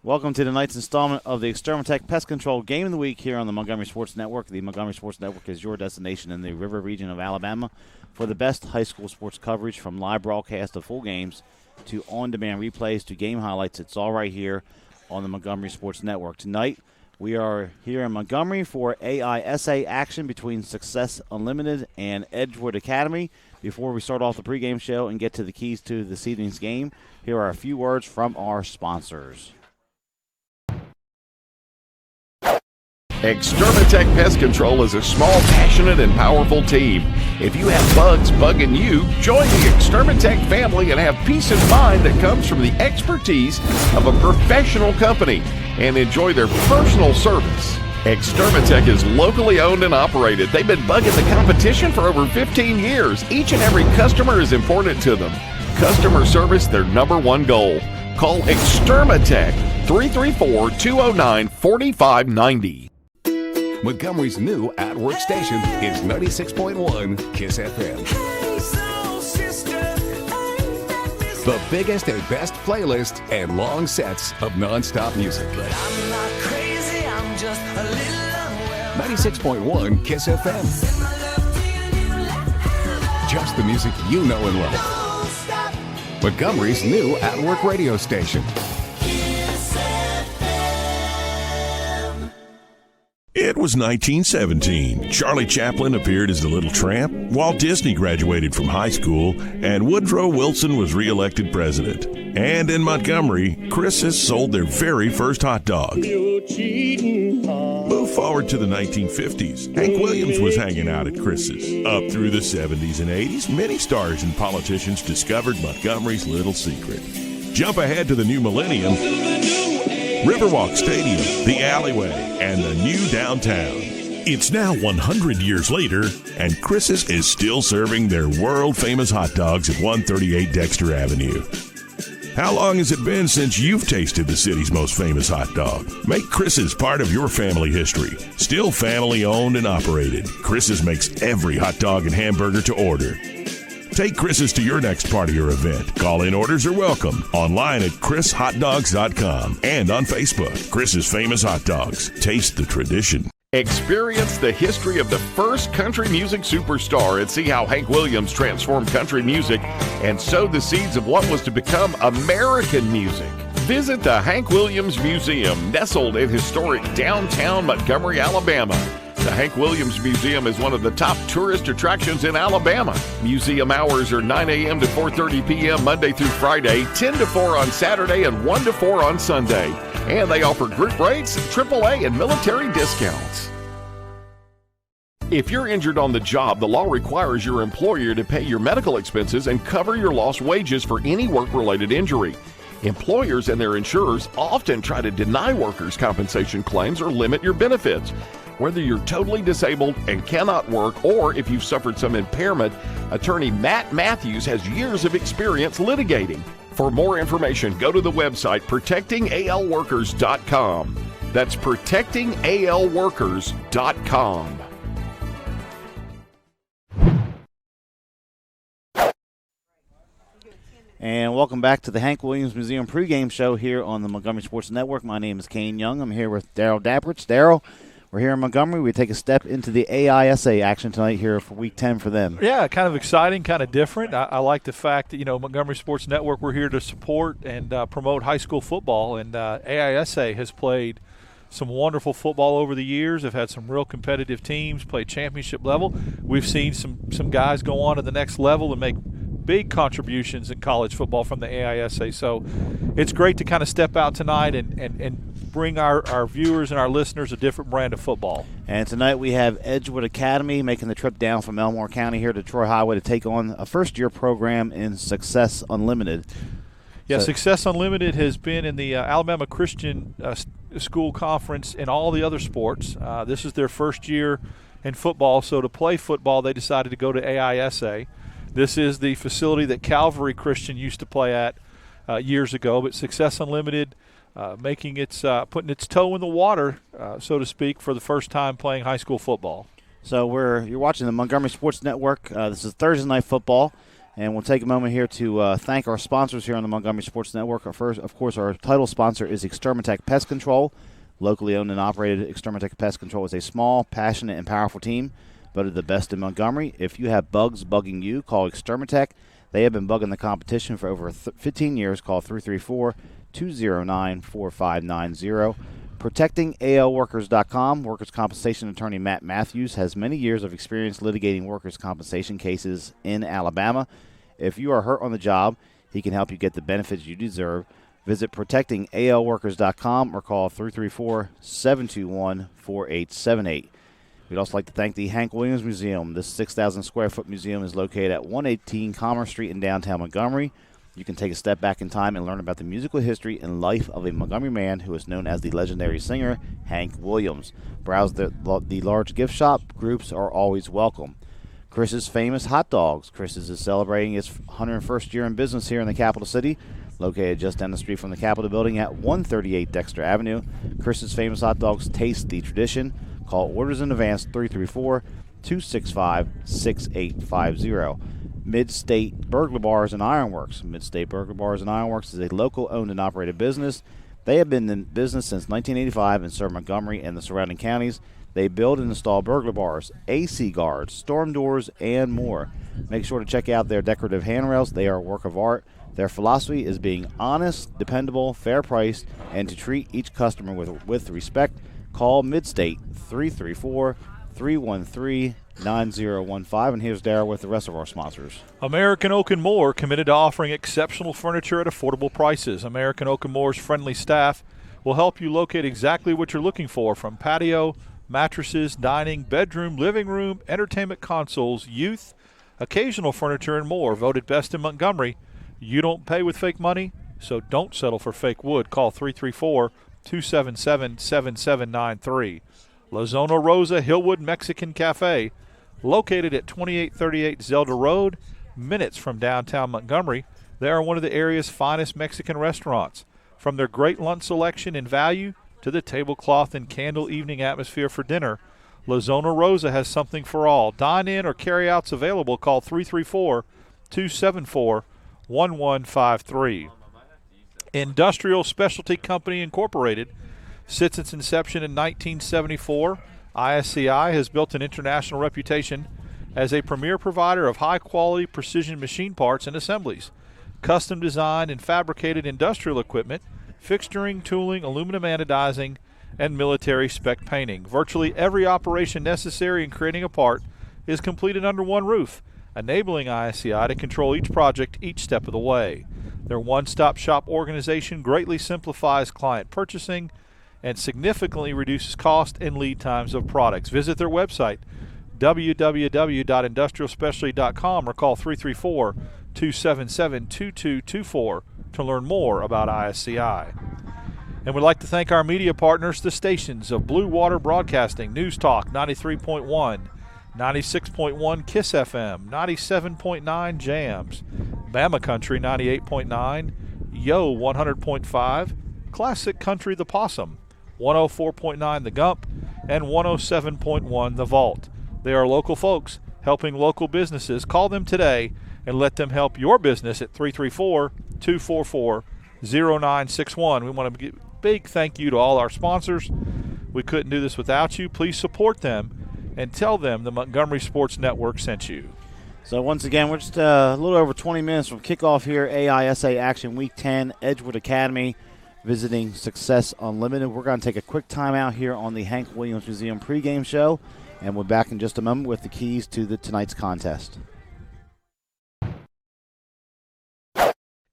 Welcome to tonight's installment of the Extermatech Pest Control Game of the Week here on the Montgomery Sports Network. The Montgomery Sports Network is your destination in the River region of Alabama for the best high school sports coverage, from live broadcast of full games to on-demand replays to game highlights. It's all right here on the Montgomery Sports Network. Tonight, we are here in Montgomery for AISA action between Success Unlimited and Edgewood Academy. Before we start off the pregame show and get to the keys to this evening's game, here are a few words from our sponsors. Extermatech Pest Control is a small, passionate, and powerful team. If you have bugs bugging you, join the Extermatech family and have peace of mind that comes from the expertise of a professional company, and enjoy their personal service. Extermatech is locally owned and operated. They've been bugging the competition for over 15 years. Each and every customer is important to them. Customer service, their number one goal. Call Extermatech 334-209-4590. Montgomery's new at-work station is 96.1 KISS FM. Hey, soul sister, ain't that this The biggest and best playlist and long sets of non-stop music. But I'm not crazy, I'm just a little unwell. 96.1 KISS FM. Send my love to you, let Just the music you know and love. don't stop. Montgomery's new at-work radio station. Kiss FM. It was 1917. Charlie Chaplin appeared as the Little Tramp, Walt Disney graduated from high school, and Woodrow Wilson was reelected president. And in Montgomery, Chris's sold their very first hot dog. Move forward to the 1950s. Hank Williams was hanging out at Chris's. Up through the 70s and 80s, many stars and politicians discovered Montgomery's little secret. Jump ahead to the new millennium. Riverwalk Stadium, the alleyway, and the new downtown. It's now 100 years later, and Chris's is still serving their world-famous hot dogs at 138 Dexter Avenue. How long has it been since you've tasted the city's most famous hot dog? Make Chris's part of your family history. Still family-owned and operated, Chris's makes every hot dog and hamburger to order. Take Chris's to your next party or event. Call-in orders are welcome. Online at chrishotdogs.com and on Facebook. Chris's Famous Hot Dogs. Taste the tradition. Experience the history of the first country music superstar and see how Hank Williams transformed country music and sowed the seeds of what was to become American music. Visit the Hank Williams Museum, nestled in historic downtown Montgomery, Alabama. The Hank Williams Museum is one of the top tourist attractions in Alabama. Museum hours are 9 a.m. to 4:30 p.m. Monday through Friday, 10 to 4 on Saturday, and 1 to 4 on Sunday. And they offer group rates, AAA, and military discounts. If you're injured on the job, the law requires your employer to pay your medical expenses and cover your lost wages for any work-related injury. Employers and their insurers often try to deny workers' compensation claims or limit your benefits. Whether you're totally disabled and cannot work, or if you've suffered some impairment, attorney Matt Matthews has years of experience litigating. For more information, go to the website protectingalworkers.com. That's protectingalworkers.com. And welcome back to the Hank Williams Museum pregame show here on the Montgomery Sports Network. My name is Kane Young. I'm here with Daryl Dapprich. Daryl, we're here in Montgomery. We take a step into the AISA action tonight here for Week 10 for them. Yeah, kind of exciting, kind of different. I like the fact that, Montgomery Sports Network, we're here to support and promote high school football. And AISA has played some wonderful football over the years. They've had some real competitive teams, played championship level. We've seen some guys go on to the next level and make big contributions in college football from the AISA. So it's great to kind of step out tonight and bring our viewers and our listeners a different brand of football. And tonight we have Edgewood Academy making the trip down from Elmore County here to Troy Highway to take on a first-year program in Success Unlimited. Yeah, Success Unlimited has been in the Alabama Christian School Conference in all the other sports. This is their first year in football, so to play football they decided to go to AISA. This is the facility that Calvary Christian used to play at years ago, but Success Unlimited putting its toe in the water, so to speak, for the first time playing high school football. So you're watching the Montgomery Sports Network. This is Thursday Night Football, And we'll take a moment here to thank our sponsors here on the Montgomery Sports Network. Our title sponsor is Extermatech Pest Control. Locally owned and operated, Extermatech Pest Control is a small, passionate, and powerful team, but are the best in Montgomery. If you have bugs bugging you, call Extermatech. They have been bugging the competition for over 15 years. Call 334-209-4590. ProtectingALWorkers.com. Workers' compensation attorney Matt Matthews has many years of experience litigating workers' compensation cases in Alabama. If you are hurt on the job, he can help you get the benefits you deserve. Visit ProtectingALWorkers.com or call 334-721-4878. We'd also like to thank the Hank Williams Museum. This 6,000-square-foot museum is located at 118 Commerce Street in downtown Montgomery. You can take a step back in time and learn about the musical history and life of a Montgomery man who is known as the legendary singer Hank Williams. Browse the large gift shop. Groups are always welcome. Chris's Famous Hot Dogs. Chris's is celebrating its 101st year in business here in the capital city, located just down the street from the Capitol building at 138 Dexter Avenue. Chris's Famous Hot Dogs taste the tradition. Call orders in advance 334-265-6850. Mid-State Burglar Bars and Ironworks. Mid-State Burglar Bars and Ironworks is a local owned and operated business. They have been in business since 1985 and serve Montgomery and the surrounding counties. They build and install burglar bars, AC guards, storm doors, and more. Make sure to check out their decorative handrails. They are a work of art. Their philosophy is being honest, dependable, fair priced, and to treat each customer with respect. Call Mid-State 334-313-9015. And here's Darryl with the rest of our sponsors. American Oak & More, committed to offering exceptional furniture at affordable prices. American Oak & More's friendly staff will help you locate exactly what you're looking for, from patio, mattresses, dining, bedroom, living room, entertainment consoles, youth, occasional furniture, and more. Voted best in Montgomery. You don't pay with fake money, so don't settle for fake wood. Call 334-277-7793. La Zona Rosa Hillwood Mexican Cafe, located at 2838 Zelda Road, minutes from downtown Montgomery. They are one of the area's finest Mexican restaurants. From their great lunch selection and value to the tablecloth and candle evening atmosphere for dinner, La Zona Rosa has something for all. Dine-in or carry-outs available. Call 334-274-1153. Industrial Specialty Company Incorporated. Since its inception in 1974, ISCI has built an international reputation as a premier provider of high-quality precision machine parts and assemblies, custom designed and fabricated industrial equipment, fixturing, tooling, aluminum anodizing, and military spec painting. Virtually every operation necessary in creating a part is completed under one roof, enabling ISCI to control each project each step of the way. Their one-stop shop organization greatly simplifies client purchasing and significantly reduces cost and lead times of products. Visit their website, www.industrialspecialty.com, or call 334-277-2224 to learn more about ISCI. And we'd like to thank our media partners, the stations of Blue Water Broadcasting, News Talk 93.1, 96.1 KISS FM, 97.9 JAMS, Bama Country 98.9, Yo 100.5, Classic Country The Possum, 104.9 The Gump, and 107.1 The Vault. They are local folks helping local businesses. Call them today and let them help your business at 334-244-0961. We want to give a big thank you to all our sponsors. We couldn't do this without you. Please support them and tell them the Montgomery Sports Network sent you. So once again, we're just a little over 20 minutes from kickoff here. AISA Action Week 10, Edgewood Academy visiting Success Unlimited. We're going to take a quick time out here on the Hank Williams Museum pregame show, and we're back in just a moment with the keys to tonight's contest.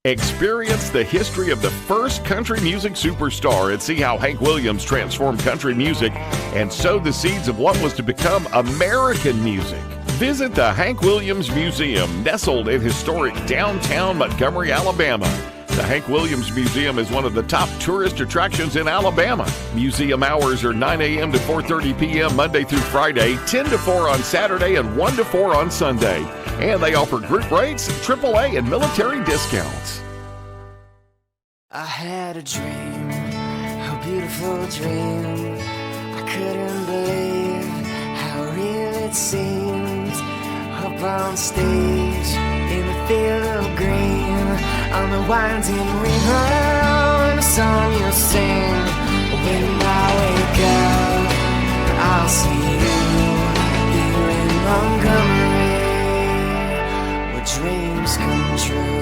Experience the history of the first country music superstar and see how Hank Williams transformed country music and sowed the seeds of what was to become American music. Visit the Hank Williams Museum, nestled in historic downtown Montgomery, Alabama. The Hank Williams Museum is one of the top tourist attractions in Alabama. Museum hours are 9 a.m. to 4:30 p.m. Monday through Friday, 10 to 4 on Saturday, and 1 to 4 on Sunday. And they offer group rates, AAA, and military discounts. I had a dream, a beautiful dream. I couldn't believe how real it seemed. Up on stage in the field of green, on the winding river, and a song you'll sing. When I wake up, I'll see you here in Montgomery, where dreams come true.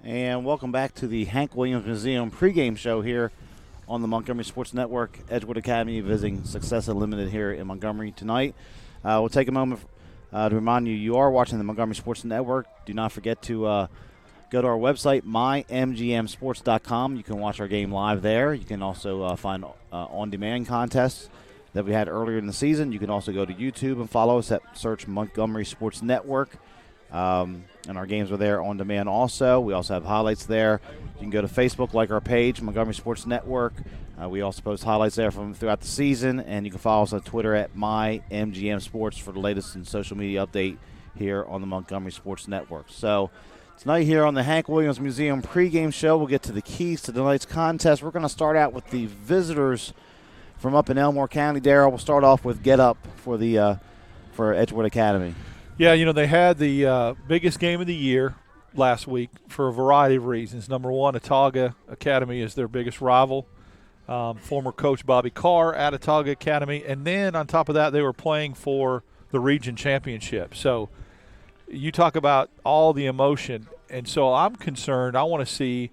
And welcome back to the Hank Williams Museum pregame show here on the Montgomery Sports Network. Edgewood Academy visiting Success Unlimited here in Montgomery tonight. We'll take a moment to remind you are watching the Montgomery Sports Network. Do not forget to go to our website, mymgmsports.com. You can watch our game live there. You can also find on-demand contests that we had earlier in the season. You can also go to YouTube and follow us search Montgomery Sports Network. And our games are there on demand also. We also have highlights there. You can go to Facebook, like our page, Montgomery Sports Network. We also post highlights there from throughout the season. And you can follow us on Twitter at MyMGMSports for the latest in social media update here on the Montgomery Sports Network. So tonight here on the Hank Williams Museum pregame show, we'll get to the keys to tonight's contest. We're going to start out with the visitors from up in Elmore County. Darryl, we'll start off with Get Up for Edgewood Academy. Yeah, they had the biggest game of the year last week for a variety of reasons. Number one, Autauga Academy is their biggest rival. Former coach Bobby Carr at Autauga Academy. And then on top of that, they were playing for the region championship. So you talk about all the emotion. And so I'm concerned. I want to see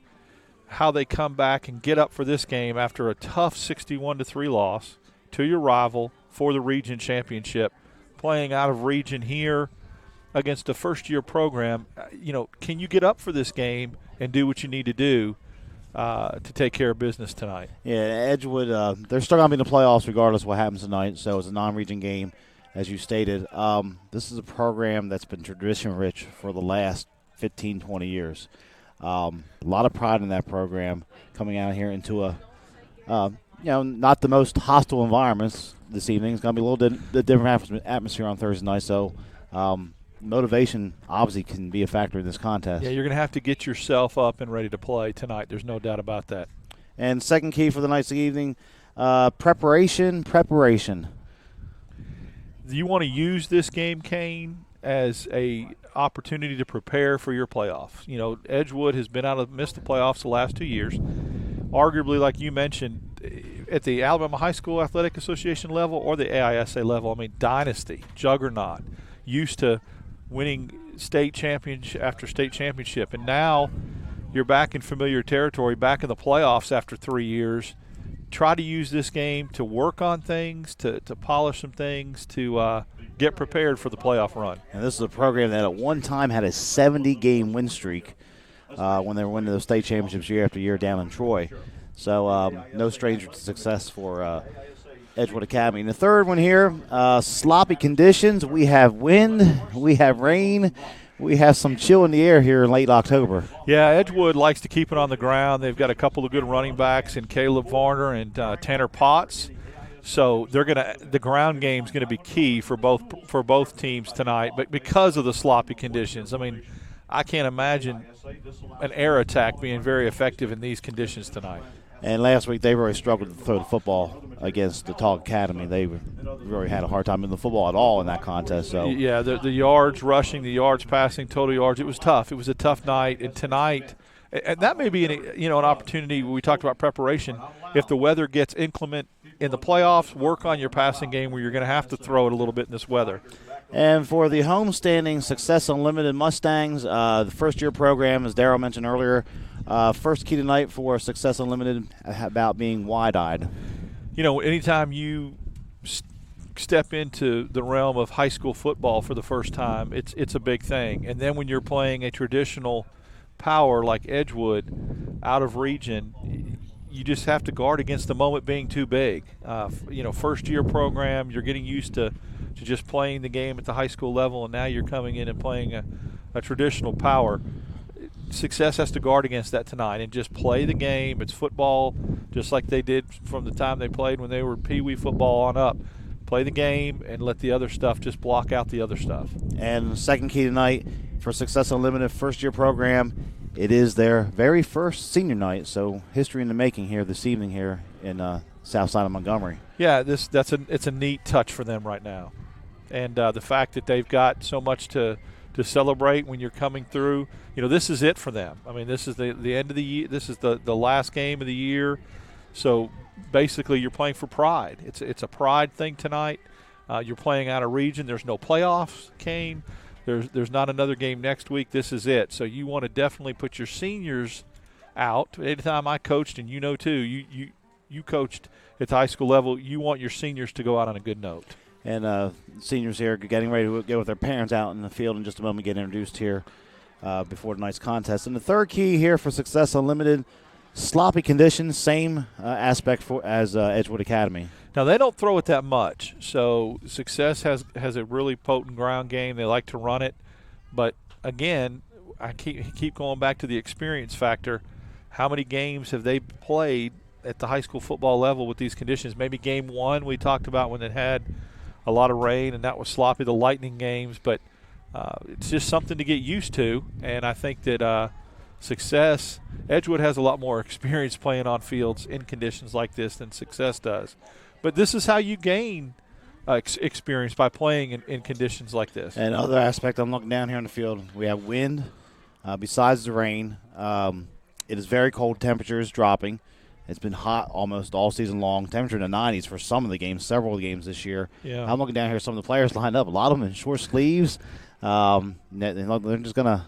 how they come back and get up for this game after a tough 61-3 loss to your rival for the region championship. Playing out of region here against a first-year program, can you get up for this game and do what you need to do to take care of business tonight? Yeah, Edgewood, they're still going to be in the playoffs regardless of what happens tonight, so it's a non-region game, as you stated. This is a program that's been tradition-rich for the last 15, 20 years. A lot of pride in that program coming out here into a not the most hostile environments this evening. It's going to be a little different atmosphere on Thursday night, so motivation obviously can be a factor in this contest. Yeah, you're going to have to get yourself up and ready to play tonight. There's no doubt about that. And second key for the night's evening, preparation. You want to use this game, Kane, as a opportunity to prepare for your playoffs. Edgewood has missed the playoffs the last 2 years. Arguably, like you mentioned, at the Alabama High School Athletic Association level or the AISA level, dynasty, juggernaut, used to winning state championship after state championship. And now you're back in familiar territory, back in the playoffs after 3 years. Try to use this game to work on things, to polish some things, to get prepared for the playoff run. And this is a program that at one time had a 70-game win streak when they were winning those state championships year after year down in Troy. So no stranger to success for Edgewood Academy. And the third one here, sloppy conditions. We have wind, we have rain, we have some chill in the air here in late October. Yeah, Edgewood likes to keep it on the ground. They've got a couple of good running backs in Caleb Varner and Tanner Potts. So the ground game is going to be key for both teams tonight. But because of the sloppy conditions, I can't imagine an air attack being very effective in these conditions tonight. And last week they really struggled to throw the football against the Autauga Academy. They really had a hard time in the football at all in that contest. So yeah, the yards rushing, the yards passing, total yards. It was tough. It was a tough night. And tonight, and that may be an opportunity. We talked about preparation. If the weather gets inclement in the playoffs, work on your passing game where you're going to have to throw it a little bit in this weather. And for the homestanding Success Unlimited Mustangs, the first-year program, as Darryl mentioned earlier, first key tonight for Success Unlimited about being wide-eyed. Anytime you step into the realm of high school football for the first time, it's a big thing. And then when you're playing a traditional power like Edgewood out of region, you just have to guard against the moment being too big. First-year program, you're getting used to just playing the game at the high school level, and now you're coming in and playing a traditional power. Success has to guard against that tonight and just play the game. It's football, just like they did from the time they played when they were Pee-wee football on up. Play the game and let the other stuff just block out the other stuff. And the second key tonight for Success Unlimited first-year program, it is their very first senior night, so history in the making here this evening here in south side of Montgomery. Yeah, it's a neat touch for them right now, and the fact that they've got so much to celebrate when you're coming through. This is it for them. I mean, this is the end of the year. This is the last game of the year. So basically, you're playing for pride. It's a pride thing tonight. You're playing out of region. There's no playoffs, Kane. There's not another game next week. This is it. So you want to definitely put your seniors out. Anytime I coached, and too, you coached at the high school level, you want your seniors to go out on a good note. And seniors here getting ready to go with their parents out in the field in just a moment, get introduced here before tonight's contest. And the third key here for Success Unlimited, sloppy conditions, same aspect as Edgewood Academy. Now, they don't throw it that much, so Success has a really potent ground game. They like to run it. But, again, I keep going back to the experience factor. How many games have they played at the high school football level with these conditions? Maybe game one we talked about when it had a lot of rain, and that was sloppy, the Lightning games. But it's just something to get used to, and I think that Success, Edgewood has a lot more experience playing on fields in conditions like this than Success does. But this is how you gain experience, by playing in conditions like this. And other aspect, I'm looking down here on the field, we have wind besides the rain. It is very cold. Temperatures dropping. It's been hot almost all season long. Temperature in the 90s for some of the games, several of the games this year. Yeah. I'm looking down here, some of the players lined up, a lot of them in short sleeves. They're just going to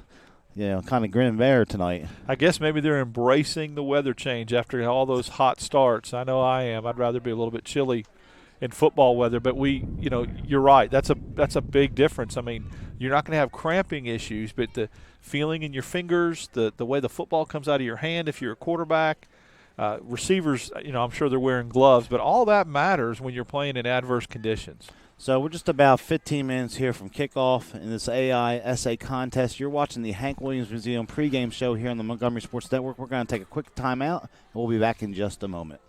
kind of grin and bear tonight. I guess maybe they're embracing the weather change after all those hot starts. I know I am. I'd rather be a little bit chilly in football weather, but you're right. That's a big difference. I mean, you're not going to have cramping issues, but the feeling in your fingers, the way the football comes out of your hand if you're a quarterback, receivers, I'm sure they're wearing gloves, but all that matters when you're playing in adverse conditions. So we're just about 15 minutes here from kickoff in this AISA contest. You're watching the Hank Williams Museum pregame show here on the Montgomery Sports Network. We're going to take a quick timeout, and we'll be back in just a moment.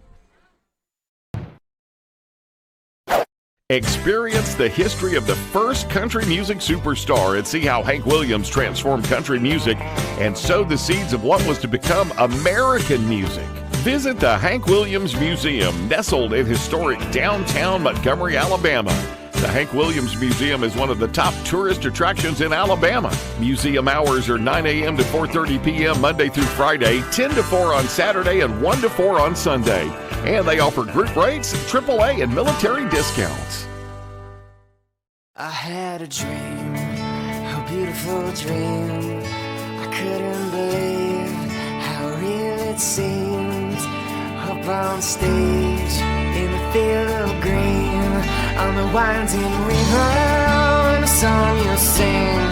Experience the history of the first country music superstar and see how Hank Williams transformed country music and sowed the seeds of what was to become American music. Visit the Hank Williams Museum, nestled in historic downtown Montgomery, Alabama. The Hank Williams Museum is one of the top tourist attractions in Alabama. Museum hours are 9 a.m. to 4:30 p.m. Monday through Friday, 10 to 4 on Saturday, and 1 to 4 on Sunday. And they offer group rates, AAA, and military discounts. I had a dream, a beautiful dream. I couldn't believe how real it seemed. Up on stage, in the field of green, on the winding river, and a song you'll sing.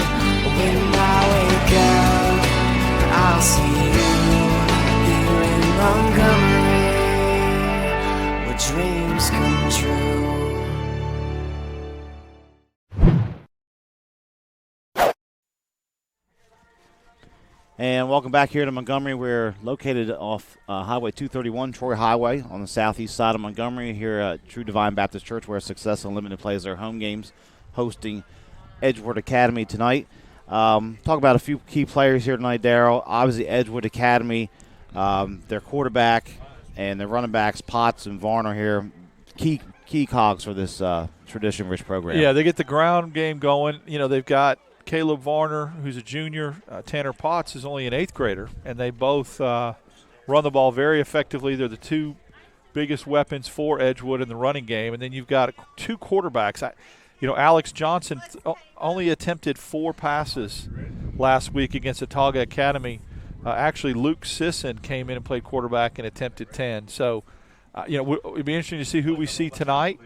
When I wake up, I'll see you here in Montgomery, where dreams come true. And welcome back here to Montgomery. We're located off Highway 231, Troy Highway, on the southeast side of Montgomery here at True Divine Baptist Church, where Success Unlimited plays their home games, hosting Edgewood Academy tonight. Talk about a few key players here tonight, Darryl. Obviously, Edgewood Academy, their quarterback and their running backs, Potts and Varner here, key cogs for this tradition-rich program. Yeah, they get the ground game going. They've got Caleb Varner, who's a junior. Tanner Potts is only an 8th grader, and they both run the ball very effectively. They're the two biggest weapons for Edgewood in the running game. And then you've got two quarterbacks. Alex Johnson only attempted 4 passes last week against Autauga Academy. Actually, Luke Sisson came in and played quarterback and attempted 10. So, it'd be interesting to see who we see tonight.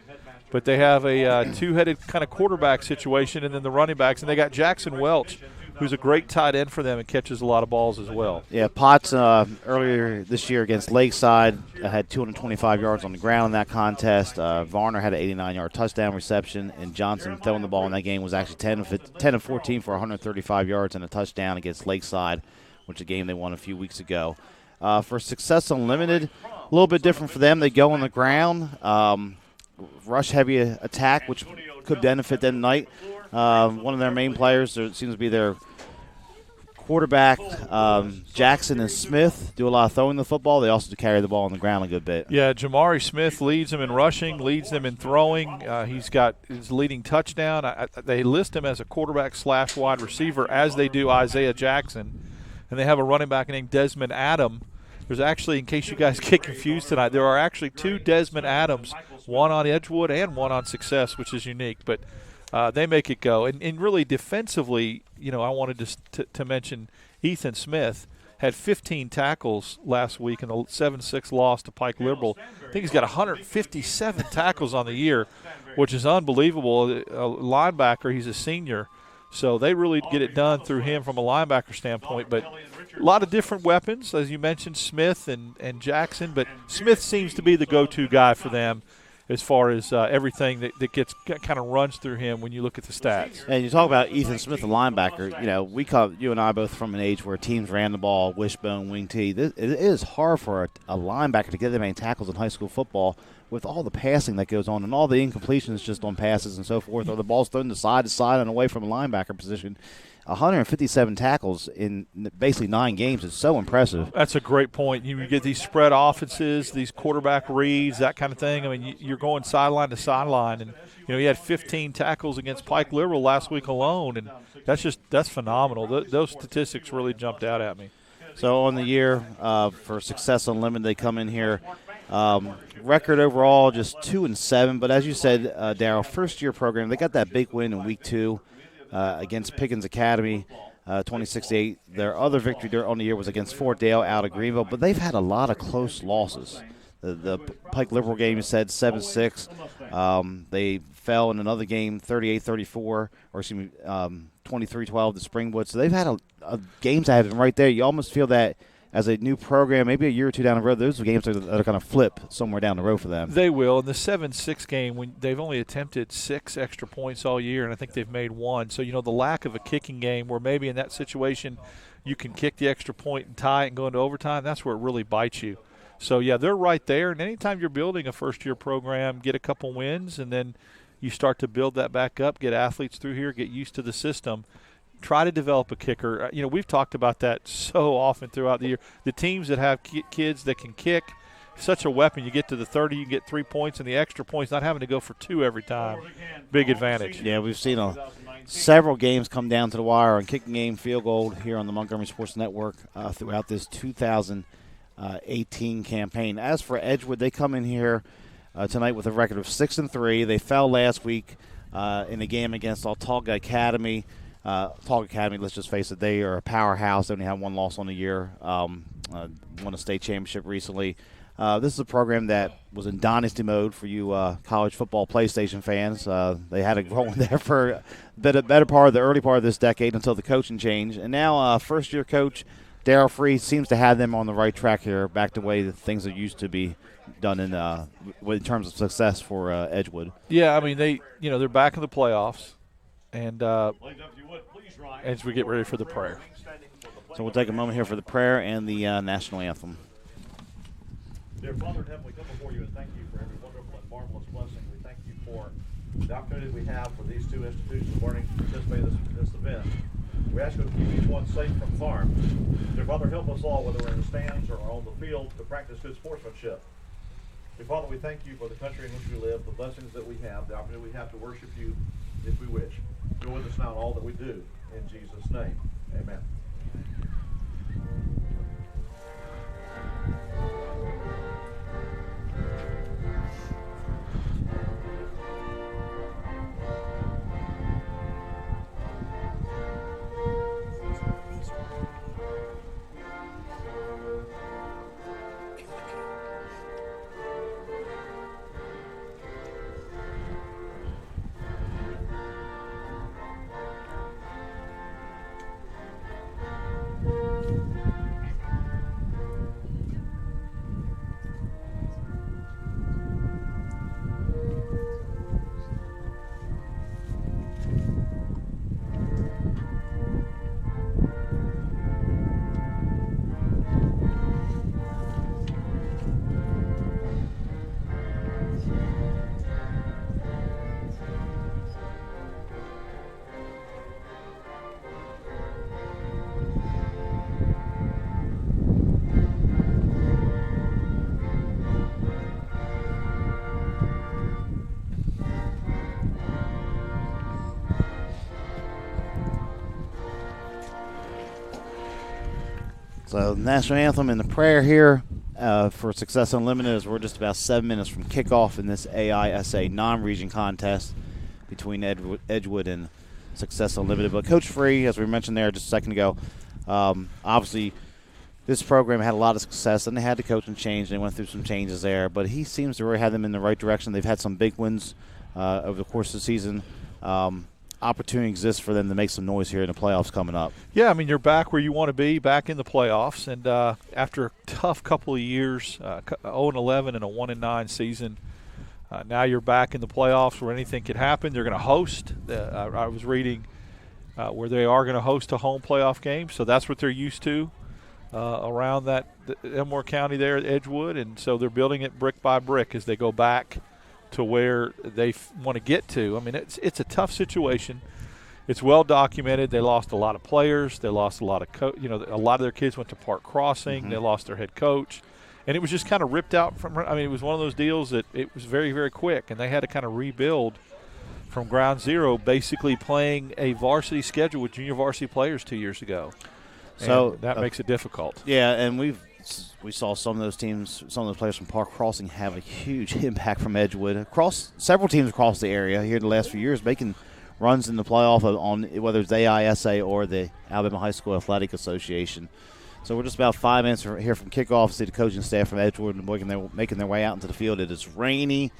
But they have a two-headed kind of quarterback situation, and then the running backs. And they got Jackson Welch, who's a great tight end for them and catches a lot of balls as well. Yeah, Potts earlier this year against Lakeside had 225 yards on the ground in that contest. Varner had an 89-yard touchdown reception, and Johnson throwing the ball in that game was actually 10 of 14 for 135 yards and a touchdown against Lakeside, which is a game they won a few weeks ago. For Success Unlimited, a little bit different for them. They go on the ground. Rush-heavy attack, which could benefit them tonight. One of their main players seems to be their quarterback Jackson and Smith do a lot of throwing the football. They also carry the ball on the ground a good bit. Yeah, Jamari Smith leads them in rushing, leads them in throwing. He's got his leading touchdown. They list him as a quarterback/wide receiver, as they do Isaiah Jackson. And they have a running back named Desmond Adam. There's actually, in case you guys get confused tonight, there are actually 2 Desmond Adams, one on Edgewood and one on Success, which is unique. But they make it go. And really defensively, I wanted to mention Ethan Smith had 15 tackles last week in the 7-6 loss to Pike Liberal. I think he's got 157 tackles on the year, which is unbelievable. A linebacker, he's a senior. So they really get it done through him from a linebacker standpoint. But a lot of different weapons, as you mentioned, Smith and Jackson. But Smith seems to be the go-to guy for them as far as everything that gets kind of runs through him when you look at the stats. And you talk about Ethan Smith, the linebacker. We come, you and I both from an age where teams ran the ball, wishbone, wing tee. It is hard for a linebacker to get that many tackles in high school football with all the passing that goes on and all the incompletions just on passes and so forth, or the ball's thrown to side and away from a linebacker position. 157 tackles in basically 9 games is so impressive. That's a great point. You get these spread offenses, these quarterback reads, that kind of thing. I mean, you're going sideline to sideline, and he had 15 tackles against Pike Liberal last week alone, and that's phenomenal. Those statistics really jumped out at me. So on the year for Success Unlimited, they come in here. Record overall just 2-7, but as you said, Darryl, first-year program, they got that big win in week 2. Against Pickens Academy, 26-8. Their other victory on the year was against Fort Dale out of Greenville, but they've had a lot of close losses. The Pike Liberal game, you said, 7-6. They fell in another game, 38-34, or 23-12 to Springwood. So they've had games that have been right there. You almost feel that as a new program, maybe a year or two down the road, those are games that are going to flip somewhere down the road for them. They will. In the 7-6 game, when they've only attempted 6 extra points all year, and I think they've made 1. So, the lack of a kicking game where maybe in that situation you can kick the extra point and tie it and go into overtime, that's where it really bites you. So, yeah, they're right there. And anytime you're building a first-year program, get a couple wins, and then you start to build that back up, get athletes through here, get used to the system. Try to develop a kicker. We've talked about that so often throughout the year. The teams that have kids that can kick, such a weapon. You get to the 30, you can get 3 points, and the extra points, not having to go for 2 every time. Big advantage. Yeah, we've seen several games come down to the wire on kicking game, field goal here on the Montgomery Sports Network throughout this 2018 campaign. As for Edgewood, they come in here tonight with a record of 6-3. They fell last week in a game against Autauga Academy. Autauga Academy, let's just face it, they are a powerhouse. They only have 1 loss on the year. Won a state championship recently. This is a program that was in dynasty mode for you college football PlayStation fans. They had it rolling there for a better part of the early part of this decade until the coaching change. And now first-year coach Darryl Free seems to have them on the right track here, back to the way that things are used to be done in terms of success for Edgewood. Yeah, I mean, they're back in the playoffs. And as we get ready for the prayer. So we'll take a moment here for the prayer and the national anthem. Dear Father in heaven, we come before you and thank you for every wonderful and marvelous blessing. We thank you for the opportunity we have for these 2 institutions of learning to participate in this event. We ask you to keep each one safe from harm. Dear Father, help us all, whether we're in the stands or on the field, to practice good sportsmanship. Dear Father, we thank you for the country in which we live, the blessings that we have, the opportunity we have to worship you if we wish. Go with us now in all that we do. In Jesus' name, amen. So national anthem and the prayer here for Success Unlimited as we're just about 7 minutes from kickoff in this AISA non-region contest between Edgewood and Success Unlimited. But Coach Free, as we mentioned there just a second ago, obviously this program had a lot of success, and they had the coaching change. They went through some changes there, but he seems to really have them in the right direction. They've had some big wins over the course of the season. Opportunity exists for them to make some noise here in the playoffs coming up. Yeah, I mean, you're back where you want to be, back in the playoffs. And after a tough couple of years, 0-11 and a 1-9 season, now you're back in the playoffs where anything could happen. They're going to host. I was reading where they are going to host a home playoff game, so that's what they're used to around that Elmore County there at Edgewood. And so they're building it brick by brick as they go back to where they want to get to. I mean, it's a tough situation. It's well documented. They lost a lot of players. They lost a lot of a lot of their kids went to Park Crossing. Mm-hmm. They lost their head coach, and it was just kind of ripped out from. I mean, it was one of those deals that it was very, very quick, and they had to kind of rebuild from ground zero, basically playing a varsity schedule with junior varsity players 2 years ago. So and that makes it difficult. Yeah, and we saw some of those teams, some of those players from Park Crossing have a huge impact from Edgewood. Several teams across the area here in the last few years making runs in the playoff on whether it's AISA or the Alabama High School Athletic Association. So we're just about 5 minutes here from kickoff. See the coaching staff from Edgewood making their way out into the field. It is rainy.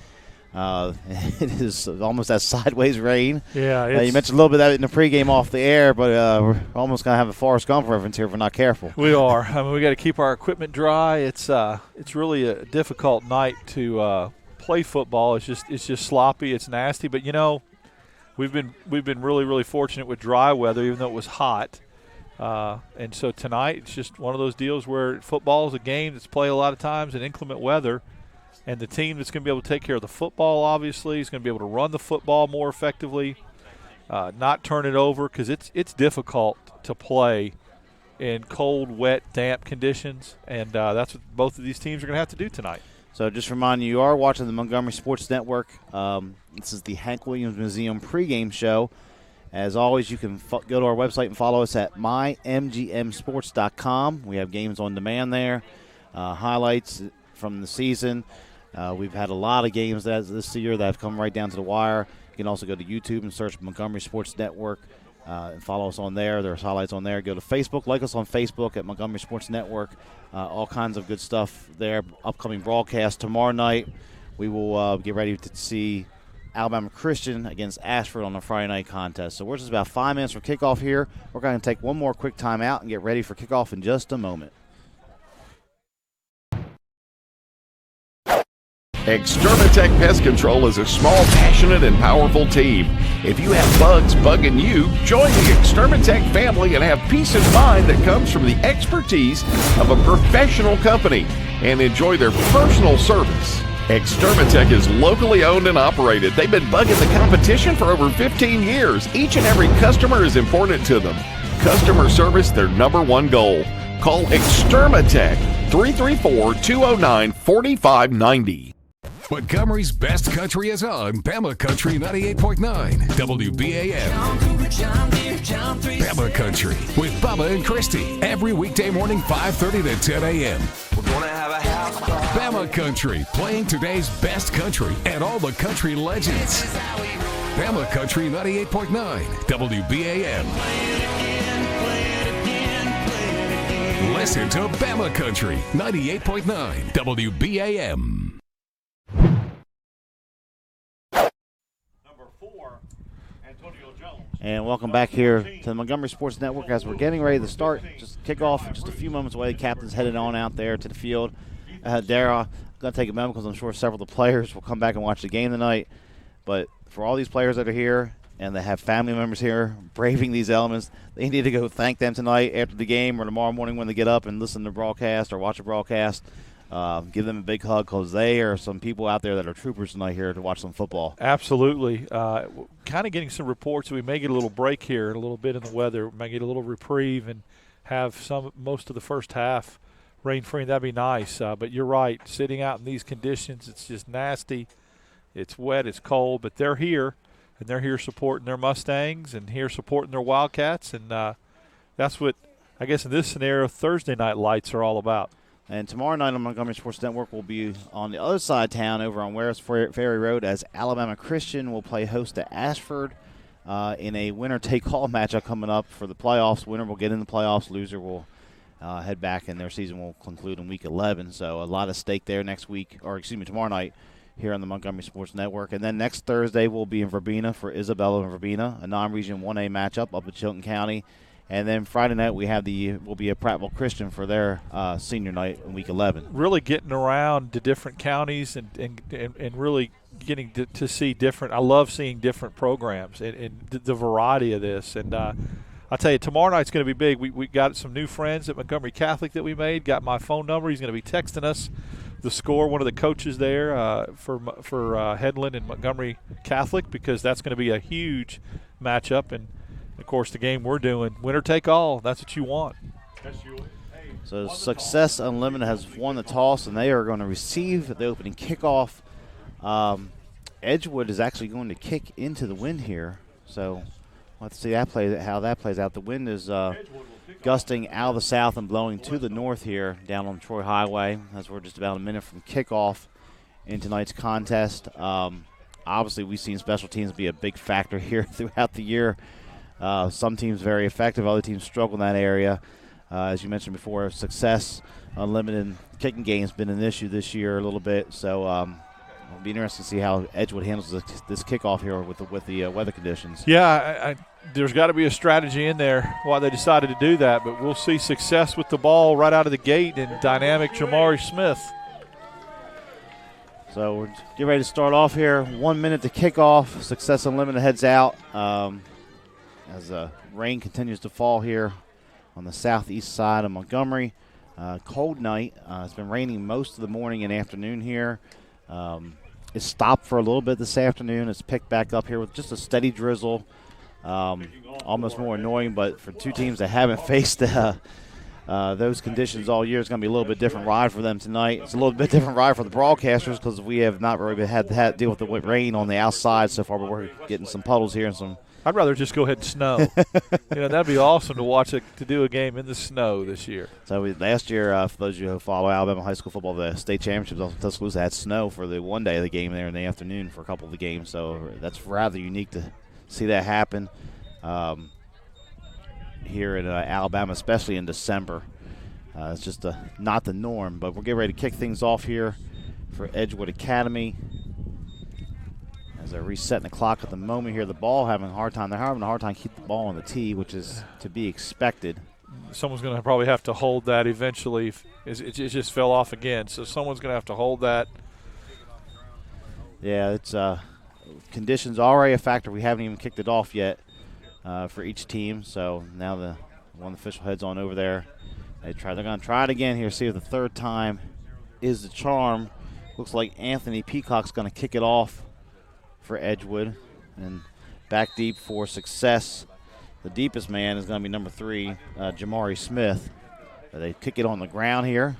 It is almost that sideways rain. Yeah, you mentioned a little bit of that in the pregame off the air, but we're almost going to have a Forrest Gump reference here if we're not careful. We are. I mean, we got to keep our equipment dry. It's really a difficult night to play football. It's just sloppy. It's nasty. But we've been really, really fortunate with dry weather, even though it was hot. And so tonight it's just one of those deals where football is a game that's played a lot of times in inclement weather. And the team that's going to be able to take care of the football, obviously, is going to be able to run the football more effectively, not turn it over, because it's difficult to play in cold, wet, damp conditions. And that's what both of these teams are going to have to do tonight. So just remind you are watching the Montgomery Sports Network. This is the Hank Williams Museum pregame show. As always, you can go to our website and follow us at mymgmsports.com. We have games on demand there, highlights from the season. We've had a lot of games this year that have come right down to the wire. You can also go to YouTube and search Montgomery Sports Network and follow us on there. There's highlights on there. Go to Facebook. Like us on Facebook at Montgomery Sports Network. All kinds of good stuff there. Upcoming broadcast tomorrow night. We will get ready to see Alabama Christian against Ashford on the Friday night contest. So we're just about 5 minutes from kickoff here. We're going to take one more quick timeout and get ready for kickoff in just a moment. Extermatech Pest Control is a small, passionate, and powerful team. If you have bugs bugging you, join the Extermatech family and have peace of mind that comes from the expertise of a professional company and enjoy their personal service. Extermatech is locally owned and operated. They've been bugging the competition for over 15 years. Each and every customer is important to them. Customer service, their number one goal. Call Extermatech 334-209-4590. Montgomery's best country is on Bama Country 98.9 WBAM. Bama Country with Bubba and Christy every weekday morning 5:30 to 10 a.m. We're gonna have a house party. Bama Country playing today's best country and all the country legends. Bama Country 98.9 WBAM. Listen to Bama Country 98.9 WBAM. And welcome back here to the Montgomery Sports Network as we're getting ready to start. Just kick off just a few moments away. The captain's headed on out there to the field. Dara, I'm going to take a moment because I'm sure several of the players will come back and watch the game tonight. But for all these players that are here and they have family members here braving these elements, they need to go thank them tonight after the game or tomorrow morning when they get up and listen to the broadcast or watch a broadcast. Give them a big hug because they are some people out there that are troopers tonight here to watch some football. Absolutely. Kind of getting some reports. We may get a little break here, a little bit in the weather. We may get a little reprieve and have most of the first half rain-free. That'd be nice. But you're right. Sitting out in these conditions, it's just nasty. It's wet. It's cold. But they're here, and they're here supporting their Mustangs and here supporting their Wildcats. And that's what I guess in this scenario, Thursday night lights are all about. And tomorrow night on Montgomery Sports Network will be on the other side of town over on Warehouse Ferry Road as Alabama Christian will play host to Ashford in a winner-take-all matchup coming up for the playoffs. Winner will get in the playoffs. Loser will head back, and their season will conclude in Week 11. So a lot at stake there tomorrow night here on the Montgomery Sports Network. And then next Thursday we'll be in Verbena for Isabella and Verbena, a non-Region 1A matchup up in Chilton County. And then Friday night we'll be at Prattville Christian for their senior night in Week 11. Really getting around to different counties and really getting to see different. I love seeing different programs and the variety of this. And I'll tell you, tomorrow night's going to be big. We got some new friends at Montgomery Catholic that we made. Got my phone number. He's going to be texting us the score. One of the coaches there for Headland and Montgomery Catholic, because that's going to be a huge matchup. And of course, the game we're doing, winner take all. That's what you want. So Success Unlimited has won the toss, and they are going to receive the opening kickoff. Edgewood is actually going to kick into the wind here. So we'll have to see how that plays out. The wind is gusting out of the south and blowing to the north here down on Troy Highway, as we're just about a minute from kickoff in tonight's contest. Obviously, we've seen special teams be a big factor here throughout the year. Some teams very effective, other teams struggle in that area. As you mentioned before, Success Unlimited kicking game has been an issue this year a little bit. So it'll be interesting to see how Edgewood handles this kickoff here with the weather conditions. Yeah, there's got to be a strategy in there why they decided to do that, but we'll see Success with the ball right out of the gate and dynamic Jamari Smith. So we're getting ready to start off here. 1 minute to kick off. Success Unlimited heads out as rain continues to fall here on the southeast side of Montgomery. Cold night. It's been raining most of the morning and afternoon here. It stopped for a little bit this afternoon. It's picked back up here with just a steady drizzle. Almost more annoying, but for two teams that haven't faced those conditions all year, it's going to be a little bit different ride for them tonight. It's a little bit different ride for the broadcasters because we have not really had to deal with the rain on the outside so far, but we're getting some puddles here and some. I'd rather just go ahead and snow. That'd be awesome to watch to do a game in the snow this year. So last year, for those of you who follow Alabama high school football, the state championships on Tuscaloosa had snow for the one day of the game there in the afternoon for a couple of the games. So that's rather unique to see that happen here in Alabama, especially in December. It's just not the norm. But we're getting ready to kick things off here for Edgewood Academy. As they're resetting the clock at the moment here, the ball having a hard time. They're having a hard time keeping the ball on the tee, which is to be expected. Someone's going to probably have to hold that eventually. It just fell off again, so someone's going to have to hold that. Yeah, it's conditions already a factor. We haven't even kicked it off yet for each team. So now the one official heads on over there. They're going to try it again here, see if the third time is the charm. Looks like Anthony Peacock's going to kick it off for Edgewood, and back deep for Success. The deepest man is going to be number 3, Jamari Smith. They kick it on the ground here,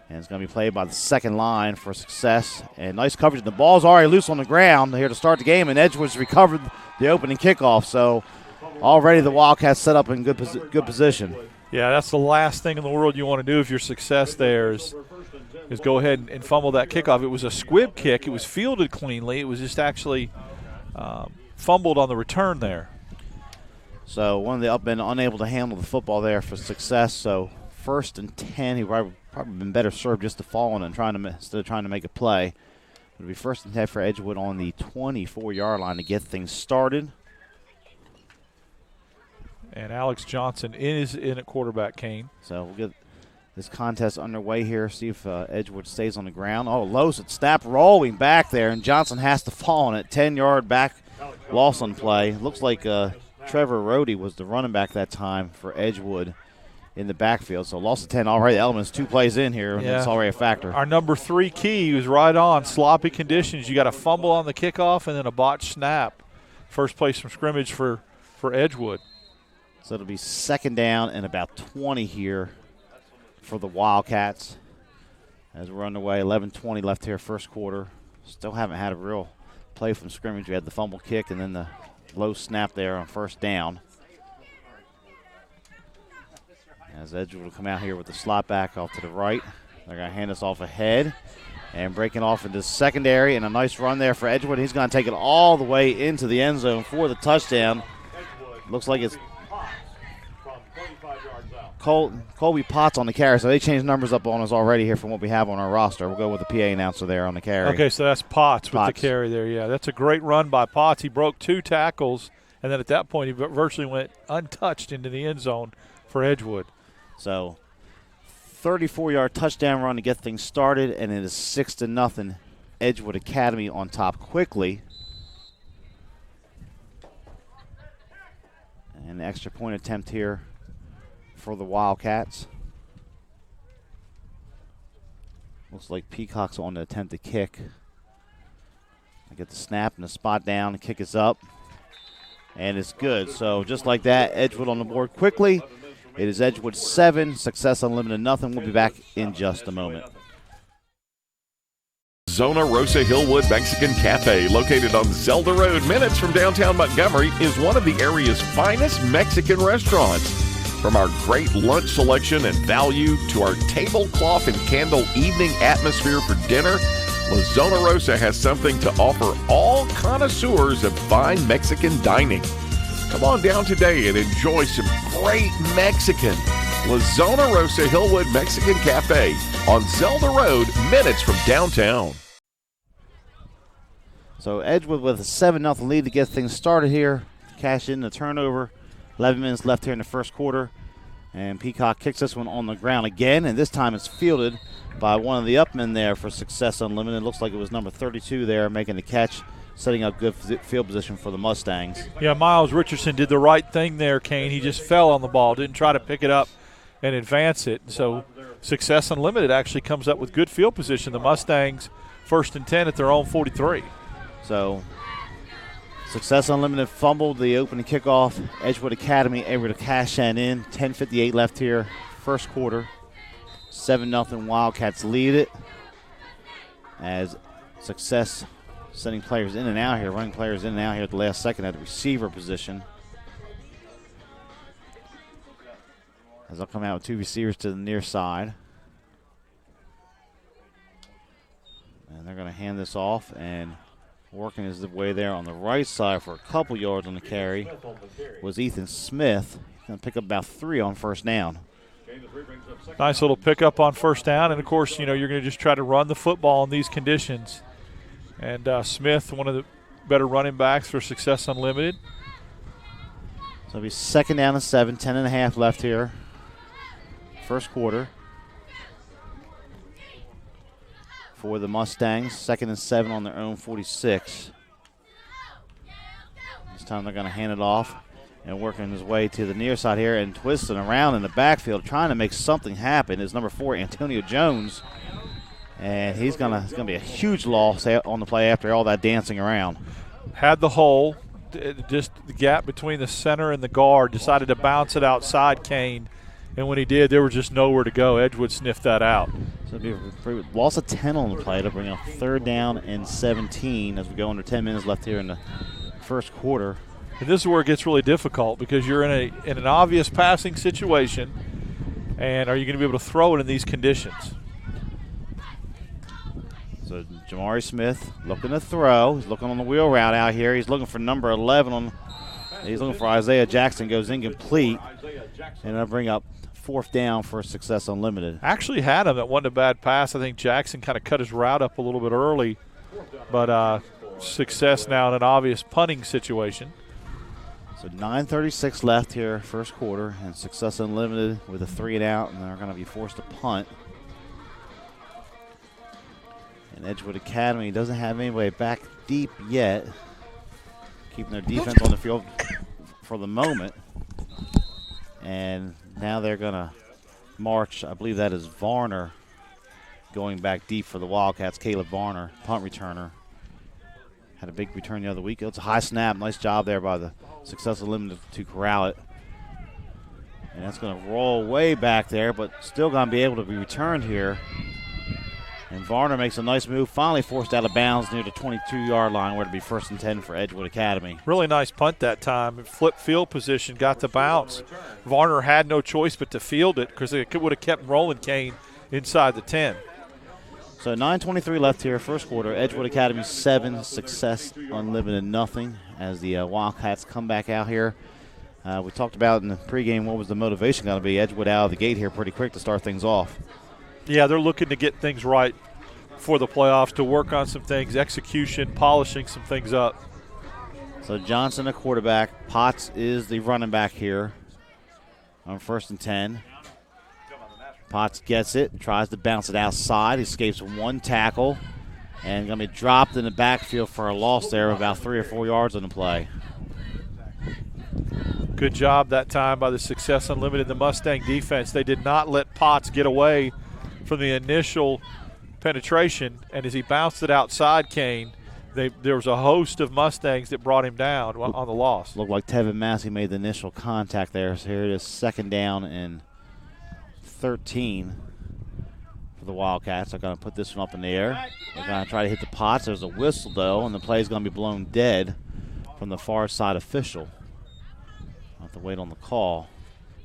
and it's going to be played by the second line for Success. And nice coverage. The ball's already loose on the ground here to start the game, and Edgewood's recovered the opening kickoff. So already the Wildcats set up in good position. Yeah, that's the last thing in the world you want to do if your Success there is go ahead and fumble that kickoff. It was a squib kick. It was fielded cleanly. It was just actually fumbled on the return there. So one of the been unable to handle the football there for Success. So 1st and 10, he probably been better served just to fall on it instead of trying to make a play. It'll be 1st and 10 for Edgewood on the 24-yard line to get things started. And Alex Johnson is in at quarterback, Kane. So we'll get this contest underway here, see if Edgewood stays on the ground. Oh, Lowe's at snap rolling back there, and Johnson has to fall on it. 10-yard back loss on play. Looks like Trevor Rohde was the running back that time for Edgewood in the backfield. So loss of 10 already. The Elements 2 plays in here, and it's already a factor. Our number 3 key was right on. Sloppy conditions. You got a fumble on the kickoff and then a botched snap. First place from scrimmage for Edgewood. So it'll be 2nd down and about 20 here for the Wildcats as we're underway. 11:20 left here, first quarter. Still haven't had a real play from scrimmage. We had the fumble kick and then the low snap there on 1st down. As Edgewood will come out here with the slot back off to the right. They're going to hand this off ahead and breaking off into secondary, and a nice run there for Edgewood. He's going to take it all the way into the end zone for the touchdown. Looks like it's Colby Potts on the carry, so they changed numbers up on us already here from what we have on our roster. We'll go with the PA announcer there on the carry. Okay, so that's Potts with the carry there. Yeah, that's a great run by Potts. He broke 2 tackles, and then at that point he virtually went untouched into the end zone for Edgewood. So 34-yard touchdown run to get things started, and it is 6-0 Edgewood Academy on top quickly. And the extra point attempt here for the Wildcats. Looks like Peacock's on the attempt to kick. I get the snap and the spot down. The kick is up, and it's good. So just like that, Edgewood on the board quickly. It is Edgewood 7, Success Unlimited nothing. We'll be back in just a moment. Zona Rosa Hillwood Mexican Cafe, located on Zelda Road, minutes from downtown Montgomery, is one of the area's finest Mexican restaurants. From our great lunch selection and value to our tablecloth and candle evening atmosphere for dinner, La Zona Rosa has something to offer all connoisseurs of fine Mexican dining. Come on down today and enjoy some great Mexican. La Zona Rosa Hillwood Mexican Cafe on Zelda Road, minutes from downtown. So Edgewood with a 7-0 lead to get things started here. Cash in the turnover. 11 minutes left here in the first quarter. And Peacock kicks this one on the ground again, and this time it's fielded by one of the upmen there for Success Unlimited. Looks like it was number 32 there making the catch, setting up good field position for the Mustangs. Yeah, Miles Richardson did the right thing there, Kane. He just fell on the ball, didn't try to pick it up and advance it. So Success Unlimited actually comes up with good field position. The Mustangs 1st and 10 at their own 43. So Success Unlimited fumbled the opening kickoff. Edgewood Academy able to cash that in. 10:58 left here, first quarter. 7-0 Wildcats lead it. As Success sending players in and out here, running players in and out here at the last second at the receiver position. As they'll come out with 2 receivers to the near side. And they're going to hand this off, and working his way there on the right side for a couple yards on the carry was Ethan Smith. He's going to pick up about 3 on first down. Nice little pickup on first down, and of course, you know, you're going to just try to run the football in these conditions. And Smith, one of the better running backs for Success Unlimited. So it'll be 2nd down and 7, 10.5 left here. First quarter. For the Mustangs, 2nd and 7 on their own 46. This time they're going to hand it off and working his way to the near side here and twisting around in the backfield, trying to make something happen is number 4, Antonio Jones. And it's going to be a huge loss on the play after all that dancing around. Had the hole, just the gap between the center and the guard, decided to bounce it outside Kane. And when he did, there was just nowhere to go. Edgewood sniffed that out. So it'll be a loss of 10 on the play to bring up 3rd down and 17 as we go under 10 minutes left here in the first quarter. And this is where it gets really difficult because you're in an obvious passing situation, and are you going to be able to throw it in these conditions? So Jamari Smith looking to throw. He's looking on the wheel route out here. He's looking for number 11 He's looking for Isaiah Jackson. Goes incomplete, and that'll bring up 4th down for Success Unlimited. Actually had him. That wasn't a bad pass. I think Jackson kind of cut his route up a little bit early, but Success now in an obvious punting situation. So 9:36 left here, first quarter, and Success Unlimited with a 3 and out, and they're going to be forced to punt. And Edgewood Academy doesn't have anybody back deep yet, keeping their defense on the field for the moment. And now they're going to march. I believe that is Varner going back deep for the Wildcats. Caleb Varner, punt returner. Had a big return the other week. It's a high snap. Nice job there by the Success Unlimited to corral it. And that's going to roll way back there, but still going to be able to be returned here And Varner makes a nice move, finally forced out of bounds near the 22-yard line where it'd be 1st and 10 for Edgewood Academy. Really nice punt that time. Flipped field position, got the bounce. Varner had no choice but to field it because it would have kept rolling Kane inside the 10. So 9:23 left here, first quarter. Edgewood Academy 7, Success Unlimited nothing as the Wildcats come back out here. We talked about in the pregame what was the motivation going to be. Edgewood out of the gate here pretty quick to start things off. Yeah, they're looking to get things right for the playoffs, to work on some things, execution, polishing some things up. So Johnson, the quarterback. Potts is the running back here on 1st and 10. Potts gets it, tries to bounce it outside, escapes one tackle, and going to be dropped in the backfield for a loss there of about 3 or 4 yards on the play. Good job that time by the Success Unlimited, the Mustang defense. They did not let Potts get away from the initial penetration, and as he bounced it outside Kane, there was a host of Mustangs that brought him down on the loss. Looked like Tevin Massey made the initial contact there. So here it is, 2nd down and 13 for the Wildcats. They're going to put this one up in the air. They're going to try to hit the Potts. There's a whistle, though, and the play is going to be blown dead from the far side official. I'll have to wait on the call.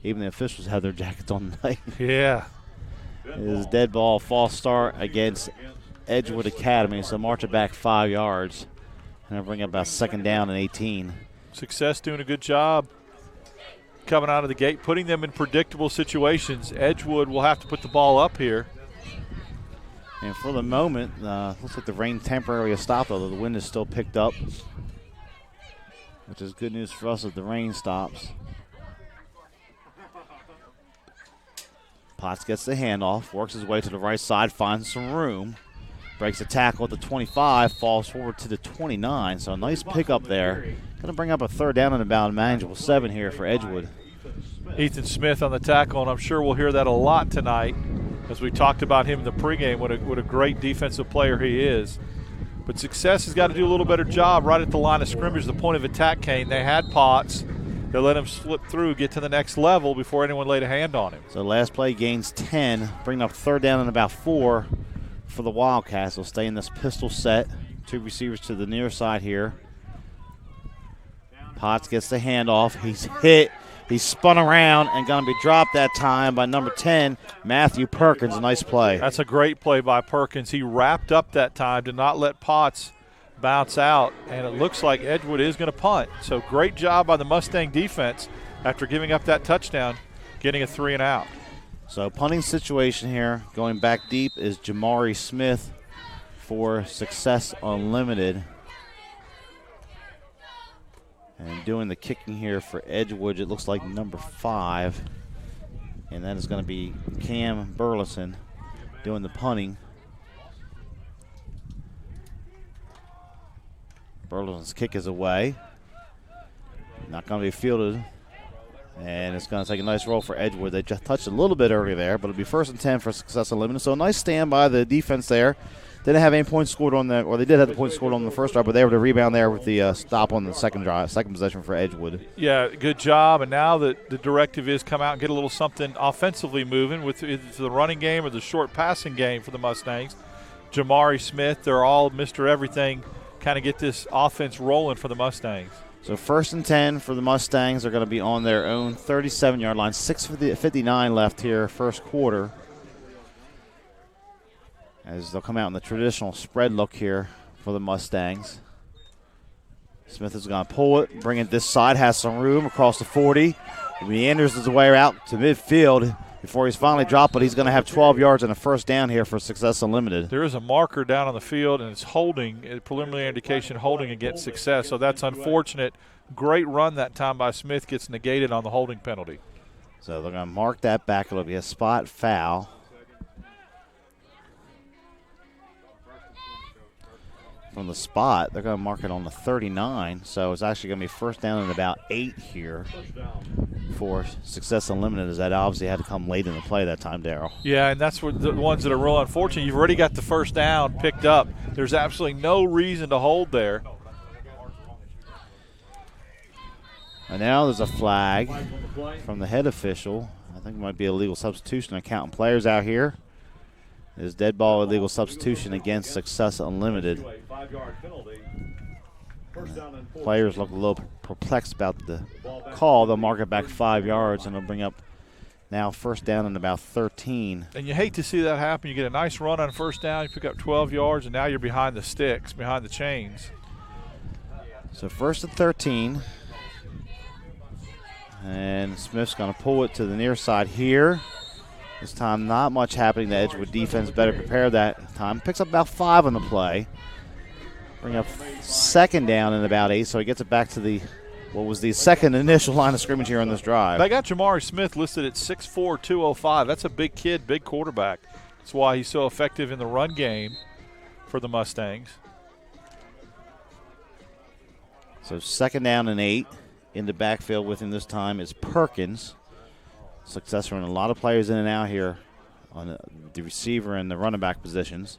Even the officials have their jackets on tonight. Yeah. It is dead ball, false start against Edgewood Academy, so march it back 5 yards. And they'll bring up about 2nd down and 18. Success doing a good job coming out of the gate, putting them in predictable situations. Edgewood will have to put the ball up here. And for the moment, looks like the rain temporarily has stopped, although the wind is still picked up, which is good news for us as the rain stops. Potts gets the handoff, works his way to the right side, finds some room, breaks a tackle at the 25, falls forward to the 29. So a nice pickup there. Going to bring up a 3rd down and about a manageable 7 here for Edgewood. Ethan Smith on the tackle, and I'm sure we'll hear that a lot tonight as we talked about him in the pregame, what a great defensive player he is. But Success has got to do a little better job right at the line of scrimmage, the point of attack, Kane. They had Potts. They let him slip through, get to the next level before anyone laid a hand on him. So last play gains 10, bringing up 3rd down and about 4 for the Wildcats. They'll stay in this pistol set. 2 receivers to the near side here. Potts gets the handoff. He's hit. He's spun around and going to be dropped that time by number 10, Matthew Perkins. A nice play. That's a great play by Perkins. He wrapped up that time, did not let Potts bounce out, and it looks like Edgewood is going to punt. So great job by the Mustang defense after giving up that touchdown, getting a 3 and out. So punting situation here, going back deep, is Jamari Smith for Success Unlimited. And doing the kicking here for Edgewood, it looks like number 5. And that is going to be Cam Burleson doing the punting. Burleson's kick is away. Not going to be fielded. And it's going to take a nice roll for Edgewood. They just touched a little bit early there, but it'll be 1st and 10 for Success Unlimited. So a nice stand by the defense there. Didn't have any points scored on that, or they did have the points scored on the first drive, but they were to rebound there with the stop on the second possession for Edgewood. Yeah, good job. And now the directive is come out and get a little something offensively moving with either the running game or the short passing game for the Mustangs. Jamari Smith, they're all Mr. Everything, kind of get this offense rolling for the Mustangs. So 1st and 10 for the Mustangs. They're going to be on their own 37-yard line. 6:59 left here, first quarter. As they'll come out in the traditional spread look here for the Mustangs. Smith is going to pull it, bring it this side, has some room across the 40. He meanders his way out to midfield before he's finally dropped, but he's going to have 12 yards and a 1st down here for Success Unlimited. There is a marker down on the field, and it's holding, a preliminary indication holding against Success, so that's unfortunate. Great run that time by Smith, gets negated on the holding penalty. So they're going to mark that back. It'll be a spot foul. From the spot, they're going to mark it on the 39, so it's actually going to be 1st down and about 8 here for Success Unlimited, as that obviously had to come late in the play that time, Darryl. Yeah, and that's what the ones that are real unfortunate. You've already got the 1st down picked up. There's absolutely no reason to hold there. And now there's a flag from the head official. I think it might be a legal substitution, counting players out here. His dead ball illegal substitution against Success Unlimited. Players look a little perplexed about the call. They'll mark it back 5 yards, and it'll bring up now first down and about 13. And you hate to see that happen. You get a nice run on first down, you pick up 12 yards, and now you're behind the sticks, behind the chains. So first and 13. And Smith's going to pull it to the near side here. This time not much happening. The Edgewood defense better prepared that time. Picks up about 5 on the play. Bring up second down and about 8, so he gets it back to what was the second initial line of scrimmage here on this drive. They got Jamari Smith listed at 6'4", 205. That's a big kid, big quarterback. That's why he's so effective in the run game for the Mustangs. So second down and 8. In the backfield with him this time is Perkins. Success running a lot of players in and out here on the receiver and the running back positions.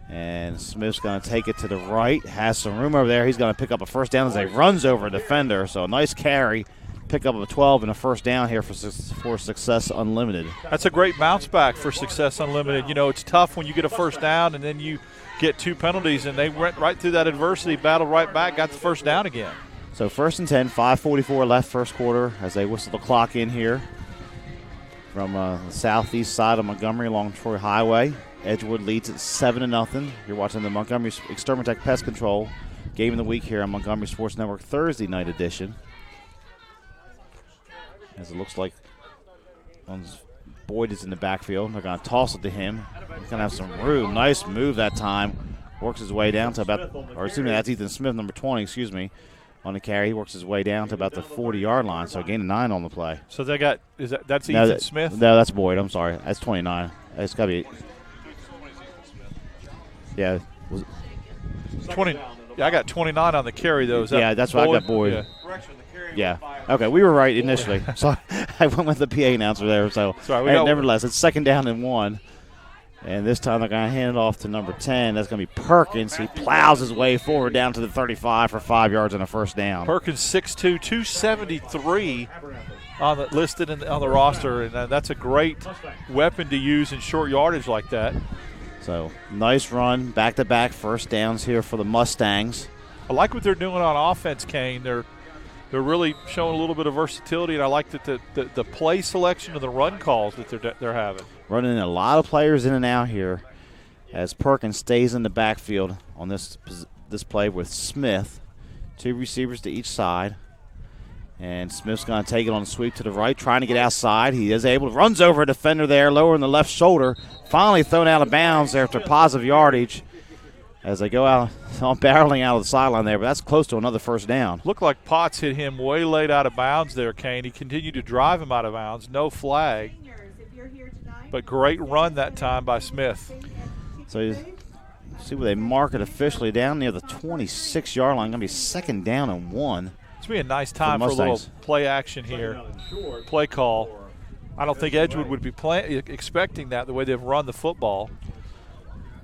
And Smith's going to take it to the right. Has some room over there. He's going to pick up a first down as he runs over a defender. So a nice carry. Pick up a 12 and a first down here for Success Unlimited. That's a great bounce back for Success Unlimited. You know, it's tough when you get a first down and then you get 2 penalties, and they went right through that adversity, battled right back, got the first down again. So first and 10, 5:44 left first quarter as they whistle the clock in here from the southeast side of Montgomery along Troy Highway. Edgewood leads at 7-0. You're watching the Montgomery Extermatech Pest Control Game of the Week here on Montgomery Sports Network Thursday night edition. As it looks like Boyd is in the backfield. They're going to toss it to him. He's going to have some room. Nice move that time. Works his way down to about, or excuse me, that's Ethan Smith, number 20, excuse me. On the carry, he works his way down to about the 40-yard line, so a gain of 9 on the play. So they got that's Ethan Smith? No, that's Boyd. I'm sorry, that's 29. It's got to be. Yeah, 20. Yeah, I got 29 on the carry though. Yeah, that's what I got Boyd. Yeah. Okay, we were right initially. So I went with the PA announcer there. So nevertheless, it's second down and 1. And this time they're going to hand it off to number 10. That's going to be Perkins. He plows his way forward down to the 35 for 5 yards and a first down. Perkins 6'2", 273 listed on the roster, and that's a great weapon to use in short yardage like that. So nice run, back-to-back first downs here for the Mustangs. I like what they're doing on offense, Kane. They're really showing a little bit of versatility, and I like that the play selection of the run calls that they're having. Running a lot of players in and out here as Perkins stays in the backfield on this play with Smith. 2 receivers to each side. And Smith's going to take it on the sweep to the right, trying to get outside. He is able to, runs over a defender there, lowering the left shoulder. Finally thrown out of bounds after positive yardage as they go out, barreling out of the sideline there, but that's close to another first down. Looked like Potts hit him way late out of bounds there, Kane. He continued to drive him out of bounds, no flag. But great run that time by Smith. So you see where they mark it officially down near the 26-yard line. Going to be second down and 1. It's going to be a nice time for a little play action here, play call. I don't think Edgewood would be expecting that the way they've run the football.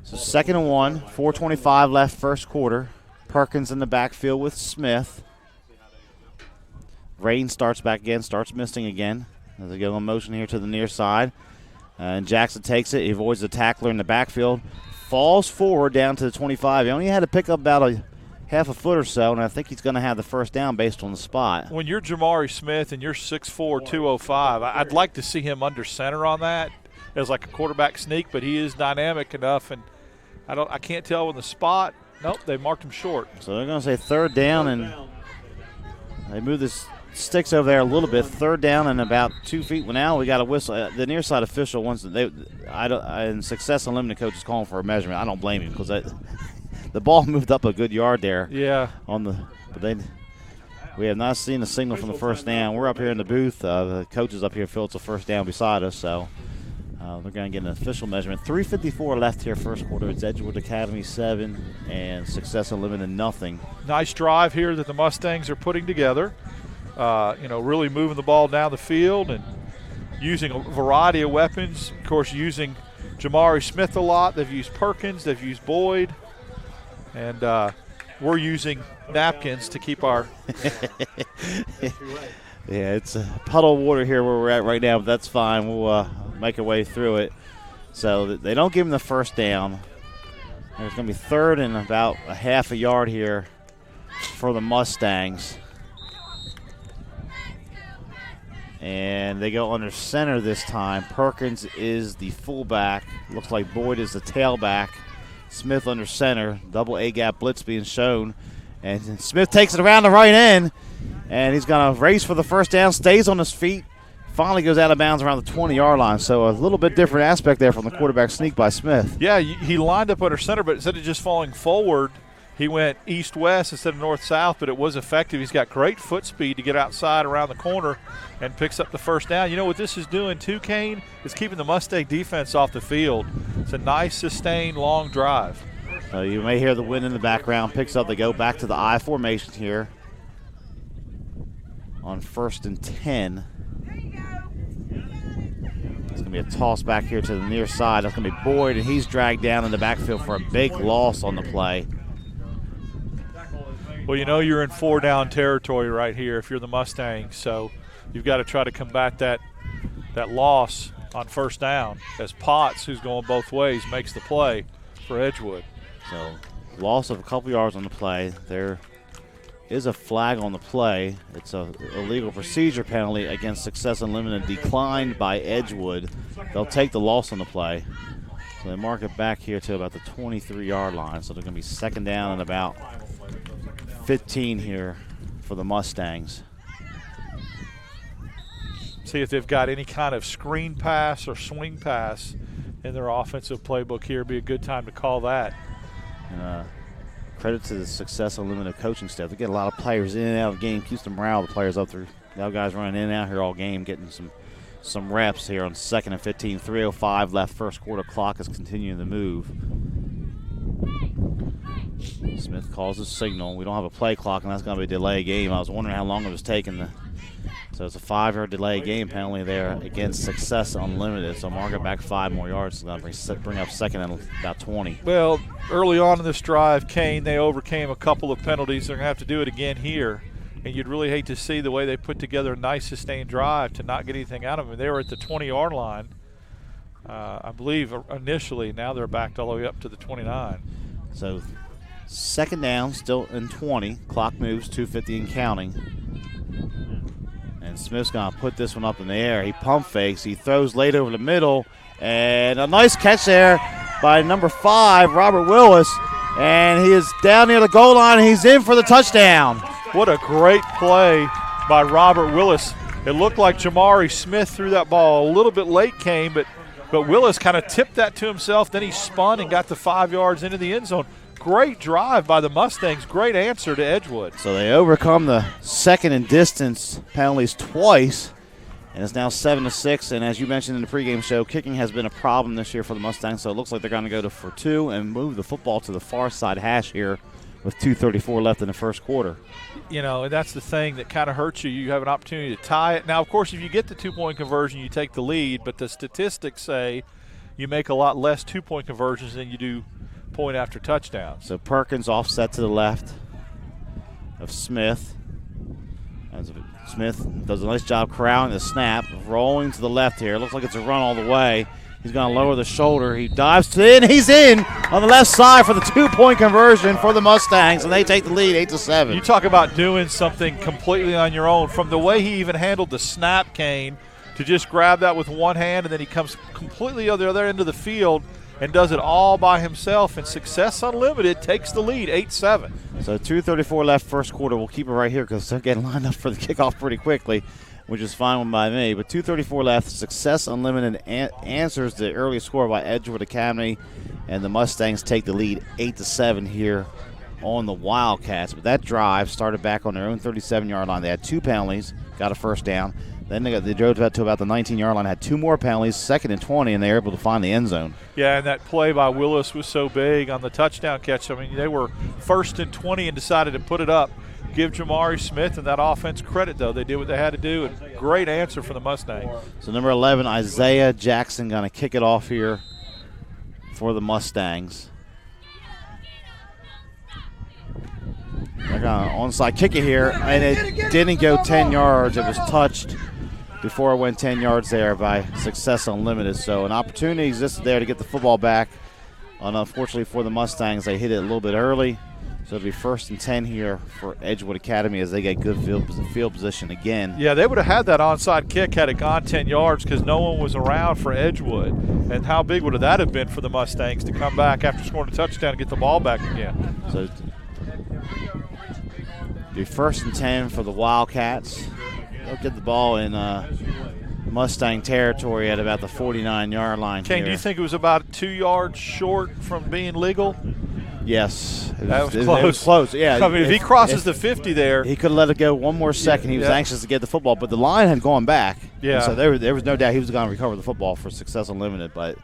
So second and 1, 4:25 left first quarter. Perkins in the backfield with Smith. Rain starts back again, starts missing again as they go in motion here to the near side. And Jackson takes it. He avoids the tackler in the backfield. Falls forward down to the 25. He only had to pick up about a half a foot or so, and I think he's going to have the first down based on the spot. When you're Jamari Smith and you're 6'4", 205, I'd like to see him under center on that as like a quarterback sneak, but he is dynamic enough, and I can't tell in the spot. Nope, they marked him short. So they're going to say third down, and they move this sticks over there a little bit. Third down and about 2 feet. Well, now we got a whistle. The near side official wants and Success Unlimited coach is calling for a measurement. I don't blame him because the ball moved up a good yard there. Yeah. We have not seen a signal from the first down. We're up here in the booth. The coach is up here. Phil's a first down beside us, so they're going to get an official measurement. 3:54 left here first quarter. It's Edgewood Academy 7 and Success Unlimited nothing. Nice drive here that the Mustangs are putting together. Really moving the ball down the field and using a variety of weapons. Of course, using Jamari Smith a lot. They've used Perkins. They've used Boyd. And we're using napkins to keep our Yeah, it's a puddle of water here where we're at right now, but that's fine. We'll make our way through it. So they don't give him the first down. There's going to be third and about a half a yard here for the Mustangs. And they go under center this time. Perkins is the fullback. Looks like Boyd is the tailback. Smith under center. Double A-gap blitz being shown. And Smith takes it around the right end. And he's going to race for the first down. Stays on his feet. Finally goes out of bounds around the 20-yard line. So a little bit different aspect there from the quarterback sneak by Smith. Yeah, he lined up under center, but instead of just falling forward, he went east-west instead of north-south, but it was effective. He's got great foot speed to get outside around the corner and picks up the first down. You know what this is doing too, Kane? It's keeping the Mustang defense off the field. It's a nice, sustained, long drive. You may hear the wind in the background. Picks up. They go back to the I formation here on 1st and 10. It's going to be a toss back here to the near side. That's going to be Boyd, and he's dragged down in the backfield for a big loss on the play. Well, you know you're in 4-down territory right here if you're the Mustangs, so you've got to try to combat that loss on first down as Potts, who's going both ways, makes the play for Edgewood. So loss of a couple yards on the play. There is a flag on the play. It's a illegal procedure penalty against Success Unlimited declined by Edgewood. They'll take the loss on the play. So they mark it back here to about the 23-yard line. So they're going to be second down and about 15 here for the Mustangs. See if they've got any kind of screen pass or swing pass in their offensive playbook here. Be a good time to call that. Credit to the Success Unlimited coaching staff. They get a lot of players in and out of the game, keeps the morale of the players up there. Now guys running in and out here all game, getting some reps here on 2nd and 15. 3:05 left, first quarter. Clock is continuing to move. Smith calls his signal. We don't have a play clock, and that's going to be a delay game. I was wondering how long it was taking. So it's a 5-yard delay game penalty there against Success Unlimited. So mark it back 5 more yards. It's going to bring up 2nd and about 20. Well, early on in this drive, Kane, they overcame a couple of penalties. They're going to have to do it again here. And you'd really hate to see the way they put together a nice sustained drive to not get anything out of them. They were at the 20-yard line, I believe, initially. Now they're backed all the way up to the 29. So second down, still in 20. Clock moves, 2:50 and counting. And Smith's going to put this one up in the air. He pump fakes. He throws late over the middle. And a nice catch there by number 5, Robert Willis. And he is down near the goal line. And he's in for the touchdown. What a great play by Robert Willis. It looked like Jamari Smith threw that ball a little bit late, Kane, but Willis kind of tipped that to himself. Then he spun and got the 5 yards into the end zone. Great drive by the Mustangs. Great answer to Edgewood. So they overcome the 2nd and distance penalties twice, and it's now 7-6. And as you mentioned in the pregame show, kicking has been a problem this year for the Mustangs, so it looks like they're going to go for 2 and move the football to the far side hash here with 2:34 left in the first quarter. You know, and that's the thing that kind of hurts you. You have an opportunity to tie it. Now, of course, if you get the 2-point conversion, you take the lead, but the statistics say you make a lot less 2-point conversions than you do point after touchdown. So Perkins offset to the left of Smith. As Smith does a nice job corralling the snap, rolling to the left here. Looks like it's a run all the way. He's going to lower the shoulder. He dives in. He's in on the left side for the 2-point conversion for the Mustangs, and they take the lead 8-7. You talk about doing something completely on your own. From the way he even handled the snap, Kane, to just grab that with one hand, and then he comes completely on the other end of the field and does it all by himself, and Success Unlimited takes the lead, 8-7. So 2:34 left first quarter. We'll keep it right here because they're getting lined up for the kickoff pretty quickly, which is fine by me. But 2:34 left. Success Unlimited answers the early score by Edgewood Academy, and the Mustangs take the lead 8-7 here on the Wildcats. But that drive started back on their own 37-yard line. They had 2 penalties, got a first down. Then they drove to about the 19-yard line, had 2 more penalties, 2nd and 20, and they were able to find the end zone. Yeah, and that play by Willis was so big on the touchdown catch. I mean, they were 1st and 20 and decided to put it up. Give Jamari Smith and that offense credit, though. They did what they had to do, and great answer for the Mustangs. So number 11, Isaiah Jackson, going to kick it off here for the Mustangs. They're going to onside kick it here, and it didn't go 10 yards. It was touched before it went 10 yards there by Success Unlimited. So an opportunity existed there to get the football back. And unfortunately for the Mustangs, they hit it a little bit early. So it'll be 1st and 10 here for Edgewood Academy as they get good field position again. Yeah, they would have had that onside kick had it gone 10 yards because no one was around for Edgewood. And how big would that have been for the Mustangs to come back after scoring a touchdown and get the ball back again? So it'll be 1st and 10 for the Wildcats. They'll get the ball in Mustang territory at about the 49-yard line. Kane, do you think it was about 2 yards short from being legal? Yes. That was close. It was close, yeah. I mean, if he crosses the 50 there. He could have let it go one more second. He was anxious to get the football, but the line had gone back. Yeah. So there was no doubt he was going to recover the football for Success Unlimited. But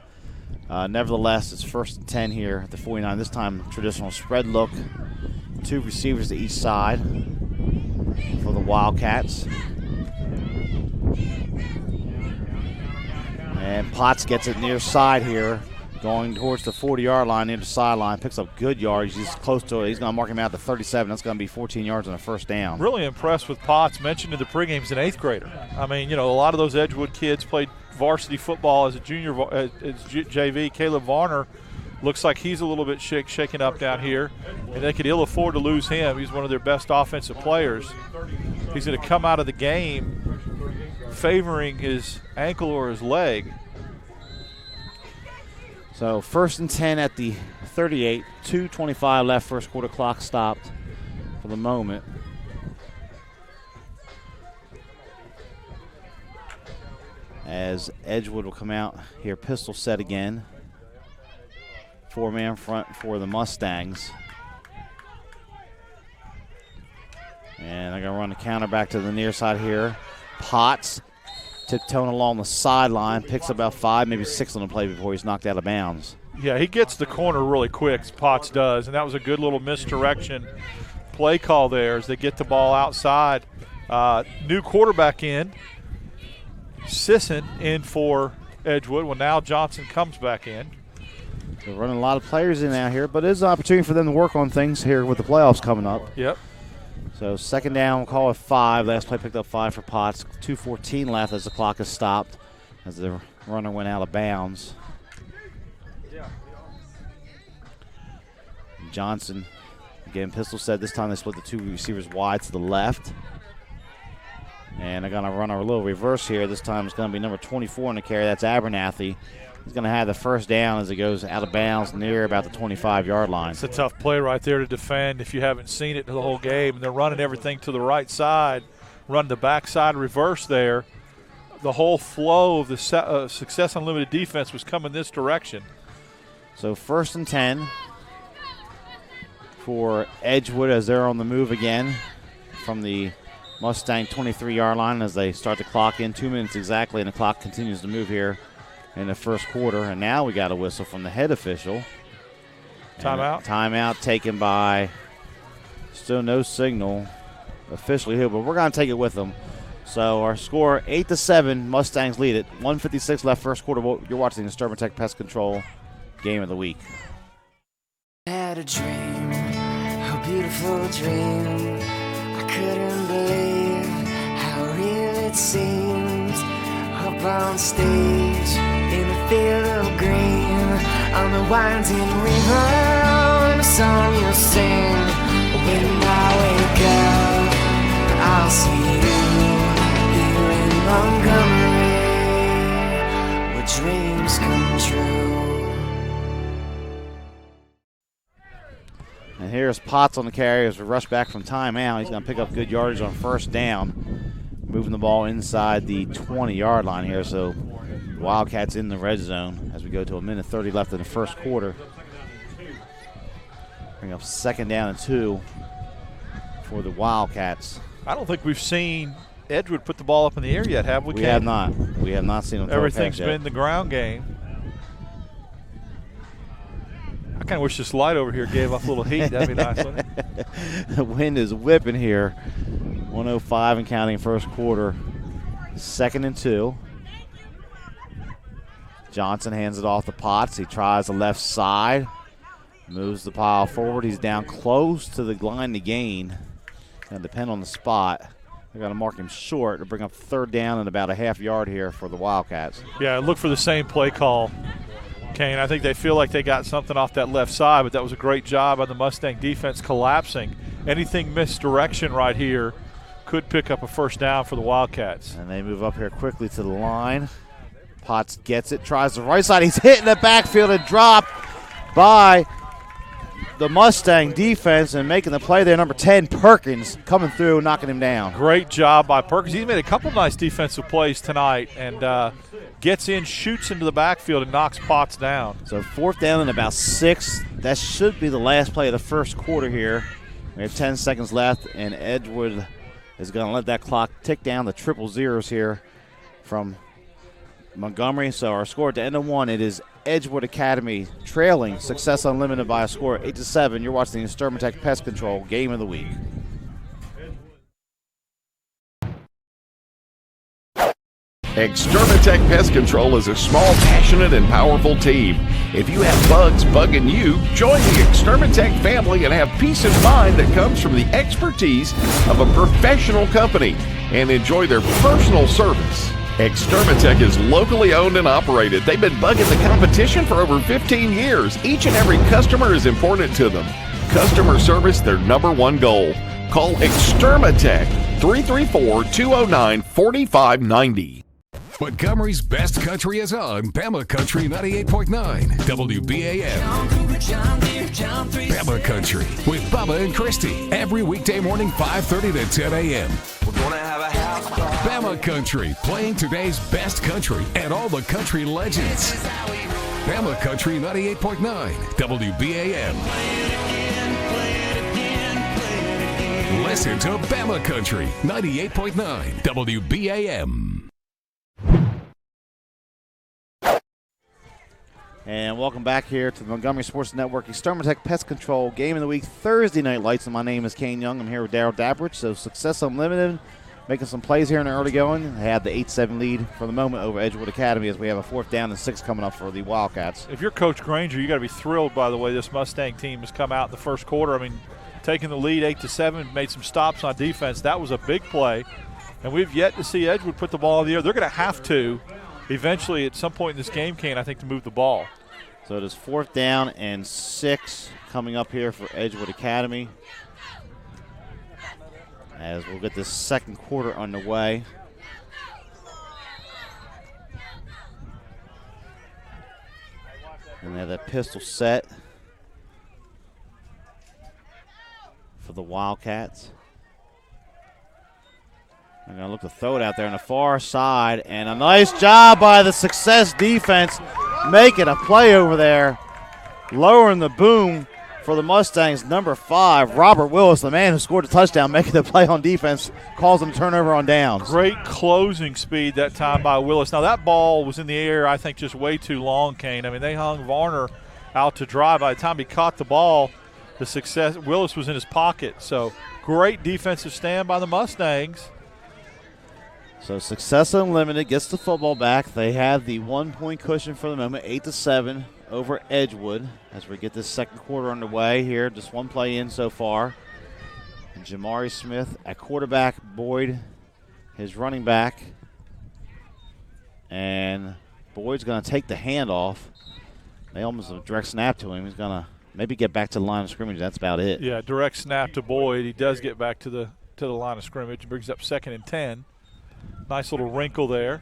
nevertheless, it's 1st and 10 here at the 49. This time, traditional spread look. 2 receivers to each side for the Wildcats. And Potts gets it near side here, going towards the 40-yard line near the sideline. Picks up good yards. He's close to it. He's going to mark him out to 37. That's going to be 14 yards on a 1st down. Really impressed with Potts. Mentioned in the pregame he's an 8th grader. I mean, a lot of those Edgewood kids played varsity football as a junior, as JV. Caleb Varner looks like he's a little bit shaken up down here, and they could ill afford to lose him. He's one of their best offensive players. He's going to come out of the game favoring his ankle or his leg. So 1st and 10 at the 38, 2:25 left, 1st quarter clock stopped for the moment. As Edgewood will come out here, pistol set again. 4-man front for the Mustangs. And they're going to run the counter back to the near side here. Potts tiptoeing along the sideline, picks about 5, maybe 6 on the play before he's knocked out of bounds. Yeah, he gets the corner really quick, Potts does, and that was a good little misdirection play call there as they get the ball outside. New quarterback in, Sisson in for Edgewood. Well, now Johnson comes back in. They're running a lot of players in out here, but it is an opportunity for them to work on things here with the playoffs coming up. Yep. So 2nd down, we'll call it 5. Last play picked up 5 for Potts. 2:14 left as the clock is stopped as the runner went out of bounds. Johnson, again, pistol set. This time they split the 2 receivers wide to the left. And they're going to run a little reverse here. This time it's going to be number 24 in the carry. That's Abernathy. He's going to have the 1st down as it goes out of bounds near about the 25-yard line. It's a tough play right there to defend if you haven't seen it the whole game. And they're running everything to the right side, run the backside reverse there. The whole flow of the Success Unlimited defense was coming this direction. So 1st and 10 for Edgewood as they're on the move again from the Mustang 23-yard line as they start to clock in. 2 minutes exactly, and the clock continues to move here in the 1st quarter. And now we got a whistle from the head official. Timeout. Timeout taken by, still no signal officially here, but we're going to take it with them. So our score 8-7, Mustangs lead it. 1:56 left, 1st quarter. You're watching the Sturman Tech Pest Control Game of the Week. I had a dream, a beautiful dream. I couldn't believe how real it seemed. Up on stage in the field of green, on the winding river, and a song you'll sing. When I wake up, I'll see you here in Montgomery, where dreams come true. And here's Potts on the carry as we rush back from timeout. He's going to pick up good yardage on 1st down, moving the ball inside the 20-yard line here. So Wildcats in the red zone as we go to 1:30 left in the 1st quarter. Bring up 2nd down and 2 for the Wildcats. I don't think we've seen Edgewood put the ball up in the air yet, have we? We have not. We have not seen them throw a pass Everything's yet. been the ground game. I kind of wish this light over here gave off a little heat. That'd be nice, wouldn't it? The wind is whipping here. 1:05 and counting 1st quarter. 2nd and 2. Johnson hands it off to Potts. He tries the left side. Moves the pile forward. He's down close to the line to gain. Going to depend on the spot. They're going to mark him short to bring up third down and about a half yard here for the Wildcats. Yeah, look for the same play call, Kane. I think they feel like they got something off that left side, but that was a great job on the Mustang defense collapsing. Anything misdirection right here could pick up a first down for the Wildcats. And they move up here quickly to the line. Potts gets it, tries the right side. He's hitting the backfield and dropped by the Mustang defense and making the play there. Number 10, Perkins, coming through, knocking him down. Great job by Perkins. He's made a couple nice defensive plays tonight and gets in, shoots into the backfield, and knocks Potts down. So 4th down and about 6. That should be the last play of the first quarter here. We have 10 seconds left, and Edgewood is going to let that clock tick down the triple zeros here from Montgomery. So our score at the end of 1, it is Edgewood Academy trailing Success Unlimited by a score of 8-7. You're watching the Extermatech Pest Control Game of the Week. Extermatech Pest Control is a small, passionate, and powerful team. If you have bugs bugging you, join the Extermatech family and have peace of mind that comes from the expertise of a professional company and enjoy their personal service. Extermatech is locally owned and operated. They've been bugging the competition for over 15 years. Each and every customer is important to them. Customer service, their number one goal. Call Extermatech 334-209-4590. Montgomery's best country is on Bama Country 98.9 WBAM. Bama Country with Bubba and Christy every weekday morning 5:30 to 10 a.m. We're gonna have a house party. Bama Country playing today's best country and all the country legends. Bama Country 98.9 WBAM. Listen to Bama Country 98.9 WBAM. And welcome back here to the Montgomery Sports Network Extermatech Pest Control Game of the Week Thursday Night Lights. And my name is Kane Young. I'm here with Darryl Dabrich. So Success Unlimited making some plays here in the early going. They had the 8-7 lead for the moment over Edgewood Academy as we have a 4th down and 6 coming up for the Wildcats. If you're Coach Granger, you got to be thrilled by the way this Mustang team has come out in the first quarter. I mean, taking the lead 8-7, made some stops on defense. That was a big play. And we've yet to see Edgewood put the ball in the air. They're going to have to eventually at some point in this game, Kane, I think, to move the ball. So it is 4th down and 6 coming up here for Edgewood Academy as we'll get this second quarter underway. And they have that pistol set for the Wildcats. They're going to look to throw it out there on the far side, and a nice job by the Success defense making a play over there, lowering the boom for the Mustangs. Number 5, Robert Willis, the man who scored a touchdown, making the play on defense, calls him turnover on downs. Great closing speed that time by Willis. Now, that ball was in the air, I think, just way too long, Kane. I mean, they hung Varner out to dry. By the time he caught the ball, Willis was in his pocket. So, great defensive stand by the Mustangs. So Success Unlimited gets the football back. They have the 1-point cushion for the moment, 8-7 over Edgewood as we get this second quarter underway here. Just one play in so far. And Jamari Smith at quarterback, Boyd, his running back. And Boyd's going to take the handoff. They almost have a direct snap to him. He's going to maybe get back to the line of scrimmage. That's about it. Yeah, direct snap to Boyd. He does get back to the line of scrimmage. Brings up 2nd and 10. Nice little wrinkle there.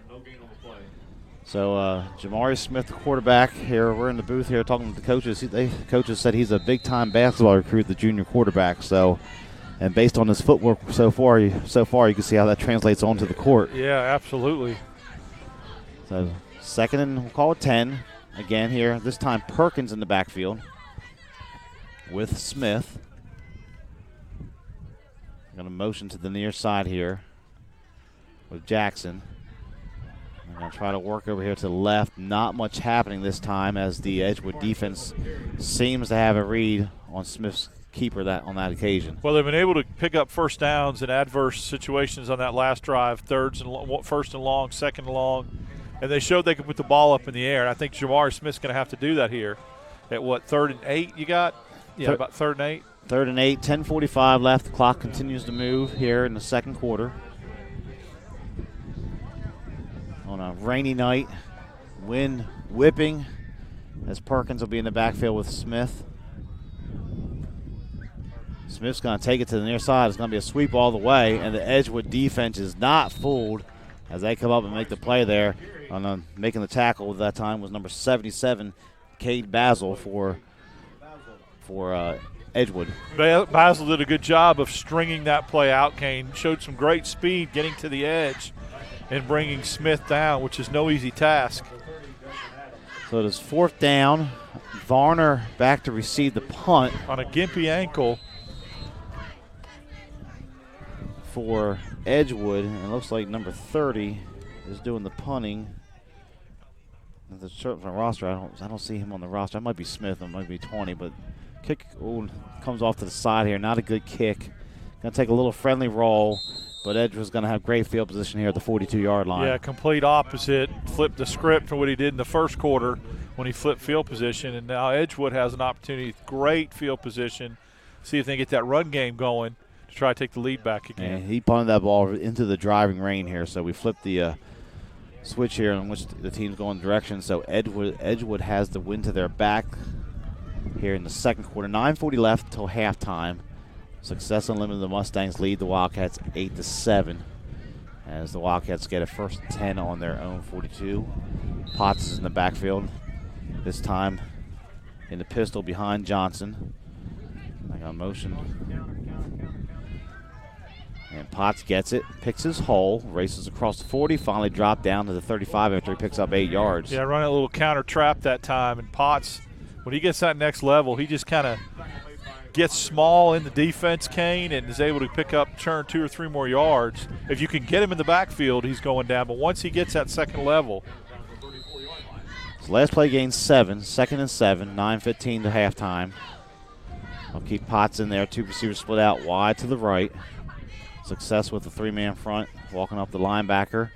So Jamari Smith, the quarterback here. We're in the booth here talking to the coaches. Coaches said he's a big-time basketball recruit, the junior quarterback. So, and based on his footwork so far, you can see how that translates onto the court. Yeah, absolutely. So 2nd and we'll call it 10 again here. This time Perkins in the backfield with Smith. Going to motion to the near side here with Jackson. They're going to try to work over here to the left. Not much happening this time as the Edgewood defense seems to have a read on Smith's keeper on that occasion. Well, they've been able to pick up first downs in adverse situations on that last drive, 1st and long, 2nd and long, and they showed they could put the ball up in the air. And I think Jamari Smith's going to have to do that here. At what, 3rd and 8 you got? Yeah, about 3rd and 8. 3rd and 8, 10:45 left. The clock continues to move here in the second quarter. rainy night. Wind whipping as Perkins will be in the backfield with Smith. Smith's going to take it to the near side. It's going to be a sweep all the way, and the Edgewood defense is not fooled as they come up and make the play there. Making the tackle at that time was number 77, Cade Basil for Edgewood. Basil did a good job of stringing that play out, Kane. Showed some great speed getting to the edge and bringing Smith down, which is no easy task. So it is 4th down. Varner back to receive the punt. On a gimpy ankle. For Edgewood, and it looks like number 30 is doing the punting. The shirt from the roster, I don't see him on the roster. It might be Smith, it might be 20, but kick comes off to the side here. Not a good kick. Going to take a little friendly roll, but Edgewood's going to have great field position here at the 42-yard line. Yeah, complete opposite. Flipped the script for what he did in the first quarter when he flipped field position, and now Edgewood has an opportunity, great field position, see if they can get that run game going to try to take the lead back again. And he punted that ball into the driving rain here, so we flipped the switch here in which the team's going direction. So Edgewood has the win to their back here in the second quarter. 9:40 left till halftime. Success Unlimited, the Mustangs lead the Wildcats 8-7 as the Wildcats get a 1st and 10 on their own 42. Potts is in the backfield this time in the pistol behind Johnson. I got motion. And Potts gets it, picks his hole, races across the 40, finally dropped down to the 35 after he picks up 8 yards. Yeah, running a little counter trap that time. And Potts, when he gets that next level, he just kind of gets small in the defense, Kane, and is able to pick up, turn 2 or 3 more yards. If you can get him in the backfield, he's going down. But once he gets that second level. So last play gains 7, 2nd and 7, 9:15 to halftime. I'll keep Potts in there. 2 receivers split out wide to the right. Success with the 3-man front, walking up the linebacker.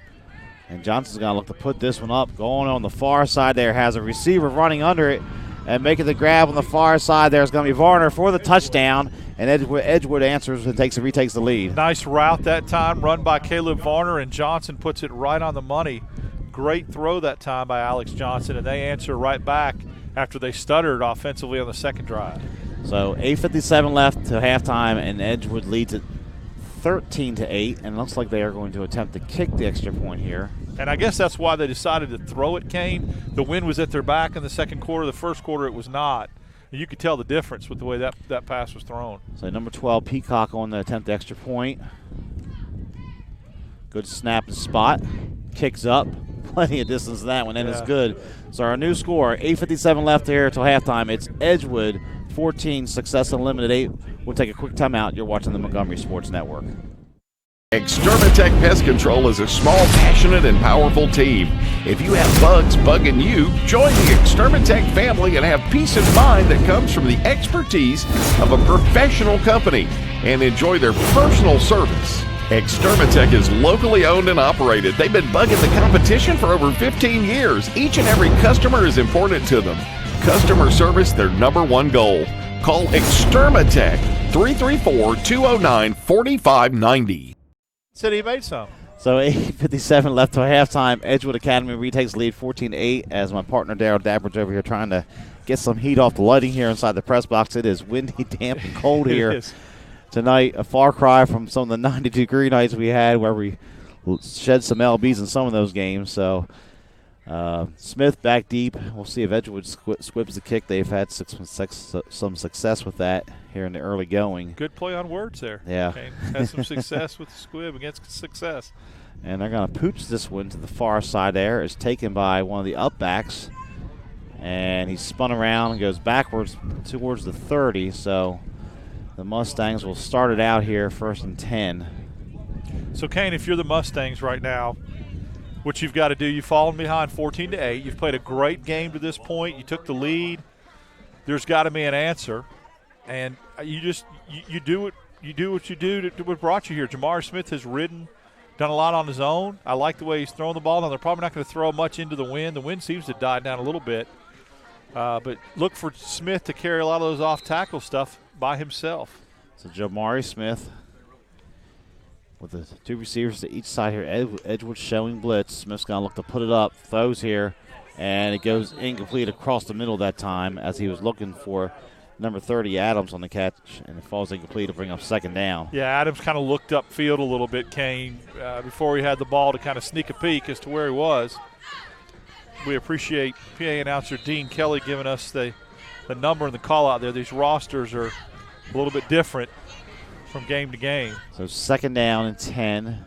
And Johnson's going to look to put this one up. Going on the far side there, has a receiver running under it and making the grab on the far side there is going to be Varner for the touchdown. And Edgewood answers and retakes the lead. Nice route that time, run by Caleb Varner, and Johnson puts it right on the money. Great throw that time by Alex Johnson, and they answer right back after they stuttered offensively on the second drive. So 8:57 left to halftime, and Edgewood leads it 13-8, and it looks like they are going to attempt to kick the extra point here. And I guess that's why they decided to throw it, Kane. The wind was at their back in the second quarter. The first quarter it was not. And you could tell the difference with the way that pass was thrown. So number 12, Peacock, on the attempt to extra point. Good snap and spot. Kicks up. Plenty of distance to that one, and it's good. So our new score, 8:57 left here until halftime. It's Edgewood 14, Success Unlimited 8. We'll take a quick timeout. You're watching the Montgomery Sports Network. Extermatech Pest Control is a small, passionate, and powerful team. If you have bugs bugging you, join the Extermatech family and have peace of mind that comes from the expertise of a professional company and enjoy their personal service. Extermatech is locally owned and operated. They've been bugging the competition for over 15 years. Each and every customer is important to them. Customer service, their #1 goal. Call Extermatech, 334-209-4590. Said he made some. So 8:57 left till halftime. Edgewood Academy retakes the lead 14-8 as my partner Darryl Dabbridge over here trying to get some heat off the lighting here inside the press box. It is windy, damp, and cold here tonight. A far cry from some of the 90-degree nights we had where we shed some LBs in some of those games. So Smith back deep. We'll see if Edgewood squibs the kick. They've had some success with that here in the early going. Good play on words there. Yeah. Okay. Had some success with the squib against success. And they're going to pooch this one to the far side there. It's taken by one of the upbacks. And he spun around and goes backwards towards the 30. So the Mustangs will start it out here 1st and 10. So, Kane, if you're the Mustangs right now, what you've got to do, you've fallen behind 14-8. You've played a great game to this point. You took the lead. There's got to be an answer. And you do what you do to what brought you here. Jamar Smith has done a lot on his own. I like the way he's throwing the ball. Now, they're probably not going to throw much into the wind. The wind seems to die down a little bit. But look for Smith to carry a lot of those off-tackle stuff by himself. So Jamari Smith with the two receivers to each side here. Edgewood showing blitz. Smith's going to look to put it up. Throws here, and it goes incomplete across the middle that time as he was looking for number 30, Adams, on the catch, and it falls incomplete to bring up second down. Yeah, Adams kind of looked upfield a little bit, Kane, before he had the ball to kind of sneak a peek as to where he was. We appreciate PA announcer Dean Kelly giving us the number and the call out there. These rosters are a little bit different from game to game. So second down and 10.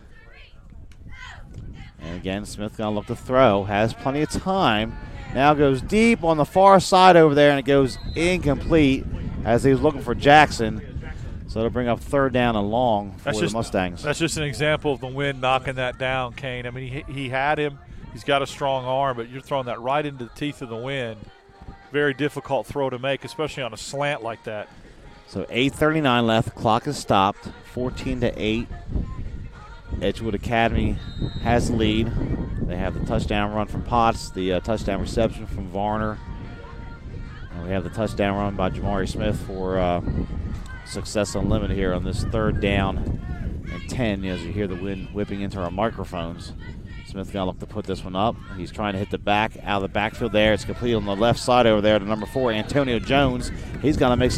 And again, Smith going to look to throw. Has plenty of time. Now goes deep on the far side over there, and it goes incomplete as he was looking for Jackson. So it'll bring up third down and long for the Mustangs. That's just an example of the wind knocking that down, Kane. I mean, he had him. He's got a strong arm, but you're throwing that right into the teeth of the wind. Very difficult throw to make, especially on a slant like that. So 8:39 left. Clock is stopped. 14-8. Edgewood Academy has the lead. They have the touchdown run from Potts, the touchdown reception from Varner. And we have the touchdown run by Jamari Smith for Success Unlimited here on this third down and 10 as you hear the wind whipping into our microphones. Smith going to look to put this one up. He's trying to hit the back out of the backfield there. It's complete on the left side over there to number 4, Antonio Jones. He's going to make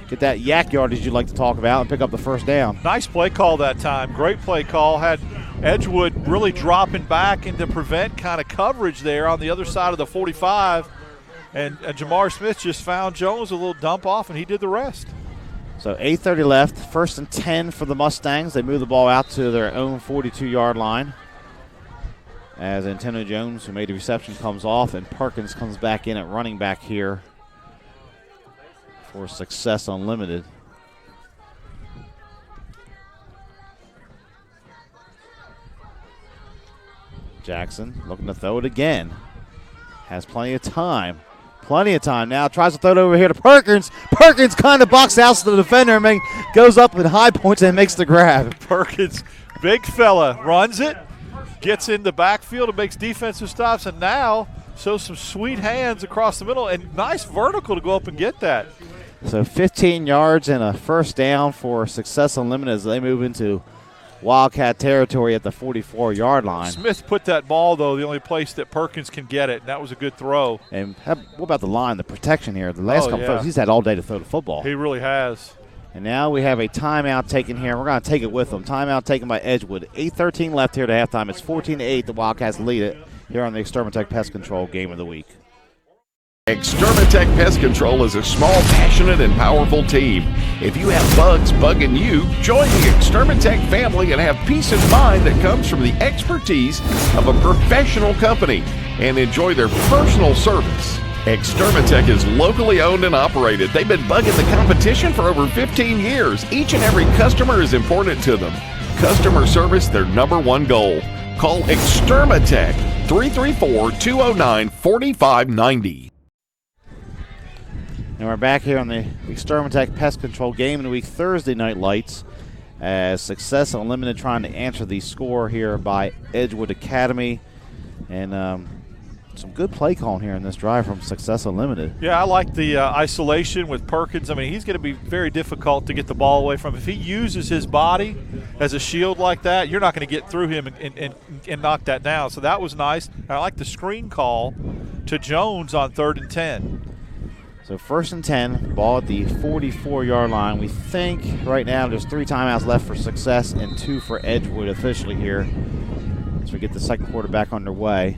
get that yak yardage you like to talk about and pick up the first down. Nice play call that time. Great play call. Had Edgewood really dropping back into prevent kind of coverage there on the other side of the 45. And Jamar Smith just found Jones a little dump off, and he did the rest. So 8:30 left. First and 10 for the Mustangs. They move the ball out to their own 42-yard line. As Antonio Jones, who made the reception, comes off, and Perkins comes back in at running back here for Success Unlimited. Jackson looking to throw it again. Has plenty of time. Now tries to throw it over here to Perkins. Perkins kind of boxes out to the defender and goes up with high points and makes the grab. Perkins, big fella, runs it, gets in the backfield and makes defensive stops, and now shows some sweet hands across the middle and nice vertical to go up and get that. So 15 yards and a first down for Success Unlimited as they move into Wildcat territory at the 44-yard line. Smith put that ball, though, the only place that Perkins can get it, and that was a good throw. And what about the line, the protection here? The last couple throws, he's had all day to throw the football. He really has. And now we have a timeout taken here. We're going to take it with them. Timeout taken by Edgewood. 8:13 left here to halftime. It's 14-8. The Wildcats lead it here on the Extermatech Pest Control Game of the Week. Extermatech Pest Control is a small, passionate, and powerful team. If you have bugs bugging you, join the Extermatech family and have peace of mind that comes from the expertise of a professional company and enjoy their personal service. Extermatech is locally owned and operated. They've been bugging the competition for over 15 years. Each and every customer is important to them. Customer service, their number one goal. Call Extermatech, 334-209-4590. And we're back here on the Extermatech Pest Control Game of the Week Thursday night lights as Success Unlimited trying to answer the score here by Edgewood Academy. And some good play calling here in this drive from Success Unlimited. Yeah, I like the isolation with Perkins. I mean, he's going to be very difficult to get the ball away from. If he uses his body as a shield like that, you're not going to get through him and knock that down. So that was nice. I like the screen call to Jones on 3rd and 10. So 1st and 10, ball at the 44-yard line. We think right now there's 3 timeouts left for Success and 2 for Edgewood officially here as we get the second quarter back underway.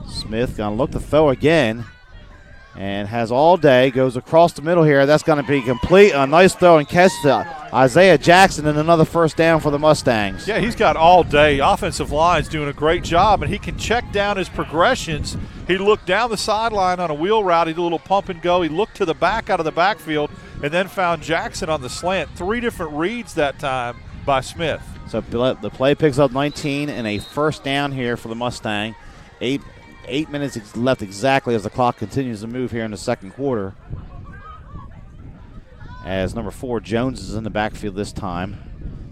Smith going to look to throw again and has all day, goes across the middle here. That's going to be complete. A nice throw and catch to Isaiah Jackson and another first down for the Mustangs. Yeah, he's got all day. Offensive line's doing a great job, and he can check down his progressions. He looked down the sideline on a wheel route. He did a little pump and go. He looked to the back out of the backfield and then found Jackson on the slant. 3 different reads that time by Smith. So the play picks up 19 and a first down here for the Mustang. 8 minutes left exactly as the clock continues to move here in the second quarter. As number 4, Jones, is in the backfield this time.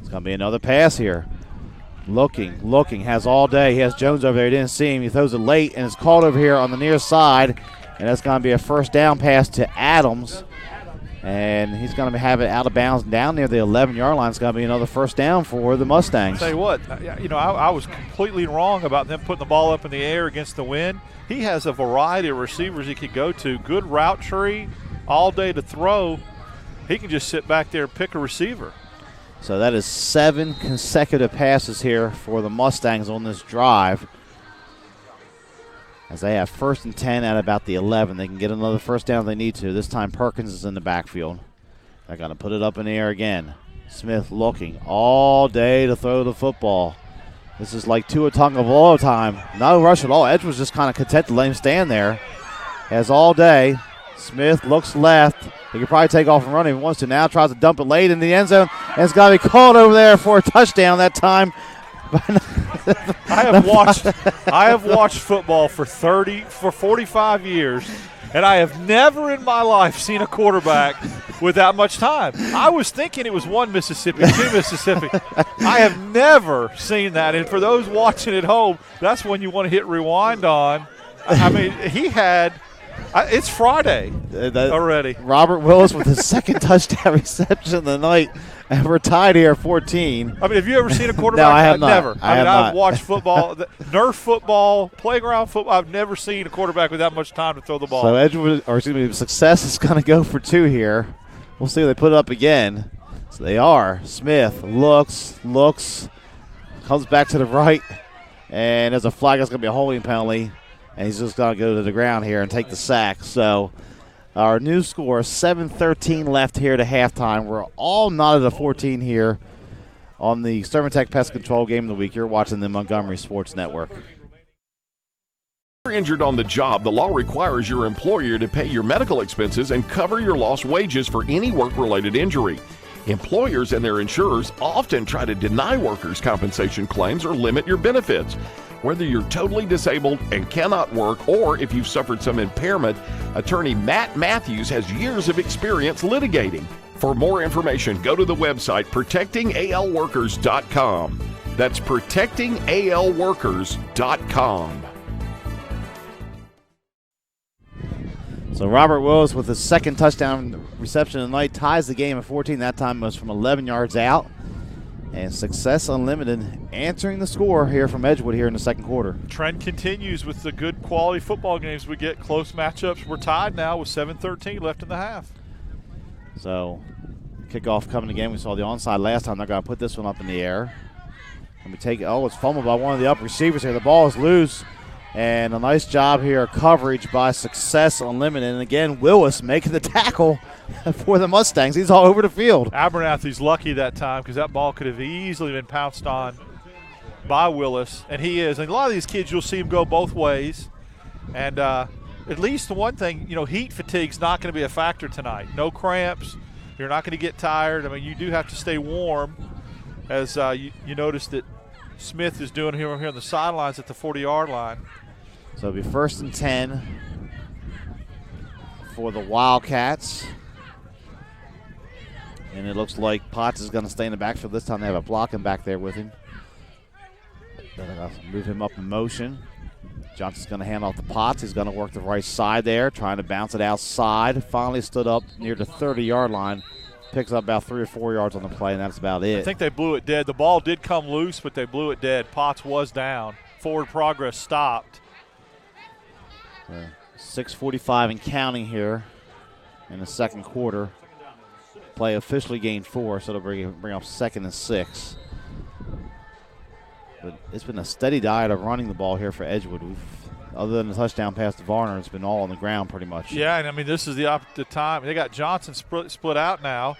It's going to be another pass here. Looking, has all day. He has Jones over there. He didn't see him. He throws it late, and it's called over here on the near side. And that's going to be a first down pass to Adams. And he's going to have it out of bounds down near the 11-yard line. It's going to be another first down for the Mustangs. Tell you what, I was completely wrong about them putting the ball up in the air against the wind. He has a variety of receivers he could go to. Good route tree, all day to throw. He can just sit back there and pick a receiver. So that is 7 consecutive passes here for the Mustangs on this drive. As they have 1st and 10 at about the 11. They can get another first down if they need to. This time Perkins is in the backfield. They're going to put it up in the air again. Smith looking all day to throw the football. This is like Tua Tagovailoa time. No rush at all. Edgewood's just kind of content to let him stand there. Has all day. Smith looks left. He could probably take off and run if he wants to. Now tries to dump it late in the end zone. And it's got to be called over there for a touchdown that time. I have watched football for 45 years, and I have never in my life seen a quarterback with that much time. I was thinking it was 1 Mississippi, 2 Mississippi. I have never seen that. And for those watching at home, that's when you want to hit rewind on. I mean, he had it's Friday already. Robert Willis with his second touchdown reception of the night. And we're tied here at 14. I mean, have you ever seen a quarterback? No, I have not. Never. I've not. watched football, Nerf football, playground football. I've never seen a quarterback with that much time to throw the ball. So Edgewood, or excuse me, Success is going to go for 2 here. We'll see if they put it up again. So they are. Smith looks, comes back to the right, and there's a flag. That's going to be a holding penalty, and he's just going to go to the ground here and take the sack. So our new score, 7:13 left here to halftime. We're all knotted at 14 here on the Thermatech Pest Control Game of the Week. You're watching the Montgomery Sports Network. If you're injured on the job, the law requires your employer to pay your medical expenses and cover your lost wages for any work-related injury. Employers and their insurers often try to deny workers' compensation claims or limit your benefits. Whether you're totally disabled and cannot work, or if you've suffered some impairment, attorney Matt Matthews has years of experience litigating. For more information, go to the website protectingalworkers.com. That's protectingalworkers.com. So Robert Willis with his second touchdown reception of the night ties the game at 14. That time was from 11 yards out. And Success Unlimited answering the score here from Edgewood here in the second quarter. Trend continues with the good quality football games we get. Close matchups. We're tied now with 7:13 left in the half. So kickoff coming again. We saw the onside last time. They're going to put this one up in the air. And we take it. Oh, it's fumbled by one of the up receivers here. The ball is loose. And a nice job here, coverage by Success Unlimited. And again, Willis making the tackle for the Mustangs. He's all over the field. Abernathy's lucky that time because that ball could have easily been pounced on by Willis, and he is. And a lot of these kids, you'll see him go both ways. And at least the one thing, heat fatigue's not going to be a factor tonight. No cramps. You're not going to get tired. I mean, you do have to stay warm, as you notice that Smith is doing here on the sidelines at the 40-yard line. So it'll be 1st and 10 for the Wildcats. And it looks like Potts is going to stay in the backfield. This time they have a blocking back there with him. They're going to move him up in motion. Johnson's going to hand off to Potts. He's going to work the right side there, trying to bounce it outside. Finally stood up near the 30-yard line. Picks up about 3 or 4 yards on the play, and that's about it. I think they blew it dead. The ball did come loose, but they blew it dead. Potts was down. Forward progress stopped. 6:45 and counting here in the second quarter. Play officially gained 4, so it'll bring up 2nd and 6. But it's been a steady diet of running the ball here for Edgewood. Other than the touchdown pass to Varner, it's been all on the ground pretty much. Yeah, and I mean, this is the time. They got Johnson split out now,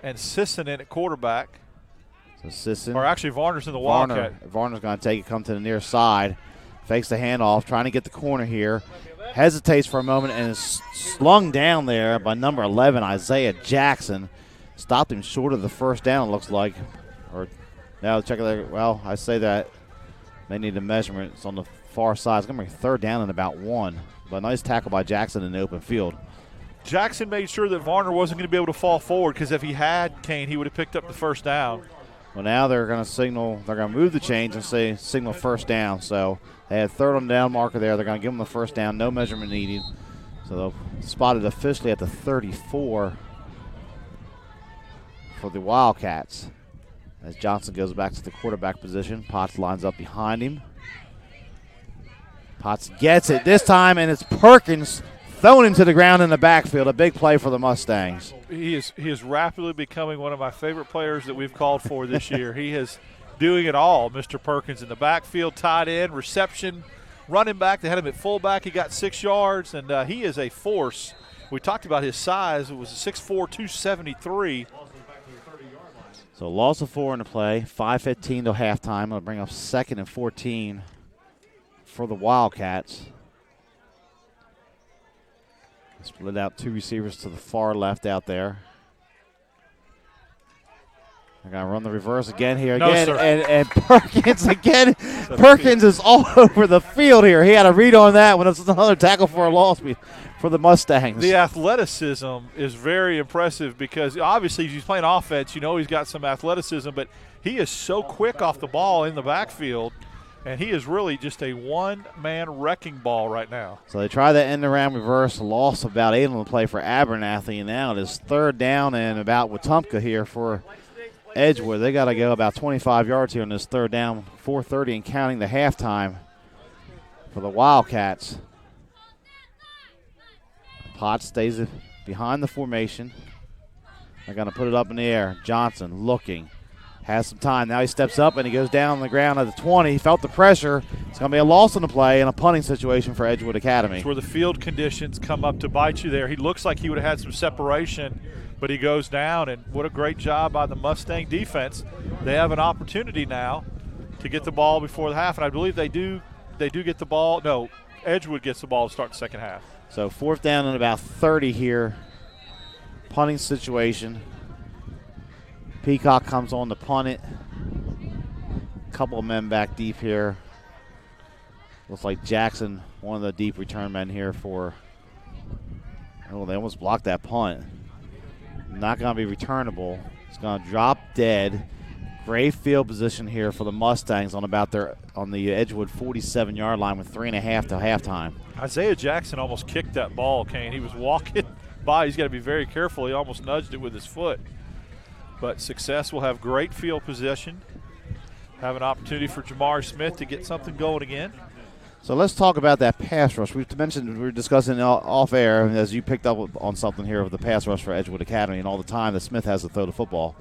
and Sisson in at quarterback. So Sisson. Or actually, Varner's in the Wildcat. Varner's going to take it, come to the near side. Fakes the handoff, trying to get the corner here. Hesitates for a moment and is slung down there by number 11, Isaiah Jackson. Stopped him short of the first down, it looks like. Or now check it there. Well, I say that. They need a measurement. It's on the far side. It's going to be 3rd down and about 1. But a nice tackle by Jackson in the open field. Jackson made sure that Varner wasn't going to be able to fall forward, because if he had, Kane, he would have picked up the first down. Well, now they're going to signal. They're going to move the chains and signal 1st down. So they had 3rd on the down marker there. They're going to give them the 1st down. No measurement needed. So So they'll spot it officially at the 34 for the Wildcats. As Johnson goes back to the quarterback position, Potts lines up behind him. Potts gets it this time, and it's Perkins throwing him to the ground in the backfield. A big play for the Mustangs. He is rapidly becoming one of my favorite players that we've called for this year. He is doing it all, Mr. Perkins, in the backfield, tight end, reception, running back. They had him at fullback. He got 6 yards, and he is a force. We talked about his size. It was a 6'4", 273. So loss of 4 in the play, 5:15 to halftime. It'll bring up 2nd and 14 for the Wildcats. Split out 2 receivers to the far left out there. They're going to run the reverse again here. Again, sir. And Perkins again. Perkins is all over the field here. He had a read on that one. It's another tackle for a loss for the Mustangs. The athleticism is very impressive because obviously he's playing offense. You know he's got some athleticism, but he is so quick off the ball in the backfield, and he is really just a one-man wrecking ball right now. So they try that end-around reverse, loss about 8 on the play for Abernathy, and now it is 3rd down and about Wetumpka here for Edgewood. They got to go about 25 yards here on this 3rd down, 4:30 and counting the halftime for the Wildcats. Potts stays behind the formation. They're going to put it up in the air. Johnson looking. Has some time. Now he steps up and he goes down on the ground at the 20. He felt the pressure. It's going to be a loss on the play and a punting situation for Edgewood Academy. It's where the field conditions come up to bite you there. He looks like he would have had some separation, but he goes down, and what a great job by the Mustang defense. They have an opportunity now to get the ball before the half, and I believe they do get the ball. No, Edgewood gets the ball to start the second half. So 4th down and about 30 here. Punting situation. Peacock comes on to punt it. Couple of men back deep here. Looks like Jackson, one of the deep return men here for. Oh, they almost blocked that punt. Not going to be returnable. It's going to drop dead. Great field position here for the Mustangs on the Edgewood 47-yard line with 3.5 to halftime. Isaiah Jackson almost kicked that ball, Kane. He was walking by. He's got to be very careful. He almost nudged it with his foot. But Success will have great field position, have an opportunity for Jamar Smith to get something going again. So let's talk about that pass rush. We were discussing off air, as you picked up on something here with the pass rush for Edgewood Academy and all the time that Smith has to throw the football.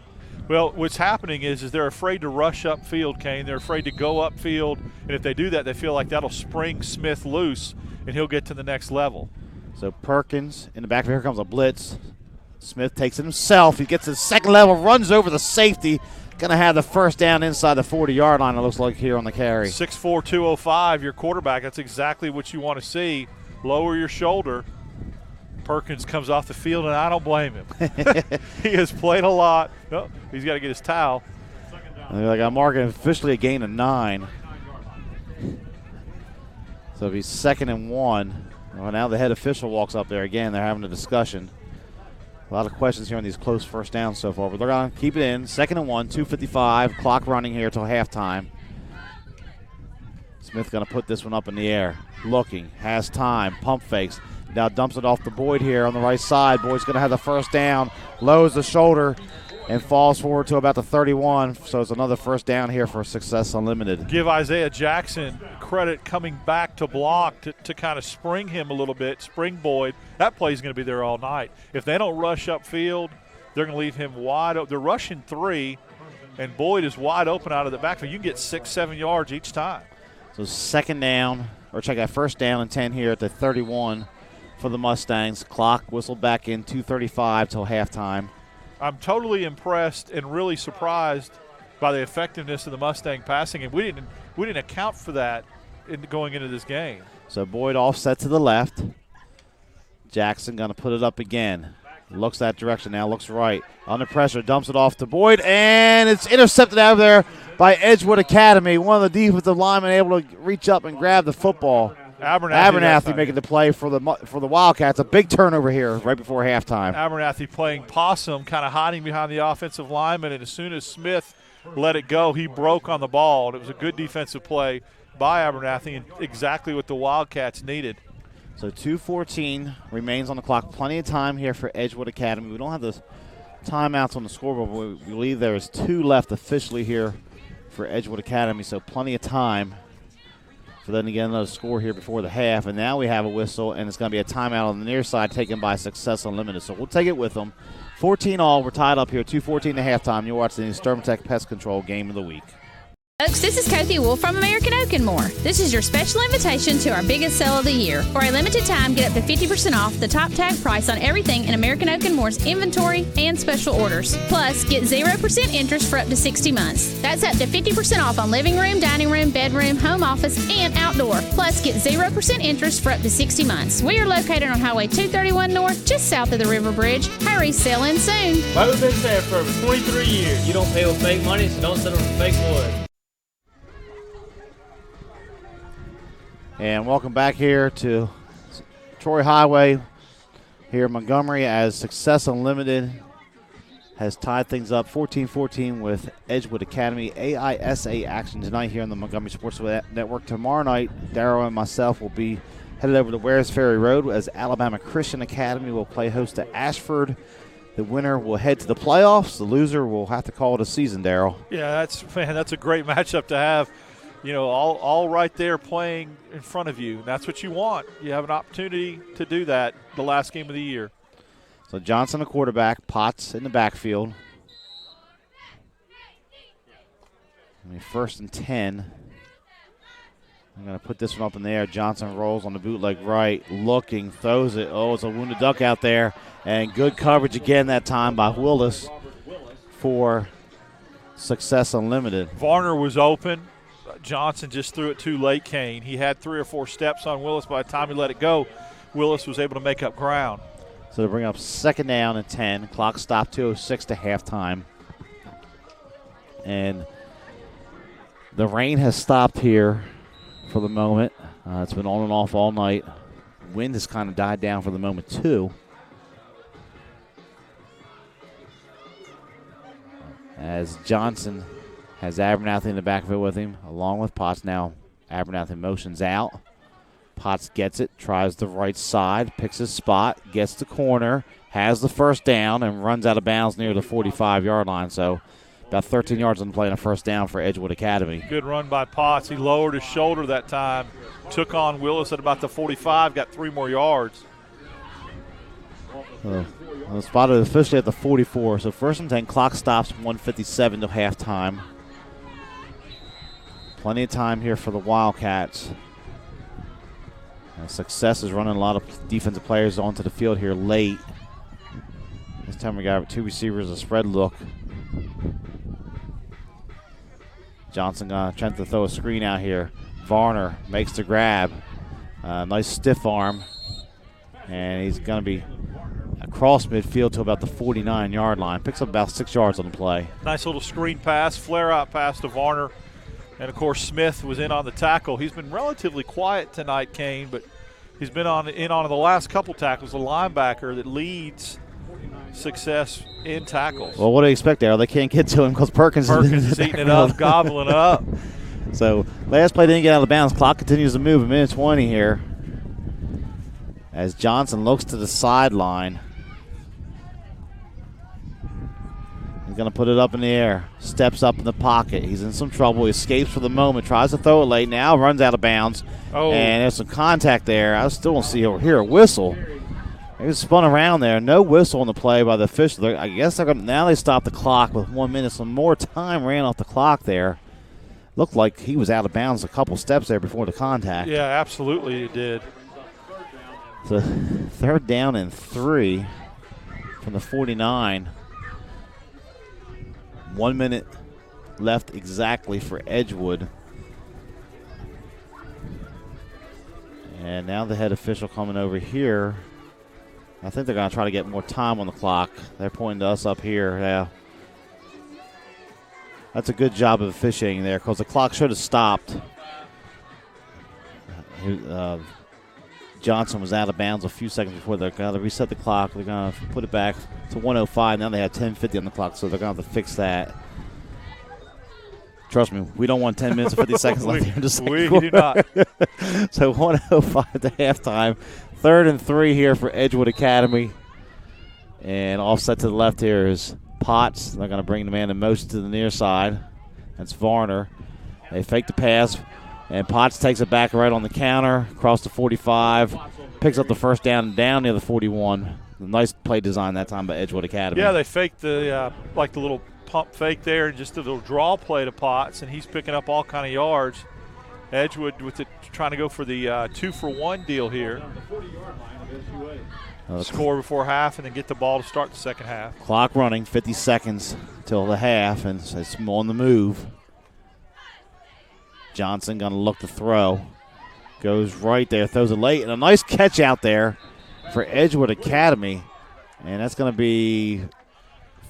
Well, what's happening is they're afraid to rush upfield, Kane. They're afraid to go upfield, and if they do that, they feel like that'll spring Smith loose, and he'll get to the next level. So Perkins in the back. Here comes a blitz. Smith takes it himself. He gets to the second level, runs over the safety. Going to have the 1st down inside the 40-yard line, it looks like, here on the carry. 6'4", 205, your quarterback. That's exactly what you want to see. Lower your shoulder. Perkins comes off the field, and I don't blame him. He has played a lot. Oh, he's got to get his towel. They got marking officially a gain of 9. So it'll be 2nd and 1. Well, now the head official walks up there again. They're having a discussion. A lot of questions here on these close 1st downs so far, but they're going to keep it in. 2nd and 1, 2:55, clock running here till halftime. Smith going to put this one up in the air. Looking, has time, pump fakes. Now dumps it off to Boyd here on the right side. Boyd's going to have the 1st down, lowers the shoulder, and falls forward to about the 31. So it's another 1st down here for Success Unlimited. Give Isaiah Jackson credit coming back to block to kind of spring him a little bit, spring Boyd. That play's going to be there all night. If they don't rush upfield, they're going to leave him wide open. They're rushing 3, and Boyd is wide open out of the backfield. You can get 6-7 yards each time. So 2nd down, or check out 1st down and 10 here at the 31 for the Mustangs. Clock whistled back in, 2:35 till halftime. I'm totally impressed and really surprised by the effectiveness of the Mustang passing, and we didn't account for that going into this game. So Boyd offset to the left. Jackson going to put it up again. Looks that direction now, looks right. Under pressure, dumps it off to Boyd, and it's intercepted out of there by Edgewood Academy. One of the defensive linemen able to reach up and grab the football. Abernathy making the play for the Wildcats. A big turnover here right before halftime. Abernathy playing possum, kind of hiding behind the offensive lineman, and as soon as Smith let it go, he broke on the ball. And it was a good defensive play by Abernathy and exactly what the Wildcats needed. So 2:14 remains on the clock. Plenty of time here for Edgewood Academy. We don't have the timeouts on the scoreboard, but we believe there is 2 left officially here for Edgewood Academy, so plenty of time for them to get another score here before the half. And now we have a whistle, and it's going to be a timeout on the near side taken by Success Unlimited. So we'll take it with them. 14 all. We're tied up here, 2:14 to halftime. You're watching the Thermatech Pest Control Game of the Week. Folks, this is Kathy Wolf from American Oak & More. This is your special invitation to our biggest sale of the year. For a limited time, get up to 50% off the top tag price on everything in American Oak & More's inventory and special orders. Plus, get 0% interest for up to 60 months. That's up to 50% off on living room, dining room, bedroom, home office, and outdoor. Plus, get 0% interest for up to 60 months. We are located on Highway 231 North, just south of the River Bridge. Hurry, sell in soon. Well, we've been there for over 23 years. You don't pay with fake money, so don't settle for fake wood. And welcome back here to Troy Highway here in Montgomery as Success Unlimited has tied things up 14-14 with Edgewood Academy. AISA action tonight here on the Montgomery Sports Network. Tomorrow night, Darryl and myself will be headed over to Wares Ferry Road as Alabama Christian Academy will play host to Ashford. The winner will head to the playoffs. The loser will have to call it a season, Darryl. Yeah, that's a great matchup to have. You know, all right there playing in front of you. That's what you want. You have an opportunity to do that the last game of the year. So Johnson, the quarterback, Potts in the backfield. First and 10. I'm going to put this one up in the air. Johnson rolls on the bootleg right, looking, throws it. Oh, it's a wounded duck out there. And good coverage again that time by Willis for Success Unlimited. Varner was open. Johnson just threw it too late, Kane. He had 3 or 4 steps on Willis. By the time he let it go, Willis was able to make up ground. So they bring up second down and 10. Clock stopped 2:06 to halftime. And the rain has stopped here for the moment. It's been on and off all night. Wind has kind of died down for the moment, too. As Johnson has Abernathy in the backfield with him, along with Potts. Now Abernathy motions out. Potts gets it, tries the right side, picks his spot, gets the corner, has the first down, and runs out of bounds near the 45-yard line. So about 13 yards on the play and a first down for Edgewood Academy. Good run by Potts. He lowered his shoulder that time, took on Willis at about the 45, got 3 more yards. Spotted officially at the 44. So first and 10, clock stops 1:57 to halftime. Plenty of time here for the Wildcats. Success is running a lot of defensive players onto the field here late. This time we got 2 receivers, a spread look. Johnson trying to throw a screen out here. Varner makes the grab. Nice stiff arm. And he's going to be across midfield to about the 49-yard line. Picks up about 6 yards on the play. Nice little screen pass, flare-out pass to Varner. And, of course, Smith was in on the tackle. He's been relatively quiet tonight, Kane, but he's been on the last couple tackles, the linebacker that leads Success in tackles. Well, what do you expect there? They can't get to him because Perkins is eating it up, gobbling it up. So, last play didn't get out of bounds. Clock continues to move. 1:20 here as Johnson looks to the sideline. He's going to put it up in the air. Steps up in the pocket. He's in some trouble. He escapes for the moment. Tries to throw it late. Now runs out of bounds. Oh. And there's some contact there. I still don't see or hear a whistle. He was spun around there. No whistle on the play by the official. I guess now they stop the clock with 1 minute. Some more time ran off the clock there. Looked like he was out of bounds a couple steps there before the contact. Yeah, absolutely it did. So third down and 3 from the 49. 1 minute left exactly for Edgewood. And now the head official coming over here. I think they're going to try to get more time on the clock. They're pointing to us up here. Yeah. That's a good job of officiating there because the clock should have stopped. Johnson was out of bounds a few seconds before. They're going to reset the clock. They're going to put it back to 1:05. Now they have 10:50 on the clock, so they're going to have to fix that. Trust me, we don't want 10 minutes and 50 seconds left here in the second quarter. We do not. So 1:05 to halftime. 3rd and 3 here for Edgewood Academy. And offset to the left here is Potts. They're going to bring the man in motion to the near side. That's Varner. They fake the pass, and Potts takes it back right on the counter, across the 45, picks up the first down near the 41. Nice play design that time by Edgewood Academy. Yeah, they faked the like the little pump fake there, and just a little draw play to Potts, and he's picking up all kind of yards. Edgewood with it trying to go for the 2-for-1 deal here. Score before half and then get the ball to start the second half. Clock running, 50 seconds till the half, and it's on the move. Johnson going to look to throw. Goes right there, throws it late, and a nice catch out there for Edgewood Academy. And that's going to be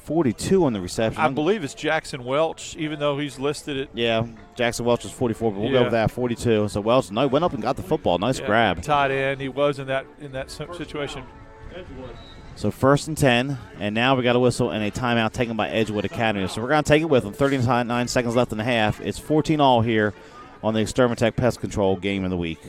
42 on the reception. I believe it's Jackson Welch, even though he's listed it. Yeah, Jackson Welch is 44, but we'll go with that, 42. So Welch went up and got the football. Nice grab. Tight end. He was in that situation. So 1st and 10, and now we got a whistle and a timeout taken by Edgewood Academy. So we're going to take it with them. 39 seconds left in the half. It's 14-all here on the Extermatech Pest Control Game of the Week.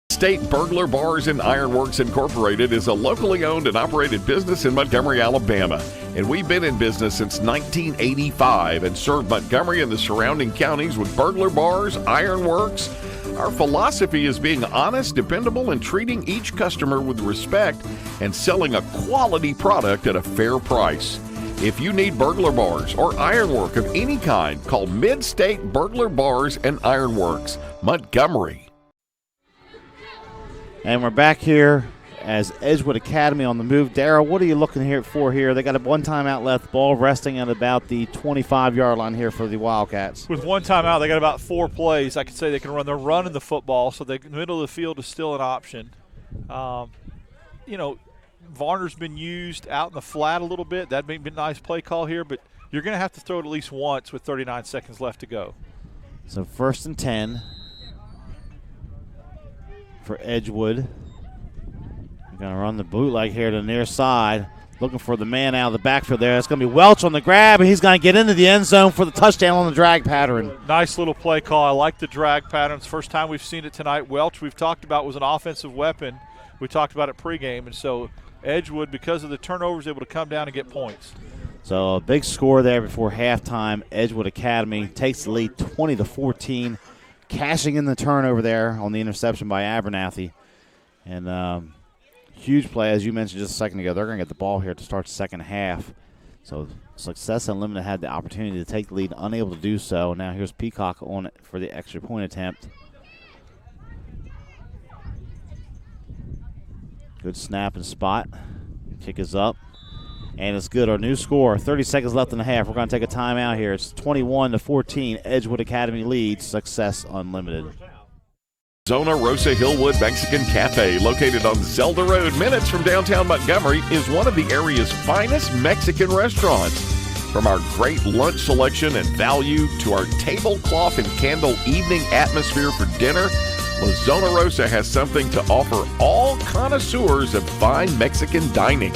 State Burglar Bars and Ironworks Incorporated is a locally owned and operated business in Montgomery, Alabama. And we've been in business since 1985 and served Montgomery and the surrounding counties with burglar bars, ironworks. Our philosophy is being honest, dependable, and treating each customer with respect and selling a quality product at a fair price. If you need burglar bars or ironwork of any kind, call Mid-State Burglar Bars and Ironworks, Montgomery. And we're back here as Edgewood Academy on the move. Darryl, what are you looking for here? They got a one timeout left, ball resting at about the 25-yard line here for the Wildcats. With one timeout, they got about 4 plays. I could say they can run. They're running the football, so the middle of the field is still an option. Varner's been used out in the flat a little bit. That'd be a nice play call here, but you're going to have to throw it at least once with 39 seconds left to go. So 1st and 10 for Edgewood. They're going to run the bootleg here to the near side, looking for the man out of the backfield there. It's going to be Welch on the grab, and he's going to get into the end zone for the touchdown on the drag pattern. Nice little play call. I like the drag pattern. It's the first time we've seen it tonight. Welch, we've talked about, was an offensive weapon. We talked about it pregame, and so Edgewood, because of the turnovers, able to come down and get points. So a big score there before halftime. Edgewood Academy takes the lead 20-14, cashing in the turnover there on the interception by Abernathy. And huge play, as you mentioned just a second ago. They're going to get the ball here to start the second half. So Success Unlimited had the opportunity to take the lead, unable to do so. Now here's Peacock on it for the extra point attempt. Good snap and spot. Kick is up. And it's good. Our new score, 30 seconds left in the half. We're going to take a timeout here. It's 21-14. Edgewood Academy leads Success Unlimited. Zona Rosa Hillwood Mexican Cafe, located on Zelda Road, minutes from downtown Montgomery, is one of the area's finest Mexican restaurants. From our great lunch selection and value to our tablecloth and candle evening atmosphere for dinner, La Zona Rosa has something to offer all connoisseurs of fine Mexican dining.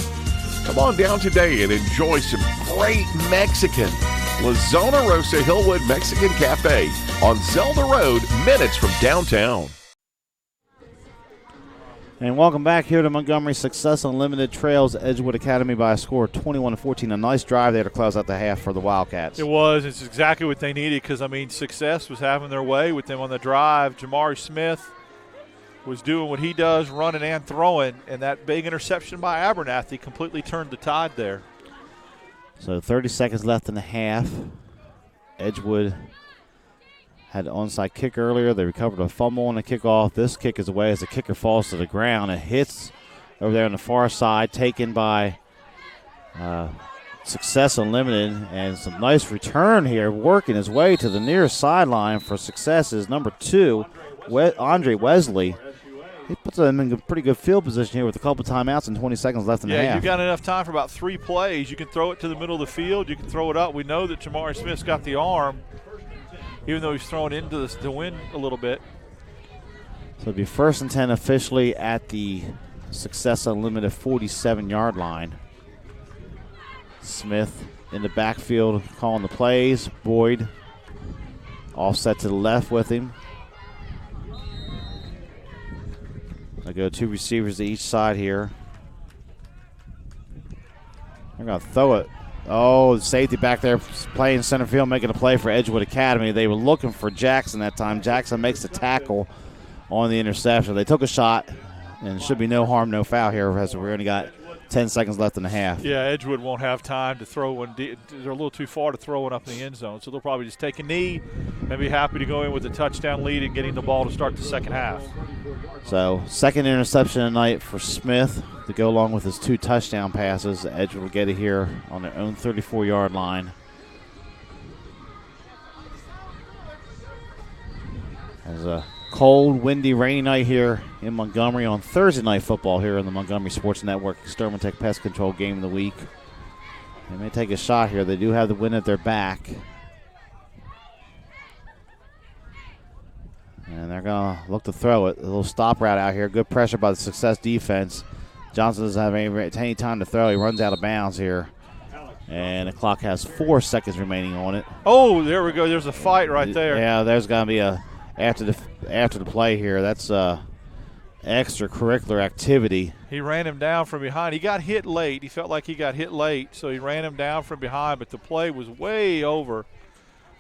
Come on down today and enjoy some great Mexican. La Zona Rosa Hillwood Mexican Cafe on Zelda Road, minutes from downtown. And welcome back here to Montgomery. Success Unlimited trails Edgewood Academy by a score of 21-14. A nice drive there to close out the half for the Wildcats. It was. It's exactly what they needed because, Success was having their way with them on the drive. Jamari Smith was doing what he does, running and throwing, and that big interception by Abernathy completely turned the tide there. So 30 seconds left in the half. Edgewood had an onside kick earlier. They recovered a fumble on the kickoff. This kick is away as the kicker falls to the ground. It hits over there on the far side, taken by Success Unlimited. And some nice return here, working his way to the near sideline for Success is number 2, Andre Wesley. He puts them in a pretty good field position here with a couple timeouts and 20 seconds left in the half. Yeah, you've got enough time for about 3 plays. You can throw it to the middle of the field. You can throw it up. We know that Jamari Smith's got the arm, even though he's throwing into the wind a little bit. So it'll be 1st and 10 officially at the Success Unlimited 47-yard line. Smith in the backfield calling the plays. Boyd offset to the left with him. They go 2 receivers to each side here. They're going to throw it. Oh, the safety back there playing center field, making a play for Edgewood Academy. They were looking for Jackson that time. Jackson makes the tackle on the interception. They took a shot, and it should be no harm, no foul here as we only got 10 seconds left in the half. Yeah, Edgewood won't have time to throw one. They're a little too far to throw one up in the end zone, so they'll probably just take a knee and be happy to go in with a touchdown lead and getting the ball to start the second half. So, second interception tonight for Smith to go along with his 2 touchdown passes. Edgewood will get it here on their own 34-yard line. As a cold, windy, rainy night here in Montgomery on Thursday Night Football here on the Montgomery Sports Network Exterminatech Pest Control Game of the Week. They may take a shot here. They do have the wind at their back. And they're going to look to throw it. A little stop route out here. Good pressure by the Success defense. Johnson doesn't have any time to throw. He runs out of bounds here. And the clock has 4 seconds remaining on it. Oh, there we go. There's a fight right there. Yeah, there's going to be a after the play here. That's extracurricular activity. He ran him down from behind. He got hit late. He felt like he got hit late, so he ran him down from behind, but the play was way over.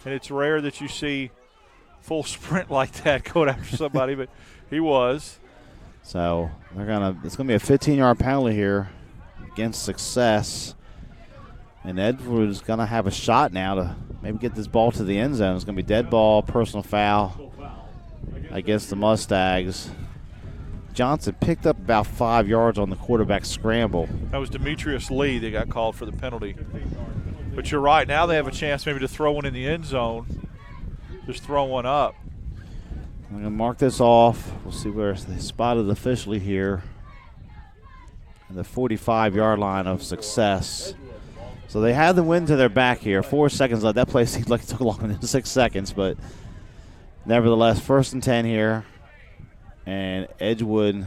And it's rare that you see full sprint like that going after somebody, but he was. So it's gonna be a 15-yard penalty here against Success, and Edgewood is gonna have a shot now to maybe get this ball to the end zone. It's gonna be dead ball, personal foul against the Mustangs. Johnson picked up about 5 yards on the quarterback scramble. That was Demetrius Lee that got called for the penalty. But you're right. Now they have a chance maybe to throw one in the end zone. Just throw one up. I'm going to mark this off. We'll see where they spotted officially here. And the 45-yard line of Success. So they have the wind to their back here. 4 seconds left. That play seemed like it took longer than 6 seconds, but nevertheless, 1st and 10 here. And Edgewood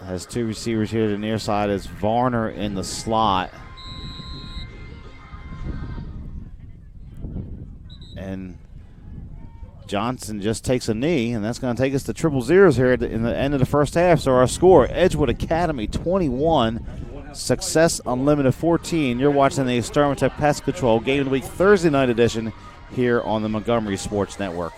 has 2 receivers here to the near side. It's Varner in the slot. And Johnson just takes a knee, and that's going to take us to 0-0 here in the end of the first half. So our score, Edgewood Academy 21, Success Unlimited 14. You're watching the Exterminatech Pest Control Game of the Week Thursday night edition here on the Montgomery Sports Network.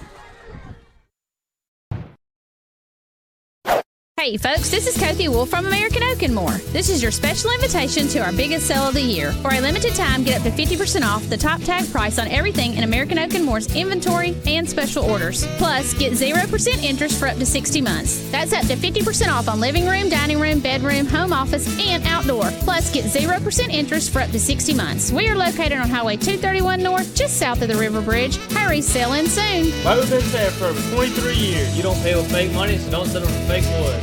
Hey folks, this is Kathy Wolf from American Oak & More. This is your special invitation to our biggest sale of the year. For a limited time, get up to 50% off the top tag price on everything in American Oak & More's inventory and special orders. Plus, get 0% interest for up to 60 months. That's up to 50% off on living room, dining room, bedroom, home office, and outdoor. Plus, get 0% interest for up to 60 months. We are located on Highway 231 North, just south of the River Bridge. Hurry, sell in soon. We've been there for over 23 years. You don't pay with fake money, so don't settle for fake wood.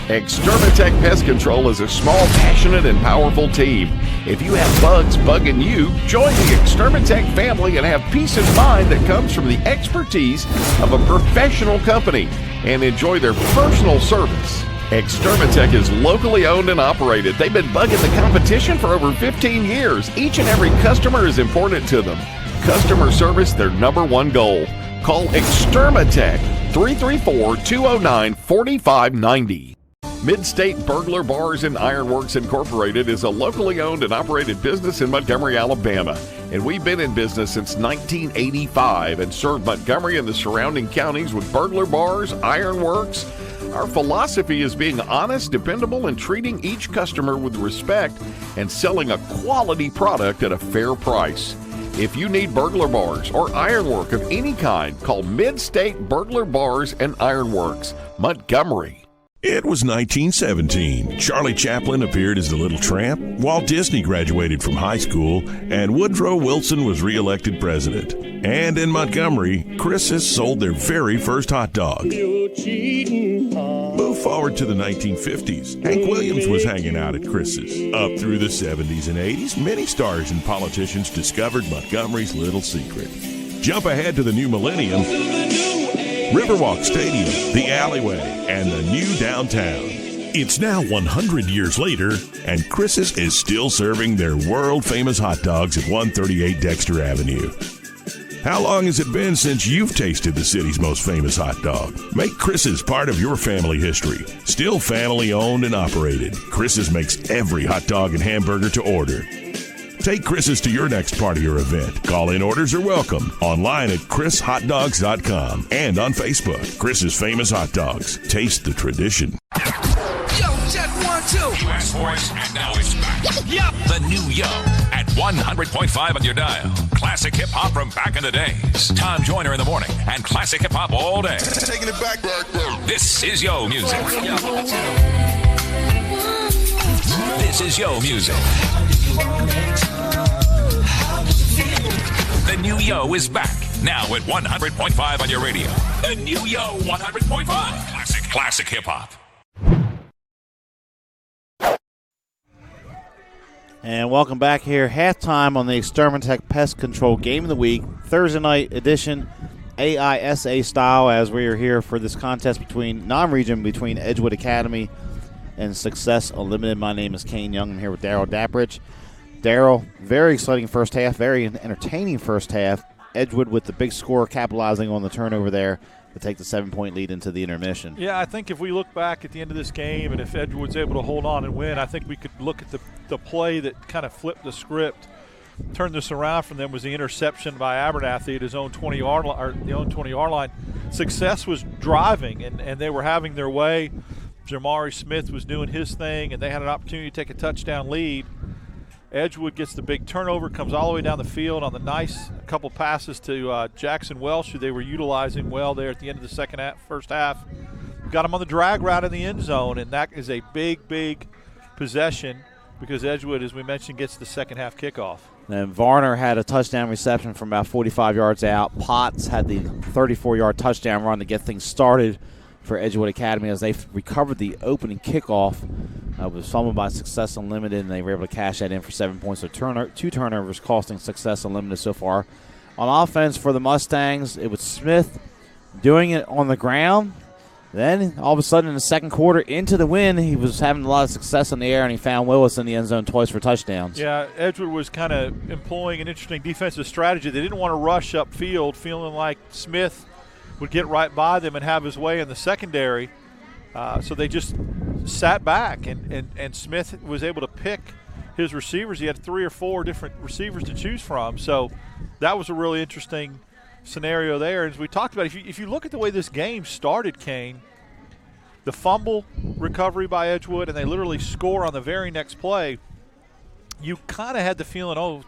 Exterminatech Pest Control is a small, passionate, and powerful team. If you have bugs bugging you, join the Exterminatech family and have peace of mind that comes from the expertise of a professional company and enjoy their personal service. Exterminatech is locally owned and operated. They've been bugging the competition for over 15 years. Each and every customer is important to them. Customer service, their #1 goal. Call Exterminatech 334-209-4590. Mid-State Burglar Bars and Ironworks Incorporated is a locally owned and operated business in Montgomery, Alabama. And we've been in business since 1985 and served Montgomery and the surrounding counties with burglar bars, ironworks. Our philosophy is being honest, dependable, and treating each customer with respect and selling a quality product at a fair price. If you need burglar bars or ironwork of any kind, call Mid-State Burglar Bars and Ironworks, Montgomery. It was 1917. Charlie Chaplin appeared as the Little Tramp, Walt Disney graduated from high school, and Woodrow Wilson was re-elected president. And in Montgomery, Chris's sold their very first hot dog. Move forward to the 1950s. Hank Williams was hanging out at Chris's. Up through the 70s and 80s, many stars and politicians discovered Montgomery's little secret. Jump ahead to the new millennium. Riverwalk Stadium, the alleyway, and the new downtown. It's now 100 years later, and Chris's is still serving their world-famous hot dogs at 138 Dexter Avenue. How long has it been since you've tasted the city's most famous hot dog? Make Chris's part of your family history. Still family owned and operated, Chris's makes every hot dog and hamburger to order. Take Chris's to your next party or event. Call-in orders are welcome. Online at chrishotdogs.com and on Facebook. Chris's Famous Hot Dogs. Taste the tradition. Yo, check 1, 2. You asked for it, and now it's back. Yup. The new Yo at 100.5 on your dial. Classic hip hop from back in the days. Tom Joyner in the morning and classic hip hop all day. Taking it back. This is Yo music. This is Yo music. The new Yo is back. Now at 100.5 on your radio. The new Yo 100.5. Classic hip hop. And welcome back here. Halftime on the Extermatech Pest Control Game of the Week. Thursday night edition, AISA style, as we are here for this contest between non-region between Edgewood Academy and Success Unlimited. My name is Kane Young. I'm here with Daryl Daprich. Daryl, very exciting first half, very entertaining first half. Edgewood with the big score, capitalizing on the turnover there to take the 7-point lead into the intermission. Yeah, I think if we look back at the end of this game and if Edgewood's able to hold on and win, I think we could look at the play that kind of flipped the script, turned this around from them was the interception by Abernathy at his own 20-yard line. Success was driving, and they were having their way. Jamari Smith was doing his thing, and they had an opportunity to take a touchdown lead. Edgewood gets the big turnover, comes all the way down the field on the nice couple passes to Jackson Welsh, who they were utilizing well there at the end of the first half. Got him on the drag route in the end zone, and that is a big, big possession because Edgewood, as we mentioned, gets the second half kickoff. And Varner had a touchdown reception from about 45 yards out. Potts had the 34-yard touchdown run to get things started for Edgewood Academy as they recovered the opening kickoff. It was fumbled by Success Unlimited, and they were able to cash that in for 7 points. So 2 turnovers costing Success Unlimited so far. On offense for the Mustangs, it was Smith doing it on the ground. Then, all of a sudden, in the second quarter, into the win, he was having a lot of success in the air, and he found Willis in the end zone twice for touchdowns. Yeah, Edgewood was kind of employing an interesting defensive strategy. They didn't want to rush upfield, feeling like Smith would get right by them and have his way in the secondary. So they just sat back, and Smith was able to pick his receivers. He had 3 or 4 different receivers to choose from. So that was a really interesting scenario there. As we talked about, if you look at the way this game started, Kane, the fumble recovery by Edgewood, and they literally score on the very next play, you kind of had the feeling,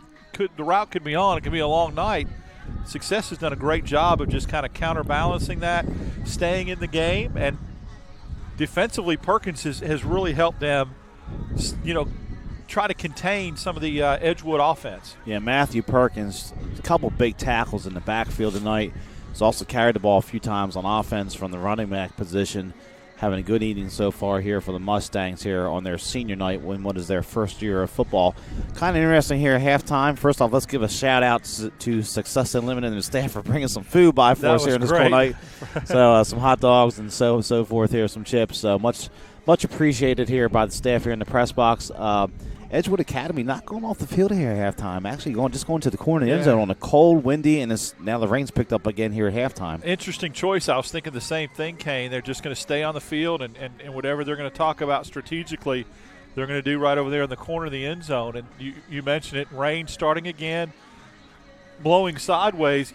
the route could be on. It could be a long night. Success has done a great job of just kind of counterbalancing that, staying in the game, and defensively Perkins has really helped them, try to contain some of the Edgewood offense. Yeah, Matthew Perkins, a couple big tackles in the backfield tonight. He's also carried the ball a few times on offense from the running back position. Having a good evening so far here for the Mustangs here on their senior night when what is their first year of football. Kind of interesting here at halftime. First off, let's give a shout-out to Success Unlimited and the staff for bringing some food by for us here in this cold night. So some hot dogs and so forth here, some chips. So much appreciated here by the staff here in the press box. Edgewood Academy not going off the field here at halftime. Actually going to the corner of the end zone on a cold, windy, and now the rain's picked up again here at halftime. Interesting choice. I was thinking the same thing, Kane. They're just going to stay on the field, and whatever they're going to talk about strategically, they're going to do right over there in the corner of the end zone. And you mentioned it, rain starting again, blowing sideways.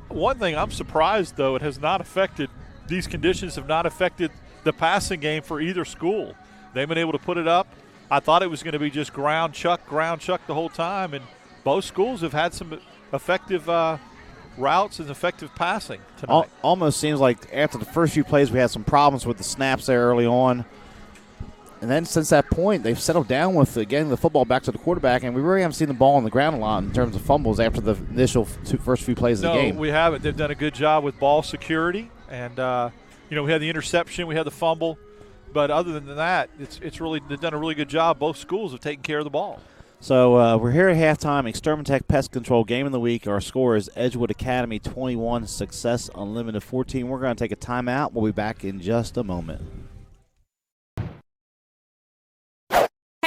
One thing I'm surprised, though, these conditions have not affected the passing game for either school. They've been able to put it up. I thought it was going to be just ground chuck the whole time, and both schools have had some effective routes and effective passing tonight. Almost seems like after the first few plays we had some problems with the snaps there early on. And then since that point, they've settled down with getting the football back to the quarterback, and we really haven't seen the ball on the ground a lot in terms of fumbles after the initial first few plays of the game. No, we haven't. They've done a good job with ball security, and we had the interception, we had the fumble. But other than that, they've done a really good job. Both schools have taken care of the ball. So we're here at halftime. Extermatech Pest Control Game of the Week. Our score is Edgewood Academy 21, Success Unlimited 14. We're going to take a timeout. We'll be back in just a moment.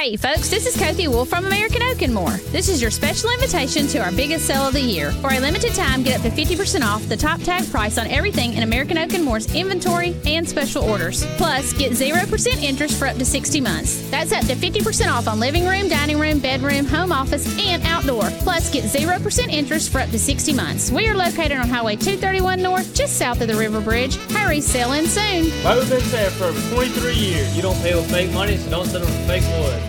Hey folks, this is Kathy Wolf from American Oak and More. This is your special invitation to our biggest sale of the year. For a limited time, get up to 50% off the top tag price on everything in American Oak and More's inventory and special orders. Plus, get 0% interest for up to 60 months. That's up to 50% off on living room, dining room, bedroom, home office, and outdoor. Plus, get 0% interest for up to 60 months. We are located on Highway 231 North, just south of the River Bridge. Hurry, sell in soon. Well, we've been saying for over 23 years, you don't pay with fake money, so don't settle for fake wood.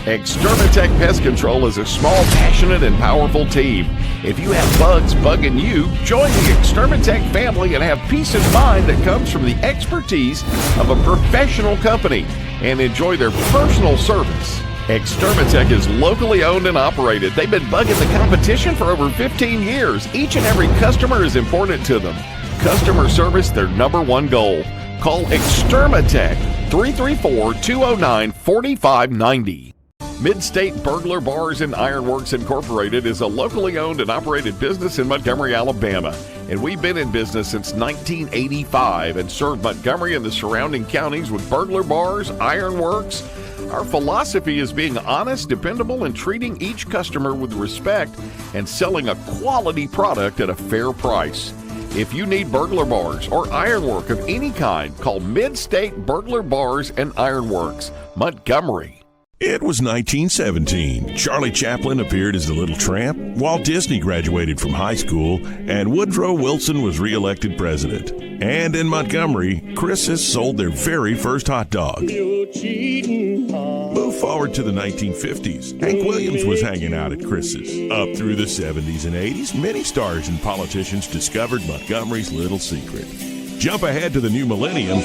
Extermatech Pest Control is a small, passionate, and powerful team. If you have bugs bugging you, join the Extermatech family and have peace of mind that comes from the expertise of a professional company and enjoy their personal service. Extermatech is locally owned and operated. They've been bugging the competition for over 15 years. Each and every customer is important to them. Customer service, their number one goal. Call Extermatech 334-209-4590. Mid-State Burglar Bars and Ironworks Incorporated is a locally owned and operated business in Montgomery, Alabama. And we've been in business since 1985 and served Montgomery and the surrounding counties with burglar bars, ironworks. Our philosophy is being honest, dependable, and treating each customer with respect and selling a quality product at a fair price. If you need burglar bars or ironwork of any kind, call Mid-State Burglar Bars and Ironworks, Montgomery. It was 1917. Charlie Chaplin appeared as the Little Tramp, Walt Disney graduated from high school, and Woodrow Wilson was re-elected president. And in Montgomery, Chris's sold their very first hot dog. Move forward to the 1950s. Hank Williams was hanging out at Chris's. Up through the 70s and 80s, many stars and politicians discovered Montgomery's little secret. Jump ahead to the new millennium.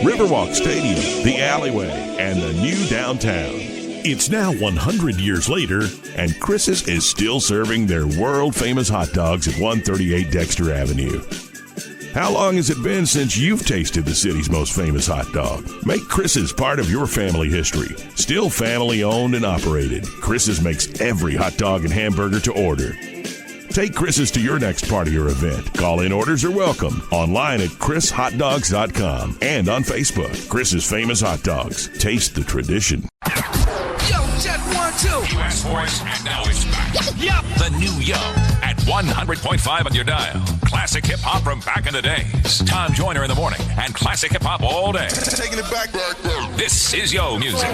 Riverwalk Stadium, the alleyway, and the new downtown. It's now 100 years later, and Chris's is still serving their world-famous hot dogs at 138 Dexter Avenue. How long has it been since you've tasted the city's most famous hot dog? Make Chris's part of your family history. Still family-owned and operated, Chris's makes every hot dog and hamburger to order. Take Chris's to your next party or event. Call-in orders are welcome. Online at chrishotdogs.com and on Facebook. Chris's Famous Hot Dogs. Taste the tradition. Yo, check 1, 2. U.S. Sports, and now it's back. Yup. The new Yo at 100.5 on your dial. Classic hip-hop from back in the days. Tom Joyner in the morning and classic hip-hop all day. Taking it back. This is Yo Music.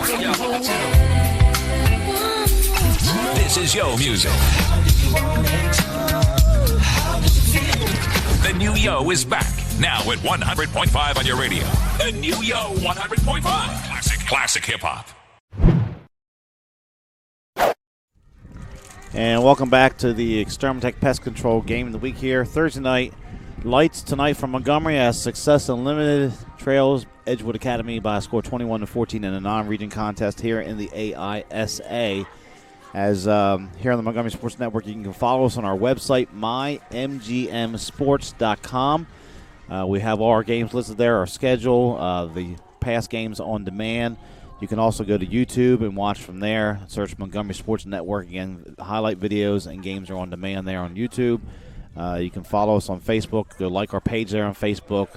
This is Yo Music. The new Yo is back. Now at 100.5 on your radio. The new Yo 100.5. Classic hip-hop. And welcome back to the Extermatech Pest Control Game of the Week here. Thursday night, lights tonight from Montgomery as Success Unlimited trails Edgewood Academy by a score 21-14 in a non-region contest here in the AISA. As here on the Montgomery Sports Network, you can follow us on our website, mymgmsports.com. We have all our games listed there, our schedule, the past games on demand. You can also go to YouTube and watch from there. Search Montgomery Sports Network. Again, highlight videos and games are on demand there on YouTube. You can follow us on Facebook. Go like our page there on Facebook.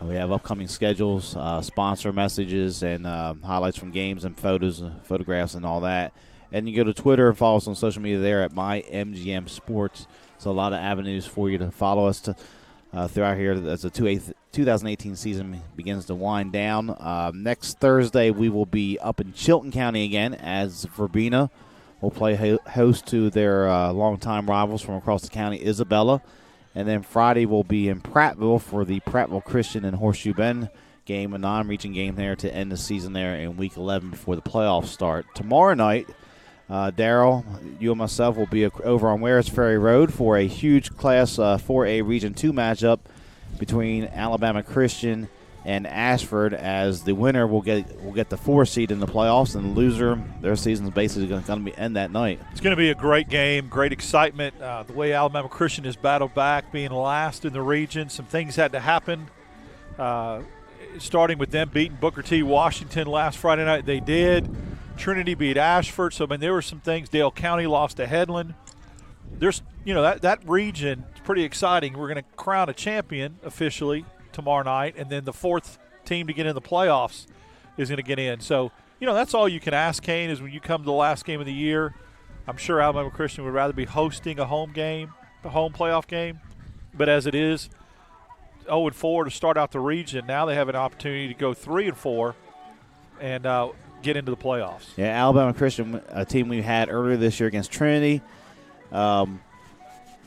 We have upcoming schedules, sponsor messages, and highlights from games and photographs and all that. And you go to Twitter and follow us on social media there at MyMGM Sports. So a lot of avenues for you to follow us throughout here as the 2018 season begins to wind down. Next Thursday, we will be up in Chilton County again as Verbena will play host to their longtime rivals from across the county, Isabella. And then Friday we'll be in Prattville for the Prattville Christian and Horseshoe Bend game, a non-region game there to end the season there in Week 11 before the playoffs start. Tomorrow night, Daryl, you and myself will be over on Wares Ferry Road for a huge Class 4A Region 2 matchup between Alabama Christian and Ashford, as the winner will get the 4 seed in the playoffs, and the loser, their season is basically going to end that night. It's going to be a great game, great excitement. The way Alabama Christian has battled back, being last in the region, some things had to happen. Starting with them beating Booker T. Washington last Friday night, they did. Trinity beat Ashford, so I mean there were some things. Dale County lost to Headland. There's, that region is pretty exciting. We're going to crown a champion officially tomorrow night, and then the 4th team to get in the playoffs is going to get in. So, that's all you can ask, Kane, is when you come to the last game of the year. I'm sure Alabama Christian would rather be hosting a home playoff game. But as it is, 0-4 to start out the region, now they have an opportunity to go 3-4 and get into the playoffs. Yeah, Alabama Christian, a team we had earlier this year against Trinity.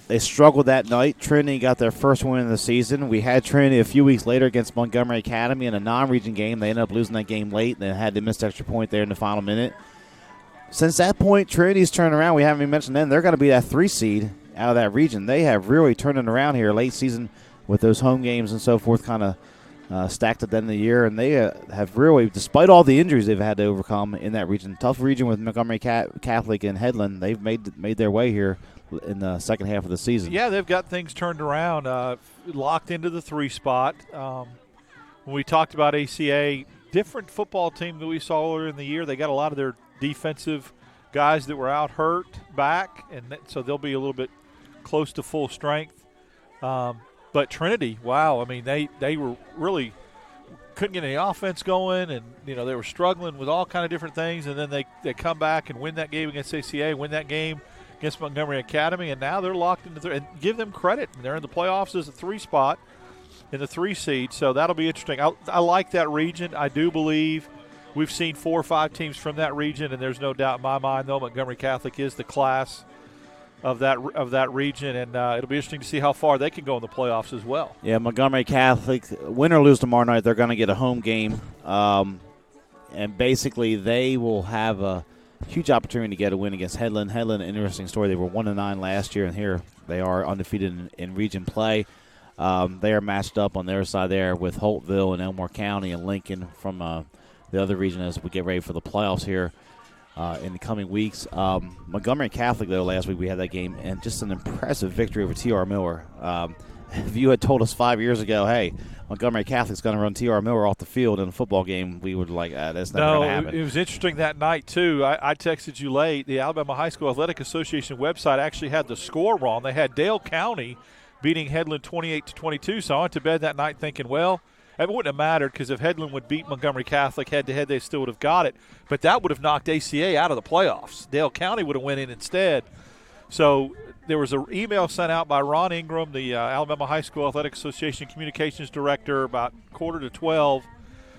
They struggled that night. Trinity got their first win of the season. We had Trinity a few weeks later against Montgomery Academy in a non-region game. They ended up losing that game late. They had to miss extra point there in the final minute. Since that point, Trinity's turned around. We haven't even mentioned them. They're going to be that 3 seed out of that region. They have really turned it around here late season with those home games and so forth kind of stacked at the end of the year. And they have really, despite all the injuries they've had to overcome in that region, tough region with Montgomery Catholic and Headland, they've made their way here in the second half of the season. Yeah, they've got things turned around, locked into the 3 spot. When we talked about ACA, different football team that we saw earlier in the year, they got a lot of their defensive guys that were out hurt back, and so they'll be a little bit close to full strength. But Trinity, wow, I mean, they were really couldn't get any offense going, and they were struggling with all kind of different things, and then they come back and win that game against ACA, win that game against Montgomery Academy, and now they're locked into and give them credit. They're in the playoffs as a 3 spot in the 3 seed, so that'll be interesting. I like that region. I do believe we've seen 4 or 5 teams from that region, and there's no doubt in my mind, though, Montgomery Catholic is the class of that region, and it'll be interesting to see how far they can go in the playoffs as well. Yeah, Montgomery Catholic, win or lose tomorrow night, they're going to get a home game, and basically they will have a huge opportunity to get a win against Headland. Headland, an interesting story. They were 1-9 last year, and here they are undefeated in region play. They are matched up on their side there with Holtville and Elmore County and Lincoln from the other region as we get ready for the playoffs here in the coming weeks. Montgomery Catholic, though, last week we had that game, and just an impressive victory over T.R. Miller. If you had told us 5 years ago, hey, Montgomery Catholic's going to run T.R. Miller off the field in a football game, we would that's never going to happen. It was interesting that night, too. I texted you late. The Alabama High School Athletic Association website actually had the score wrong. They had Dale County beating Headland 28-22, so I went to bed that night thinking, well, it wouldn't have mattered because if Headland would beat Montgomery Catholic head-to-head, they still would have got it. But that would have knocked ACA out of the playoffs. Dale County would have went in instead. So there was an email sent out by Ron Ingram, the Alabama High School Athletic Association Communications Director, about 11:45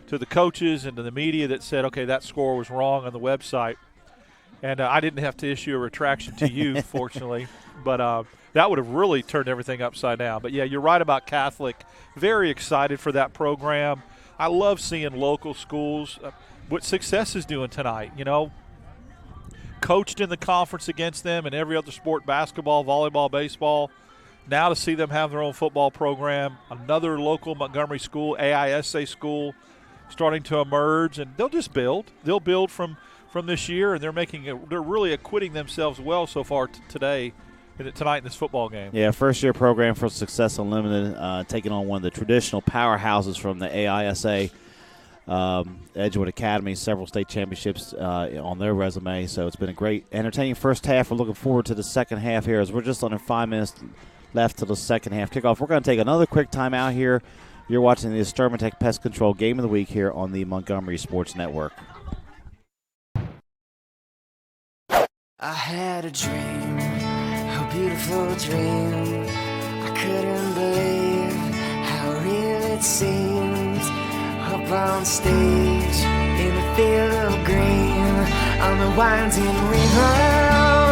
to the coaches and to the media that said, okay, that score was wrong on the website. And I didn't have to issue a retraction to you, fortunately. But that would have really turned everything upside down. But, yeah, you're right about Catholic. Very excited for that program. I love seeing local schools. What Success is doing tonight, coached in the conference against them in every other sport, basketball, volleyball, baseball. Now to see them have their own football program, another local Montgomery school, AISA school, starting to emerge, and they'll just build. They'll build from this year, and they're really acquitting themselves well so far tonight in this football game. Yeah, first-year program for Success Unlimited, taking on one of the traditional powerhouses from the AISA. Edgewood Academy, several state championships on their resume, so it's been a great, entertaining first half. We're looking forward to the second half here as we're just under 5 minutes left to the second half kickoff. We're going to take another quick time out here. You're watching the Extermatech Pest Control Game of the Week here on the Montgomery Sports Network. I had a dream, a beautiful dream. I couldn't believe how real it seemed. Up on stage, in a field of green, on the winding river,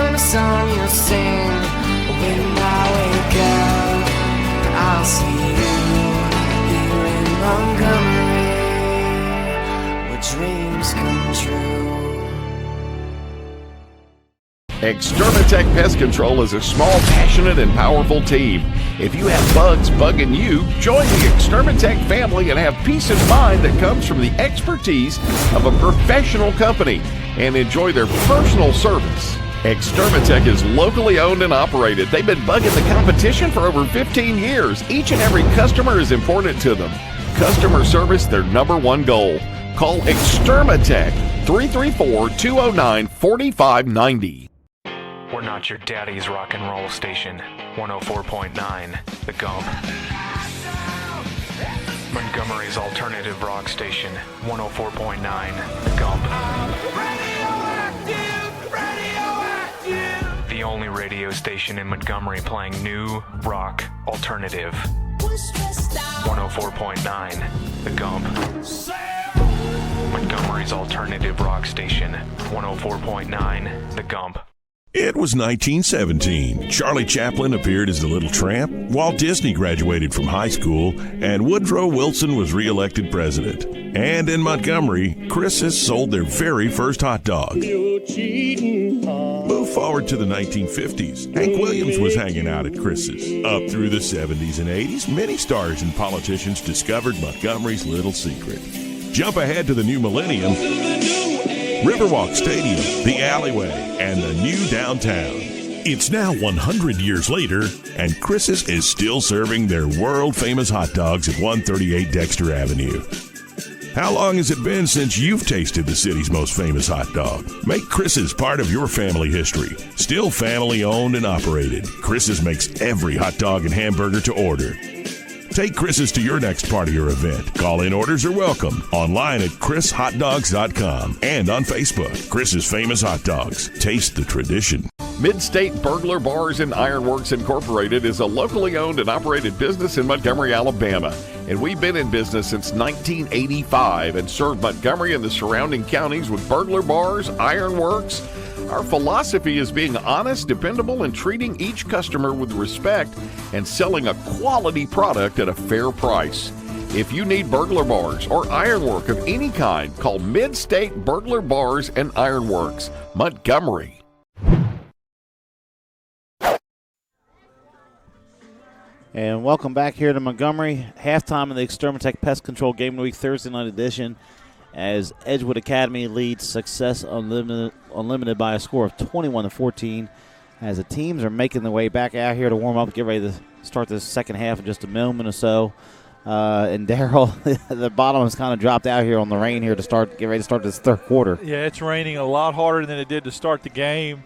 and a song you'll sing. When I wake up, I'll see you here in Montgomery, where dreams come true. Extermatech Pest Control is a small, passionate, and powerful team. If you have bugs bugging you, join the Extermatech family and have peace of mind that comes from the expertise of a professional company and enjoy their personal service. Extermatech is locally owned and operated. They've been bugging the competition for over 15 years. Each and every customer is important to them. Customer service, their #1 goal. Call Extermatech 334-209-4590. We're not your daddy's rock and roll station. 104.9 The Gump. Montgomery Montgomery's alternative rock station, 104.9 The Gump. The only radio station in Montgomery playing new rock alternative. 104.9 The Gump. Montgomery's alternative rock station, 104.9 The Gump. It was 1917. Charlie Chaplin appeared as the Little Tramp, Walt Disney graduated from high school, and Woodrow Wilson was reelected president. And in Montgomery, Chris's sold their very first hot dog. Move forward to the 1950s. Hank Williams was hanging out at Chris's. Up through the 70s and 80s, many stars and politicians discovered Montgomery's little secret. Jump ahead to the new millennium. Riverwalk Stadium, the alleyway, and the new downtown. It's now 100 years later, and Chris's is still serving their world-famous hot dogs at 138 Dexter Avenue. How long has it been since you've tasted the city's most famous hot dog? Make Chris's part of your family history. Still family-owned and operated, Chris's makes every hot dog and hamburger to order. Take Chris's to your next party or event. Call-in orders are welcome. Online at chrishotdogs.com and on Facebook. Chris's Famous Hot Dogs. Taste the tradition. Mid-State Burglar Bars and Ironworks Incorporated is a locally owned and operated business in Montgomery, Alabama. And we've been in business since 1985 and served Montgomery and the surrounding counties with burglar bars, ironworks. Our philosophy is being honest, dependable, and treating each customer with respect and selling a quality product at a fair price. If you need burglar bars or ironwork of any kind, call Mid-State Burglar Bars and Ironworks, Montgomery. And welcome back here to Montgomery. Halftime of the Extermatech Pest Control Game of the Week Thursday night edition, as Edgewood Academy leads Success Unlimited by a score of 21-14, as the teams are making their way back out here to warm up, get ready to start this second half in just a moment or so. And Darryl, the bottom has kind of dropped out here on the rain here to get ready to start this third quarter. Yeah, it's raining a lot harder than it did to start the game.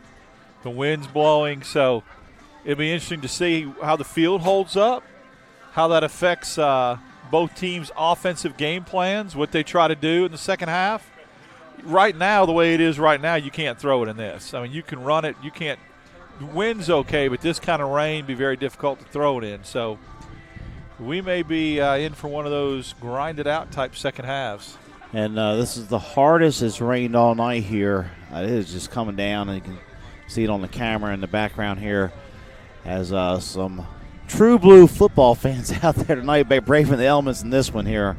The wind's blowing, so it'll be interesting to see how the field holds up, how that affects both teams' offensive game plans, what they try to do in the second half. Right now, the way it is right now, you can't throw it in this. I mean, you can run it. You can't. The wind's okay, but this kind of rain be very difficult to throw it in. So we may be in for one of those grind-it-out type second halves. And this is the hardest it's rained all night here. It is just coming down, and you can see it on the camera in the background here as some true blue football fans out there tonight braving the elements in this one here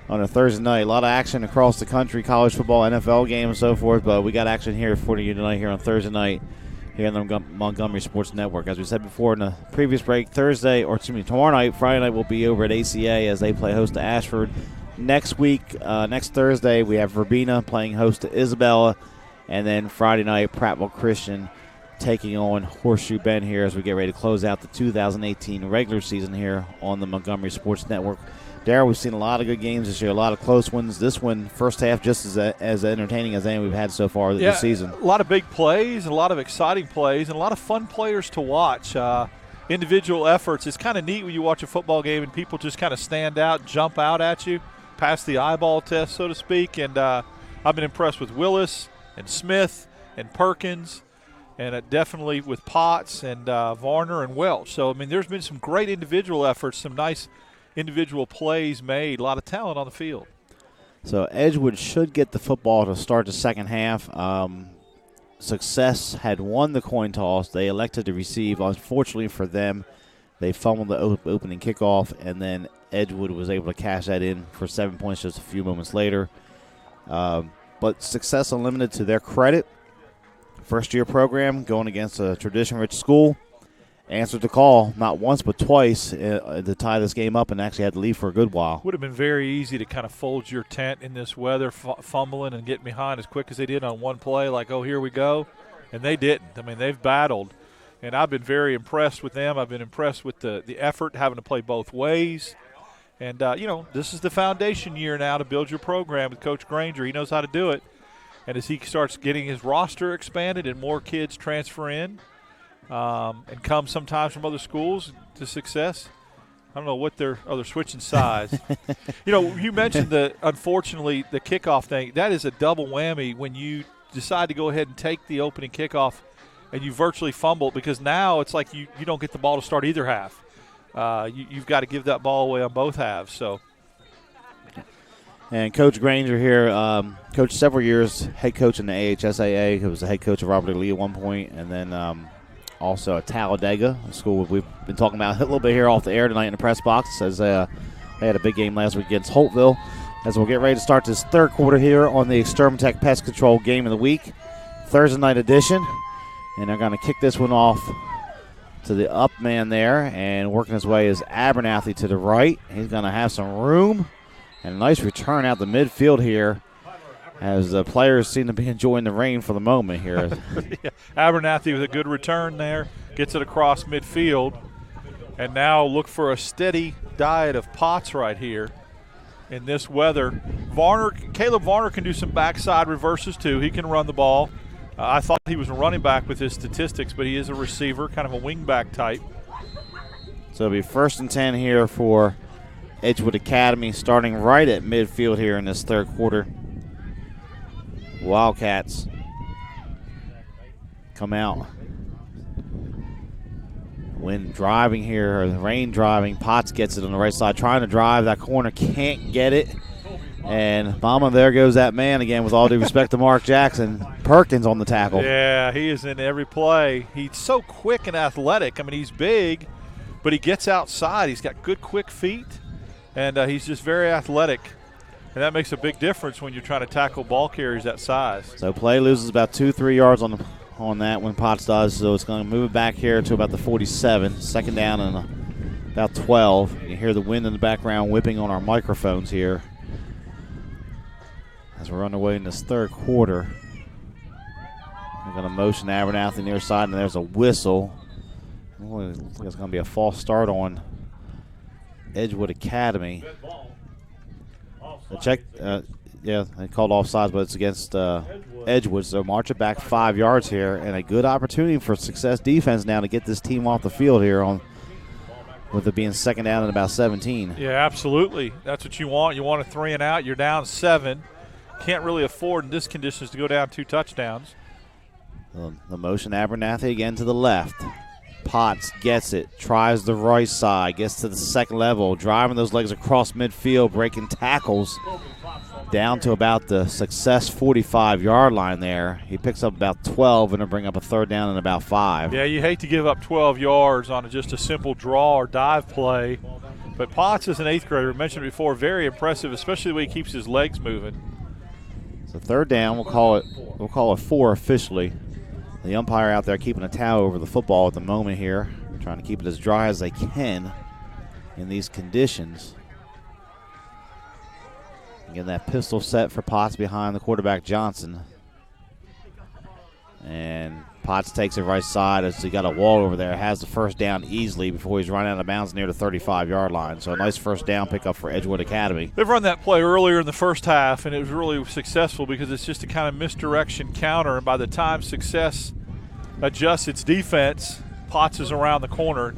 on a Thursday night. A lot of action across the country, college football, NFL game, and so forth, but we got action here for you tonight here on Thursday night here on the Montgomery Sports Network. As we said before in the previous break, tomorrow night, Friday night, we'll be over at ACA as they play host to Ashford. Next week, next Thursday, we have Verbena playing host to Isabella, and then Friday night, Prattville Christian taking on Horseshoe Bend here as we get ready to close out the 2018 regular season here on the Montgomery Sports Network. Darryl, we've seen a lot of good games this year, a lot of close ones. This one, first half, just as entertaining as any we've had so far this season. A lot of big plays, a lot of exciting plays, and a lot of fun players to watch. Individual efforts. It's kind of neat when you watch a football game and people just kind of stand out, jump out at you, pass the eyeball test, so to speak. And I've been impressed with Willis and Smith and Perkins, and definitely with Potts and Varner and Welch. So, I mean, there's been some great individual efforts, some nice individual plays made, a lot of talent on the field. So Edgewood should get the football to start the second half. Success had won the coin toss. They elected to receive. Unfortunately for them, they fumbled the opening kickoff, and then Edgewood was able to cash that in for 7 points just a few moments later. But Success Unlimited, to their credit, first-year program going against a tradition-rich school, answered the call not once but twice to tie this game up and actually had to leave for a good while. Would have been very easy to kind of fold your tent in this weather, fumbling and getting behind as quick as they did on one play, like, oh, here we go. And they didn't. I mean, they've battled. And I've been very impressed with them. I've been impressed with the effort, having to play both ways. And, this is the foundation year now to build your program with Coach Granger. He knows how to do it. And as he starts getting his roster expanded and more kids transfer in and come sometimes from other schools to Success, I don't know what they're switching sides. You mentioned unfortunately the kickoff thing. That is a double whammy when you decide to go ahead and take the opening kickoff and you virtually fumble, because now it's like you don't get the ball to start either half. You've got to give that ball away on both halves. So. And Coach Granger here, coached several years, head coach in the AHSAA. He was the head coach of Robert E. Lee at one point, and then also at Talladega, a school we've been talking about a little bit here off the air tonight in the press box, as they had a big game last week against Holtville. As we'll get ready to start this third quarter here on the Extermatech Pest Control Game of the Week, Thursday night edition. And they're going to kick this one off to the up man there, and working his way is Abernathy to the right. He's going to have some room. And a nice return out the midfield here, as the players seem to be enjoying the rain for the moment here. Yeah, Abernathy with a good return there, gets it across midfield. And now look for a steady diet of Potts right here in this weather. Caleb Varner can do some backside reverses too. He can run the ball. I thought he was a running back with his statistics, but he is a receiver, kind of a wingback type. So it'll be 1st and 10 here for Edgewood Academy, starting right at midfield here in this third quarter. Wildcats come out. Wind driving here, or the rain driving. Potts gets it on the right side, trying to drive that corner, can't get it. And mama, there goes that man again, with all due respect to Mark Jackson. Perkins on the tackle. Yeah, he is in every play. He's so quick and athletic. I mean, he's big, but he gets outside. He's got good, quick feet. And he's just very athletic, and that makes a big difference when you're trying to tackle ball carriers that size. So play loses about 2-3 yards on that when Potts does, so it's going to move it back here to about the 47. 2nd down and about 12. You hear the wind in the background whipping on our microphones here as we're underway in this third quarter. We're going to motion Abernathy near side, and there's a whistle. It looks like it's going to be a false start on Edgewood Academy. They called offsides, but it's against Edgewood. So march it back 5 yards here, and a good opportunity for success defense now to get this team off the field here with it being 2nd down and about 17. Yeah, absolutely. That's what you want. You want a 3 and out. You're down 7. Can't really afford in this conditions to go down 2 touchdowns. The motion, Abernathy again to the left. Potts gets it, tries the right side, gets to the second level, driving those legs across midfield, breaking tackles down to about the success 45-yard line there. He picks up about 12 and will bring up a 3rd down and about 5. Yeah, you hate to give up 12 yards on just a simple draw or dive play. But Potts is an 8th grader, I mentioned before, very impressive, especially the way he keeps his legs moving. So 3rd down, we'll call it 4 officially. The umpire out there keeping a towel over the football at the moment here, trying to keep it as dry as they can in these conditions. Again, that pistol set for Potts behind the quarterback Johnson. And Potts takes it right side as he got a wall over there, has the 1st down easily before he's run out of bounds near the 35-yard line. So a nice 1st down pickup for Edgewood Academy. They've run that play earlier in the first half, and it was really successful because it's just a kind of misdirection counter, and by the time Success adjusts its defense, Potts is around the corner.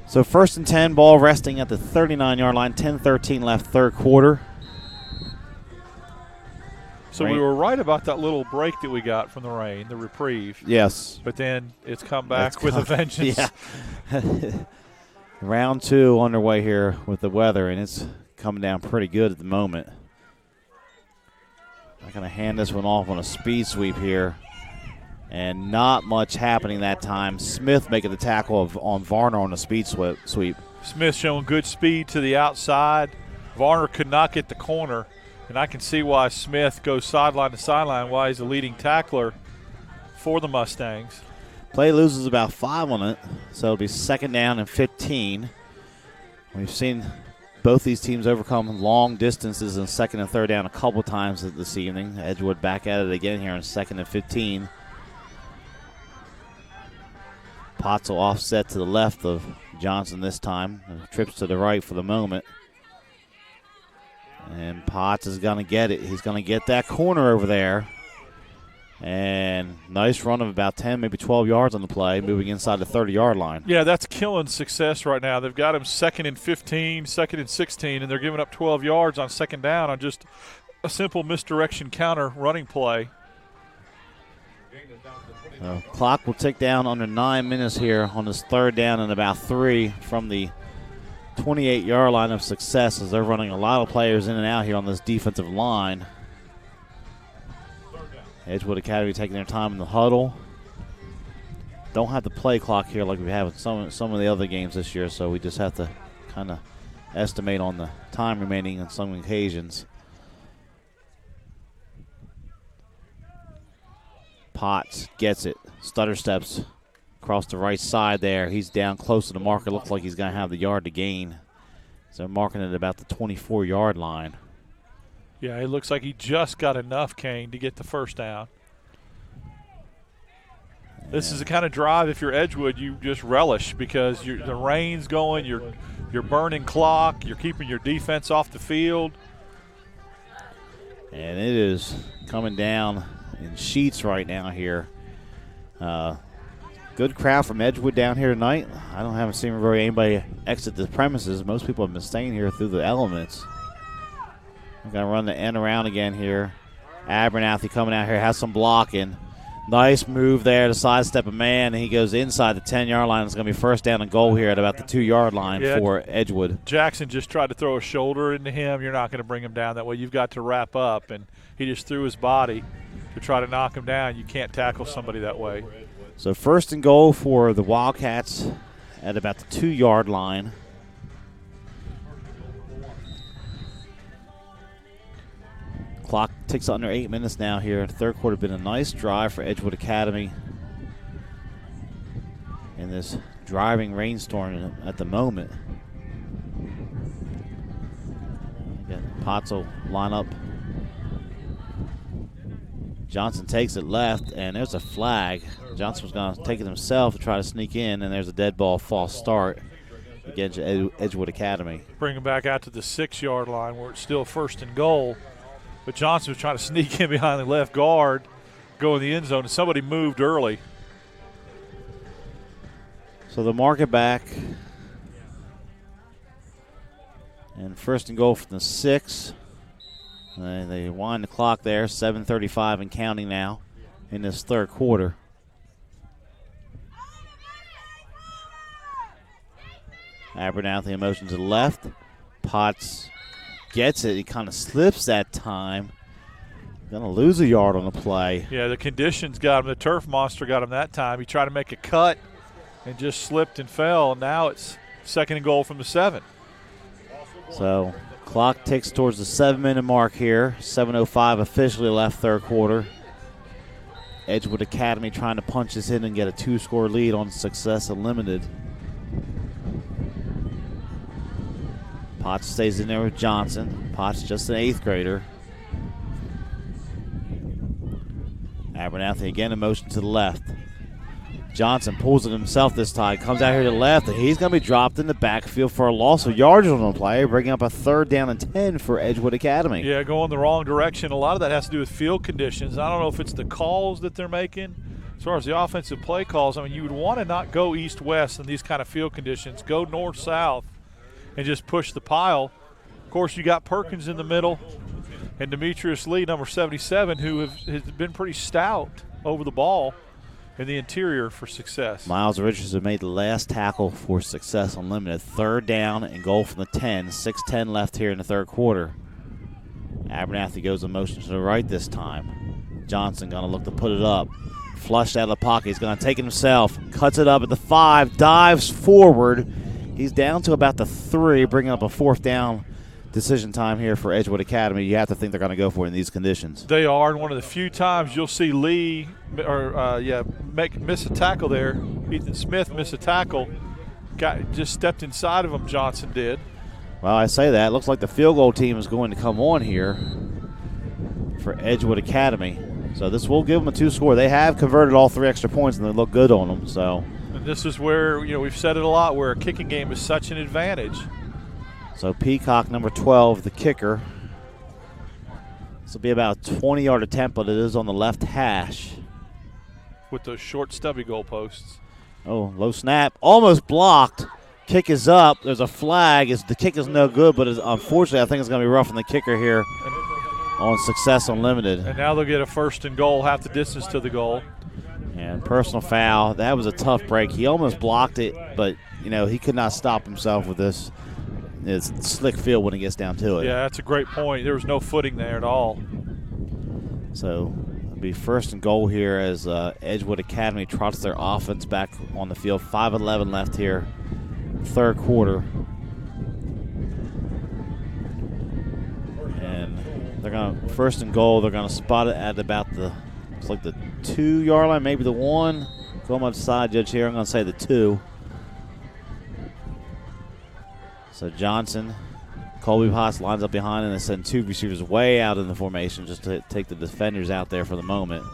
So 1st and 10, ball resting at the 39-yard line, 10-13 left, third quarter. So we were right about that little break that we got from the rain, the reprieve. Yes. But then it's come back with a vengeance. Yeah. Round 2 underway here with the weather, and it's coming down pretty good at the moment. I'm going to hand this one off on a speed sweep here. And not much happening that time. Smith making the tackle on Varner on a speed sweep. Smith showing good speed to the outside. Varner could not get the corner. And I can see why Smith goes sideline to sideline, why he's the leading tackler for the Mustangs. Play loses about 5 on it, so it'll be 2nd down and 15. We've seen both these teams overcome long distances in 2nd and 3rd down a couple times this evening. Edgewood back at it again here in 2nd and 15. Potts will offset to the left of Johnson this time. Trips to the right for the moment. And Potts is going to get it. He's going to get that corner over there. And nice run of about 10, maybe 12 yards on the play, moving inside the 30-yard line. Yeah, that's killing success right now. They've got him 2nd and 15, 2nd and 16, and they're giving up 12 yards on 2nd down on just a simple misdirection counter running play. Clock will tick down under 9 minutes here on this 3rd down and about 3 from the 28-yard line of success, as they're running a lot of players in and out here on this defensive line. Edgewood Academy taking their time in the huddle. Don't have the play clock here like we have in some of the other games this year, so we just have to kind of estimate on the time remaining on some occasions. Potts gets it. Stutter steps across the right side there. He's down close to the marker. Looks like he's going to have the yard to gain. So they're marking it about the 24-yard line. Yeah, it looks like he just got enough, Kane, to get the 1st down. Yeah. This is the kind of drive, if you're Edgewood, you just relish because the rain's going, you're burning clock, you're keeping your defense off the field. And it is coming down in sheets right now here. Good crowd from Edgewood down here tonight. Haven't seen really anybody exit the premises. Most people have been staying here through the elements. We're going to run the end around again here. Abernathy coming out here, has some blocking. Nice move there to sidestep a man, and he goes inside the 10-yard line. It's going to be 1st down and goal here at about the 2-yard line for Edgewood. Jackson just tried to throw a shoulder into him. You're not going to bring him down that way. You've got to wrap up, and he just threw his body to try to knock him down. You can't tackle somebody that way. So 1st and goal for the Wildcats at about the 2-yard line. Clock ticks under 8 minutes now here. 3rd quarter been a nice drive for Edgewood Academy in this driving rainstorm at the moment. Again, Potts will line up. Johnson takes it left, and there's a flag. Johnson was going to take it himself to try to sneak in, and there's a dead ball false start against Edgewood Academy. Bring him back out to the 6-yard line where it's still 1st and goal. But Johnson was trying to sneak in behind the left guard, go in the end zone, and somebody moved early. So they'll mark it back. And 1st and goal from the 6. They wind the clock there, 7:35 and counting now in this 3rd quarter. Abernathy in motion to the left. Potts gets it. He kind of slips that time. Going to lose a yard on the play. Yeah, the conditions got him. The turf monster got him that time. He tried to make a cut and just slipped and fell. Now it's 2nd and goal from the 7. So clock ticks towards the 7-minute mark here. 7:05 officially left 3rd quarter. Edgewood Academy trying to punch this in and get a 2-score lead on Success Unlimited. Potts stays in there with Johnson. Potts just an 8th grader. Abernathy again in motion to the left. Johnson pulls it himself this time. Comes out here to the left, and he's going to be dropped in the backfield for a loss of yardage on the play, bringing up a 3rd down and 10 for Edgewood Academy. Yeah, going the wrong direction. A lot of that has to do with field conditions. I don't know if it's the calls that they're making. As far as the offensive play calls, I mean, you would want to not go east-west in these kind of field conditions. Go north-south and just push the pile. Of course, you got Perkins in the middle and Demetrius Lee, number 77, who has been pretty stout over the ball in the interior for Success. Miles Richardson made the last tackle for Success Unlimited. 3rd down and goal from the 10. 6:10 left here in the 3rd quarter. Abernathy goes in motion to the right this time. Johnson going to look to put it up. Flushed out of the pocket. He's going to take it himself. Cuts it up at the 5. Dives forward. He's down to about the 3, bringing up a 4th down decision time here for Edgewood Academy. You have to think they're going to go for it in these conditions. They are, and one of the few times you'll see Lee miss a tackle there. Ethan Smith miss a tackle. Just stepped inside of him, Johnson did. Well, I say that. It looks like the field goal team is going to come on here for Edgewood Academy. So this will give them a 2-score. They have converted all 3 extra points, and they look good on them. So. And this is where, we've said it a lot, where a kicking game is such an advantage. So Peacock, number 12, the kicker, This will be about a 20-yard attempt, but it is on the left hash. With those short, stubby goalposts. Oh, low snap. Almost blocked. Kick is up. There's a flag. The kick is no good, but unfortunately I think it's going to be roughing the kicker here on Success Unlimited. And now they'll get a 1st and goal, half the distance to the goal. And personal foul. That was a tough break. He almost blocked it, but, he could not stop himself with this. It's slick field when it gets down to it. Yeah, that's a great point. There was no footing there at all. So it'll be 1st and goal here as Edgewood Academy trots their offense back on the field. 5:11 left here, 3rd quarter. And they're going to 1st and goal. They're going to spot it at about the 2-yard line, maybe the 1. Go on my side judge here. I'm going to say the 2. So Johnson, Colby Potts lines up behind, and they send 2 receivers way out in the formation just to take the defenders out there for the moment.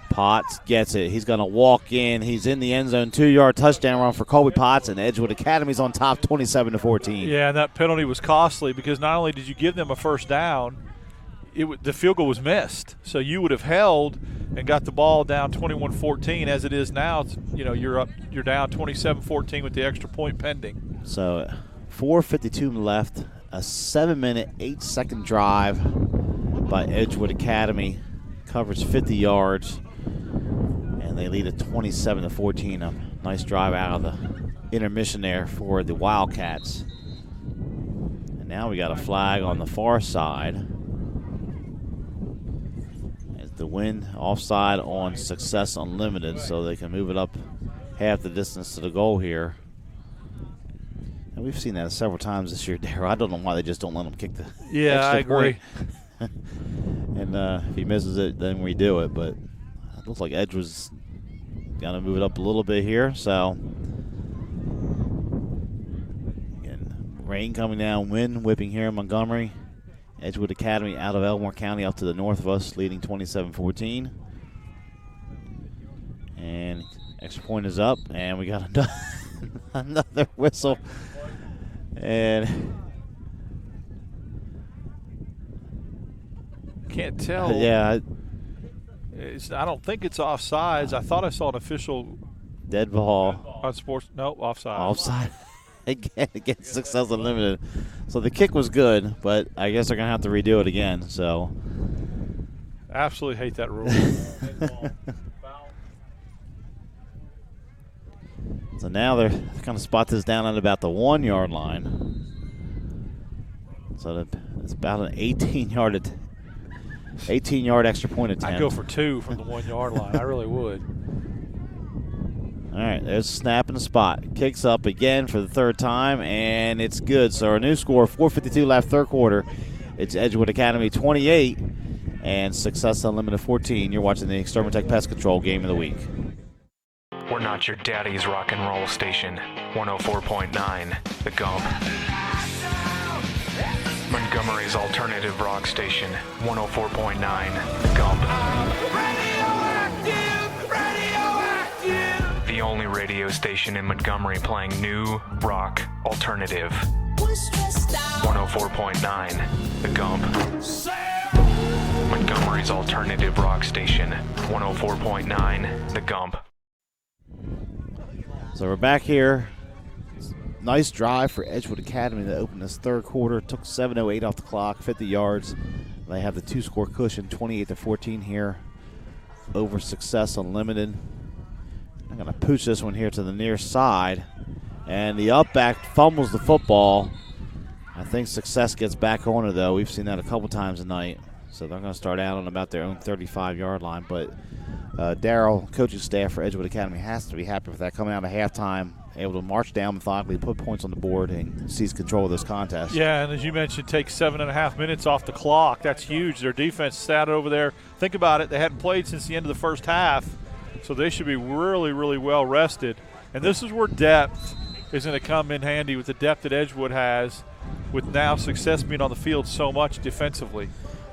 Potts gets it. He's going to walk in. He's in the end zone. 2-yard touchdown run for Colby Potts, and Edgewood Academy's on top 27-14. Yeah, and that penalty was costly because not only did you give them a 1st down, the field goal was missed. So you would have held and got the ball down 21-14. As it is now, you're down 27-14 with the extra point pending. So 4:52 left, a 7-minute, 8-second drive by Edgewood Academy. Covers 50 yards, and they lead at 27-14. A nice drive out of the intermission there for the Wildcats. And now we got a flag on the far side. As the win offside on Success Unlimited, so they can move it up half the distance to the goal here. And we've seen that several times this year, Darryl. I don't know why they just don't let them kick the extra agree. point. And if he misses it, then we do it. But it looks like Edgewood's going to move it up a little bit here. So, again, rain coming down, wind whipping here in Montgomery. Edgewood Academy out of Elmore County up to the north of us, leading 27-14. And extra point is up, and we got another whistle. And can't tell. Yeah. I don't think it's offsides. I thought I saw an official dead ball on sports. No, offside. Offside again against Success Unlimited. So the kick was good, but I guess they're gonna have to redo it again. So absolutely hate that rule. So now they're going to spot this down at about the 1-yard line. So it's about an 18-yard extra point attempt. I'd go for 2 from the 1-yard line. I really would. All right, there's a snap in the spot. Kicks up again for the 3rd time, and it's good. So our new score, 4:52 left, 3rd quarter. It's Edgewood Academy 28 and Success Unlimited 14. You're watching the Extermin Tech Pest Control Game of the Week. We're not your daddy's rock and roll station. 104.9, The Gump. Montgomery's alternative rock station. 104.9, The Gump. The only radio station in Montgomery playing new rock alternative. 104.9, The Gump. Montgomery's alternative rock station. 104.9, The Gump. So we're back here. Nice drive for Edgewood Academy to open this 3rd quarter. Took 7:08 off the clock, 50 yards. They have the 2-score cushion, 28-14 here over Success Unlimited. I'm going to pooch this one here to the near side. And the up back fumbles the football. I think Success gets back on it, though. We've seen that a couple times tonight. So they're going to start out on about their own 35-yard line. But Darryl, coaching staff for Edgewood Academy, has to be happy with that. Coming out of halftime, able to march down methodically, put points on the board, and seize control of this contest. Yeah, and as you mentioned, take 7.5 minutes off the clock. That's huge. Their defense sat over there. Think about it. They hadn't played since the end of the first half, so they should be really, really well rested. And this is where depth is going to come in handy with the depth that Edgewood has, with now Success being on the field so much defensively.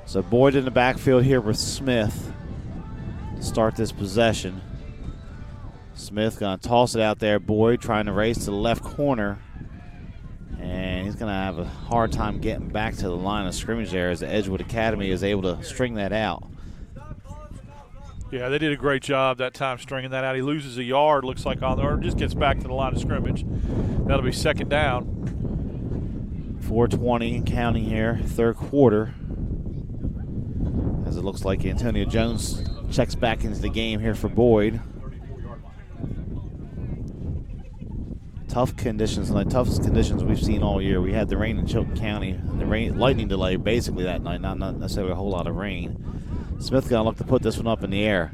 So Boyd in the backfield here with Smith to start this possession. Smith going to toss it out there. Boyd trying to race to the left corner. And he's he's going to have a hard time getting back to the line of scrimmage there as the Edgewood Academy is able to string that out. Yeah, they did a great job that time stringing that out. He loses a yard, looks like, on there, or just gets back to the line of scrimmage. That'll be second down. 4:20 and counting here, third quarter. As it looks like Antonio Jones checks back into the game here for Boyd. Tough conditions, the toughest conditions we've seen all year. We had the rain in Chilton County, the lightning delay basically that night, not necessarily a whole lot of rain. Smith going to look to put this one up in the air.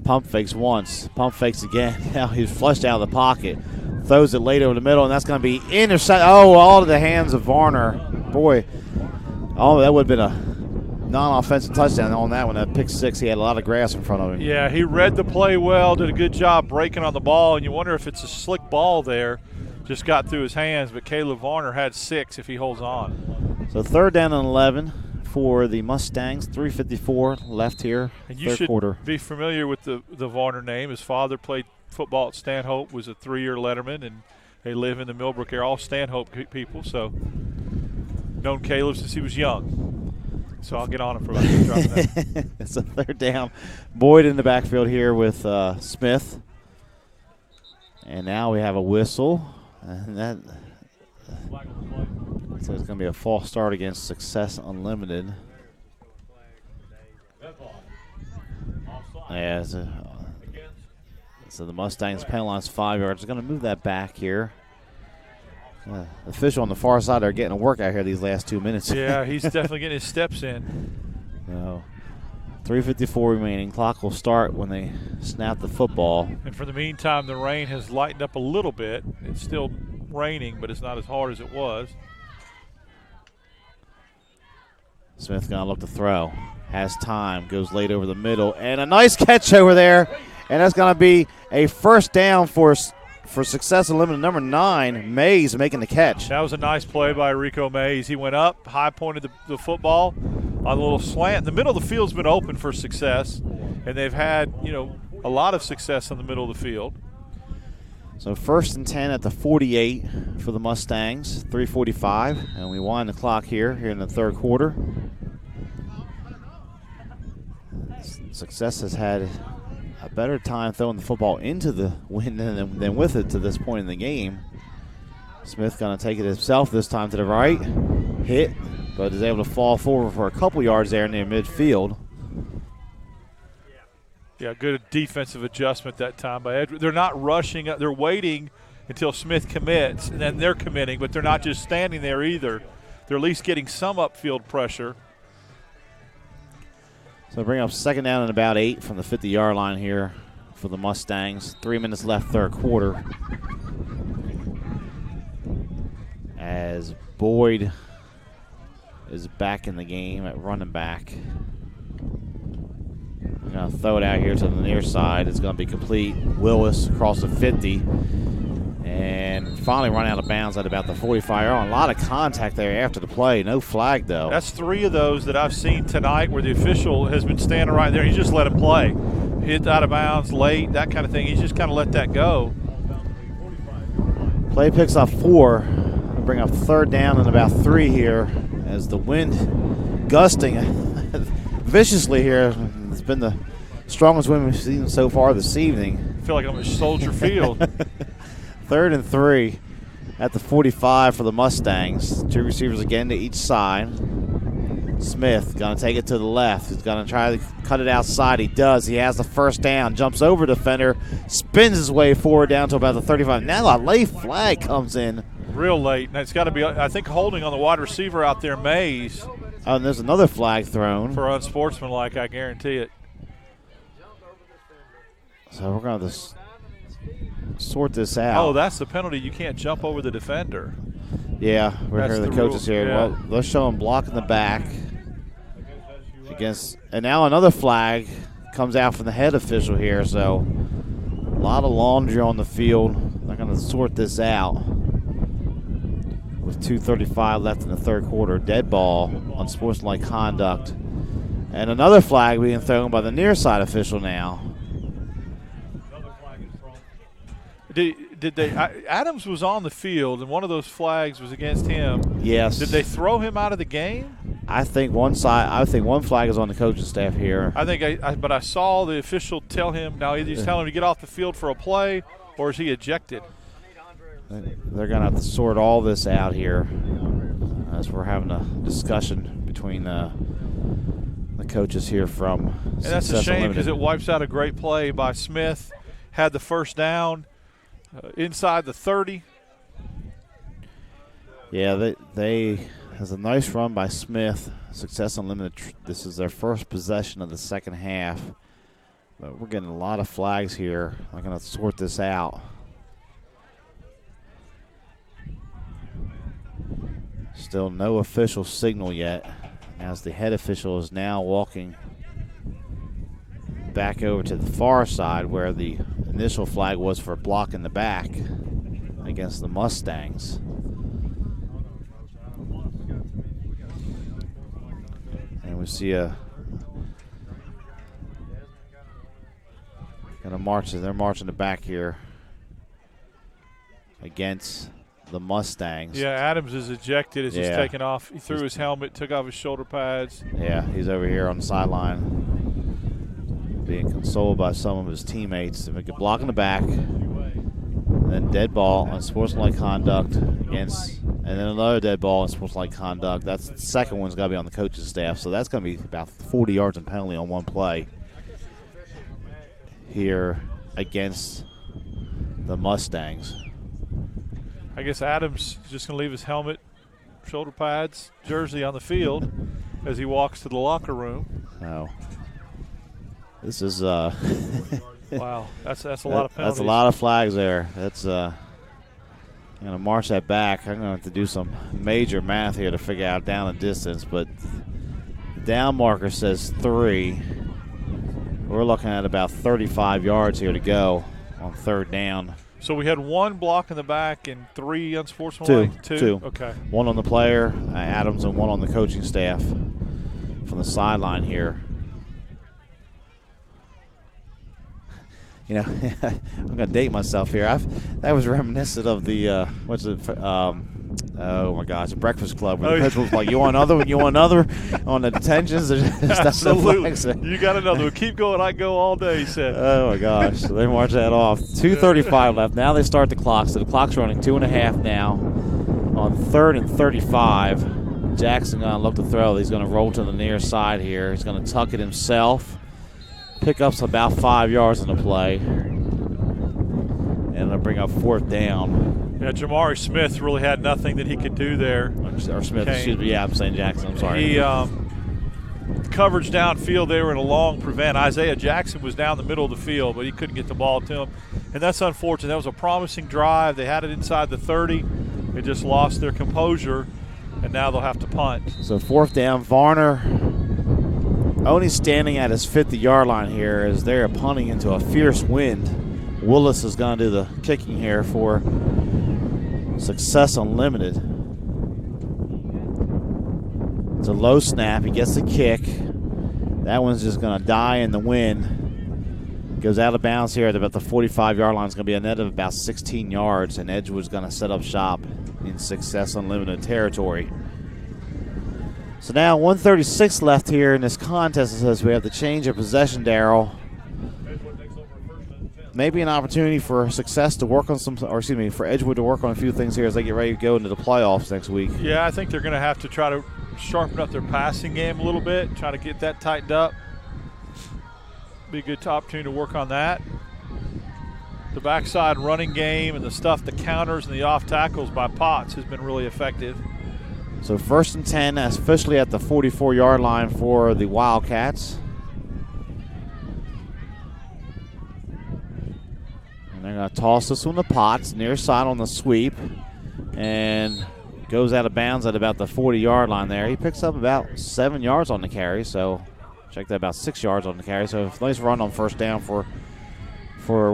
Pump fakes once, pump fakes again. Now he's flushed out of the pocket. Throws it late over the middle, and that's going to be intercepted. Oh, all to the hands of Varner. Boy, oh, that would have been a non-offensive touchdown on that one. That pick six, he had a lot of grass in front of him. Yeah, he read the play well, did a good job breaking on the ball, and you wonder if it's a slick ball there. Just got through his hands, but Caleb Varner had 6 if he holds on. So third down and 11 for the Mustangs. 3:54 left here, and you third should quarter. be familiar with the Varner name. His father played football at Stanhope, was a 3-year letterman, and they live in the Millbrook area, all Stanhope people. So known Caleb since he was young. So I'll get on him for about dropping that. It's a third down. Boyd in the backfield here with Smith. And now we have a whistle. And that, so it's going to be a false start against Success Unlimited. Yeah, so the Mustangs penalized 5 yards. They're going to move that back here. The official on the far side are getting a workout here these last 2 minutes. Yeah, he's definitely getting his steps in. So 3:54 remaining. Clock will start when they snap the football. And for the meantime, the rain has lightened up a little bit. It's still raining, but it's not as hard as it was. Smith going to look to throw. Has time. Goes late over the middle. And a nice catch over there. And that's going to be a first down for Success Unlimited. Number 9, Mays, making the catch. That was a nice play by Rico Mays. He went up, high pointed the football on a little slant. The middle of the field's been open for Success, and they've had, a lot of success in the middle of the field. So 1st and 10 at the 48 for the Mustangs, 3:45, and we wind the clock here in the third quarter. Success has had a better time throwing the football into the wind than with it to this point in the game. Smith going to take it himself this time to the right. Hit, but is able to fall forward for a couple yards there near midfield. Yeah, good defensive adjustment that time by Edgewood. They're not rushing. They're waiting until Smith commits, and then they're committing, but they're not just standing there either. They're at least getting some upfield pressure. So bring up second down and about 8 from the 50-yard line here for the Mustangs. 3 minutes left, third quarter. As Boyd is back in the game at running back. We're going to throw it out here to the near side. It's going to be complete. Willis across the 50. And finally run out of bounds at about the 45-yard line. A lot of contact there after the play. No flag, though. That's 3 of those that I've seen tonight where the official has been standing right there. He just let it play. Hit out of bounds late, that kind of thing. He's just kind of let that go. Play picks up 4. We'll bring up third down and about 3 here as the wind gusting viciously here. It's been the strongest wind we've seen so far this evening. I feel like I'm at Soldier Field. 3rd and 3 at the 45 for the Mustangs. 2 receivers again to each side. Smith going to take it to the left. He's going to try to cut it outside. He does. He has the first down. Jumps over defender. Spins his way forward down to about the 35. Now a late flag comes in. Real late. And it's got to be, I think, holding on the wide receiver out there, Mays. Oh, and there's another flag thrown. For unsportsmanlike, I guarantee it. So we're going to sort this out. Oh, that's the penalty. You can't jump over the defender. Yeah, we're hearing the coaches rule. here. Yeah. Well, let's show him blocking the back against, and now another flag comes out from the head official here. So a lot of laundry on the field. They're going to sort this out with 2:35 left in the third quarter. Dead ball, unsportsmanlike conduct, and another flag being thrown by the near side official now. did they? Adams was on the field, and one of those flags was against him. Yes. Did they throw him out of the game? I think one flag is on the coaching staff here. But I saw the official tell him. Now either he's telling him to get off the field for a play, or is he ejected? They're going to have to sort all this out here as we're having a discussion between the coaches here from And that's a shame because it wipes out a great play by Smith. Had the first down inside the 30. Yeah, they has a nice run by Smith. Success Unlimited. This is their first possession of the second half. But we're getting a lot of flags here. I'm going to sort this out. Still no official signal yet, as the head official is now walking back over to the far side where the initial flag was for blocking the back against the Mustangs. And we see they're marching the back here against the Mustangs. Yeah, Adams is ejected as he's taken off. He threw his helmet, took off his shoulder pads. Yeah, he's over here on the sideline being consoled by some of his teammates. They make a block in the back, and then dead ball on sportsmanlike conduct against, and then another dead ball on sportsmanlike conduct. That's the second one's got to be on the coaching staff, so that's going to be about 40 yards and penalty on one play here against the Mustangs. I guess Adams is just going to leave his helmet, shoulder pads, jersey on the field as he walks to the locker room. Oh. This is wow, that's a lot of penalties. That's a lot of flags there. That's I'm going to march that back. I'm going to have to do some major math here to figure out down and distance, but the down marker says 3. We're looking at about 35 yards here to go on third down. So we had one block in the back and 3 unsportsmanlike? Two. Okay. One on the player, Adams, and one on the coaching staff from the sideline here. You know, I'm going to date myself here. That was reminiscent of the oh my gosh, Breakfast Club. Where the principal was like, "You want another one? You want another?" On the detentions, absolutely. You got another one. Keep going. I go all day. He said. Oh my gosh, so they marched that off. 2:35 left. Now they start the clock. So the clock's running 2.5 now. On 3rd and 35, Jackson going to look to throw. He's going to roll to the near side here. He's going to tuck it himself. Pick up about 5 yards in the play. And it'll bring up 4th down. Yeah, Jamari Smith really had nothing that he could do there. Or Smith, excuse me. Yeah, I'm saying Jackson. I'm sorry. He coverage downfield, they were in a long prevent. Isaiah Jackson was down the middle of the field, but he couldn't get the ball to him. And that's unfortunate. That was a promising drive. They had it inside the 30. They just lost their composure, and now they'll have to punt. So 4th down. Varner only standing at his 50-yard line here as they're punting into a fierce wind. Willis is going to do the kicking here for Success Unlimited. It's a low snap. He gets the kick. That one's just going to die in the wind. Goes out of bounds here at about the 45-yard line. It's going to be a net of about 16 yards, and Edgewood's going to set up shop in Success Unlimited territory. So now 1:36 left here in this contest. It says we have the change of possession, Darryl. Maybe an opportunity for Success to work on for Edgewood to work on a few things here as they get ready to go into the playoffs next week. Yeah, I think they're going to have to try to sharpen up their passing game a little bit, try to get that tightened up. Be a good opportunity to work on that. The backside running game and the counters and the off tackles by Potts has been really effective. So 1st and 10, officially at the 44-yard line for the Wildcats. And they're going to toss this one to Potts, near side on the sweep, and goes out of bounds at about the 40-yard line there. He picks up about 7 yards on the carry, so check that, about 6 yards on the carry. So nice run on 1st down for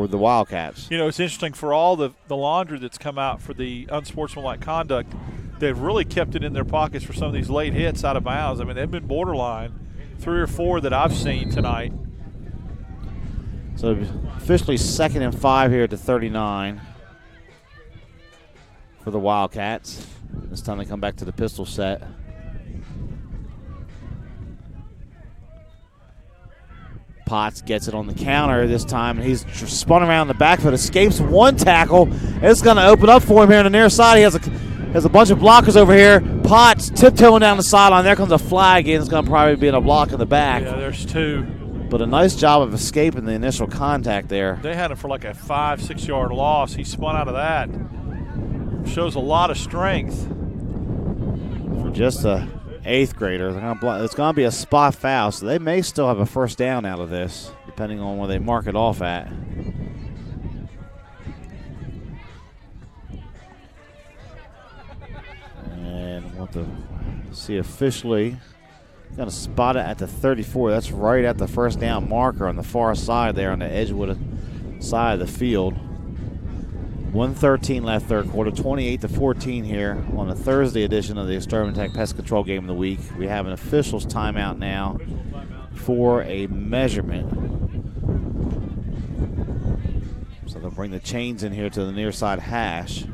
the Wildcats. You know, it's interesting for all the laundry that's come out for the unsportsmanlike conduct. They've really kept it in their pockets for some of these late hits out of bounds. I mean, they've been borderline, 3 or 4 that I've seen tonight. So officially 2nd and 5 here at the 39. for the Wildcats. This time they come back to the pistol set. Potts gets it on the counter this time, and he's spun around the back foot, escapes one tackle. It's going to open up for him here on the near side. He has a bunch of blockers over here. Potts tiptoeing down the sideline. There comes a flag in. It's going to probably be in a block in the back. Yeah, there's two. But a nice job of escaping the initial contact there. They had him for like a 5-6 yard loss. He spun out of that. Shows a lot of strength. For just a 8th grader, it's going to be a spot foul, so they may still have a first down out of this, depending on where they mark it off at. And we'll have to see officially. Going to spot it at the 34. That's right at the first down marker on the far side there on the Edgewood side of the field. 1:13 left third quarter, 28-14 here on the Thursday edition of the Exterminating Tech Pest Control Game of the Week. We have an officials timeout now for a measurement. So they'll bring the chains in here to the near side hash.